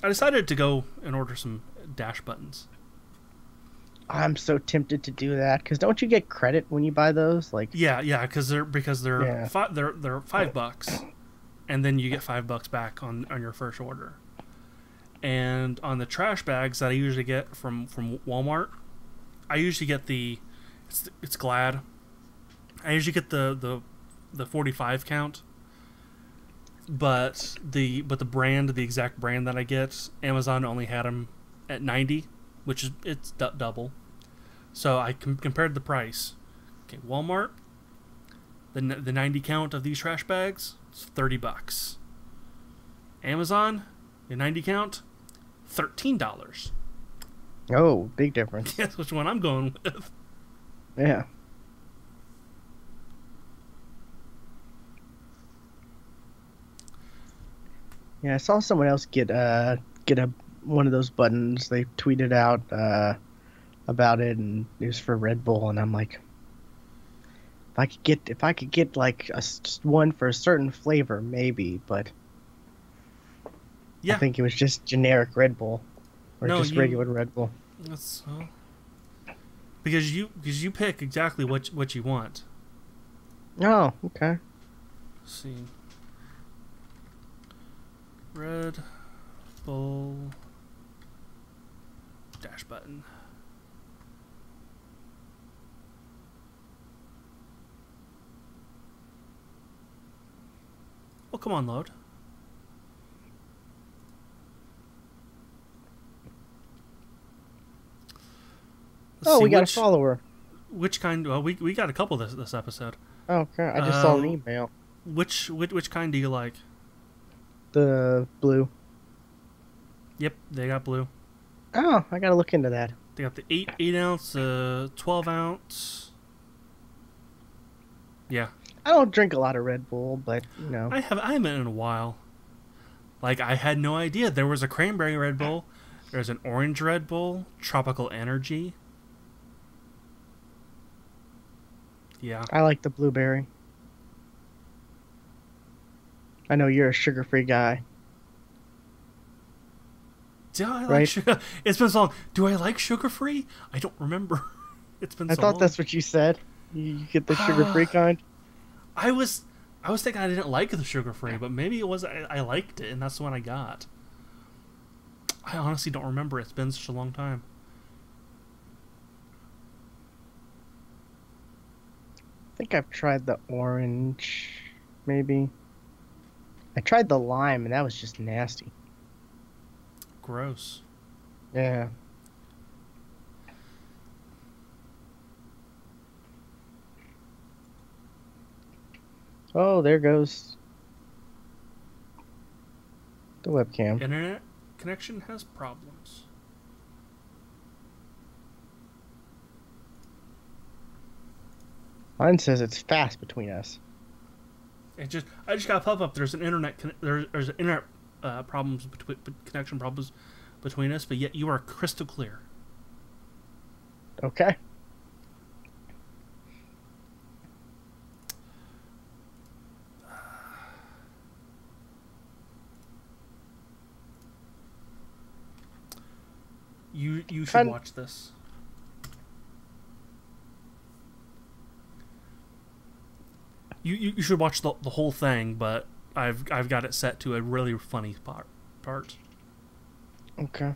I decided to go and order some dash buttons. I'm so tempted to do that because don't you get credit when you buy those? Like, Yeah, because yeah. they're $5, and then you get $5 back on your first order. And on the trash bags that I usually get from Walmart, I usually get it's Glad. I usually get the 45 count, but the exact brand that I get, Amazon only had them at 90, which is it's double. So I compared the price. Okay, Walmart, the 90 count of these trash bags, it's $30. Amazon, the 90 count, $13. Oh, big difference. Guess which one I'm going with. Yeah. Yeah, I saw someone else get a one of those buttons. They tweeted out about it, and it was for Red Bull, and I'm like, if I could get like one for a certain flavor, maybe, but I Yeah. think it was just generic Red Bull or No, just regular Red Bull. that's because you pick exactly what you want. Oh, okay. Let's see. Red Bull dash button. Oh, come on, load. Let's Oh, see we got a follower. which kind. Well, we got a couple this episode. Oh, okay, I just saw an Uh, email. which kind do you like? The blue. Yep, they got blue. Oh, I gotta look into that. They got the 8 ounce, 12 ounce. Yeah, I don't drink a lot of Red Bull, but I haven't in a while. Like I had no idea there was a cranberry Red Bull. There's an orange Red Bull, tropical energy. Yeah. I like the blueberry. I know you're a sugar-free guy, Do I like right? sugar? It's been so long. Do I like sugar free? I don't remember. It's been I so thought long. that's what you said. You get the sugar-free kind. I was thinking I didn't like the sugar free, but maybe it was I liked it and that's the one I got. I honestly don't remember. It's been such a long time. I think I've tried the orange, maybe. I tried the lime, and that was just nasty. Gross. Yeah. Oh, there goes the webcam. Internet connection has problems. Mine says it's fast between us. I just got a pop up. There's an there's internet problems between connection problems between us, but yet you are crystal clear. Okay. You should Kind watch this. You should watch the whole thing, but I've got it set to a really funny part. Okay.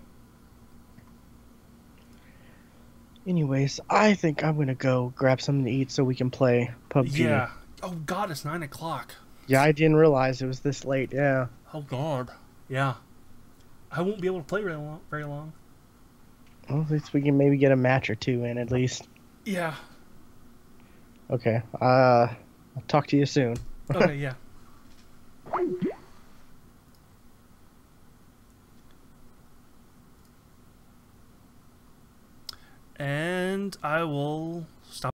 Anyways, I think I'm gonna go grab something to eat so we can play PUBG. Yeah. Oh God, it's 9 o'clock. Yeah, I didn't realize it was this late. Yeah. Oh God. Yeah. I won't be able to play very long. Very long. Well, at least we can maybe get a match or two in at least. Yeah. Okay. I'll talk to you soon. Okay. Yeah. And I will stop.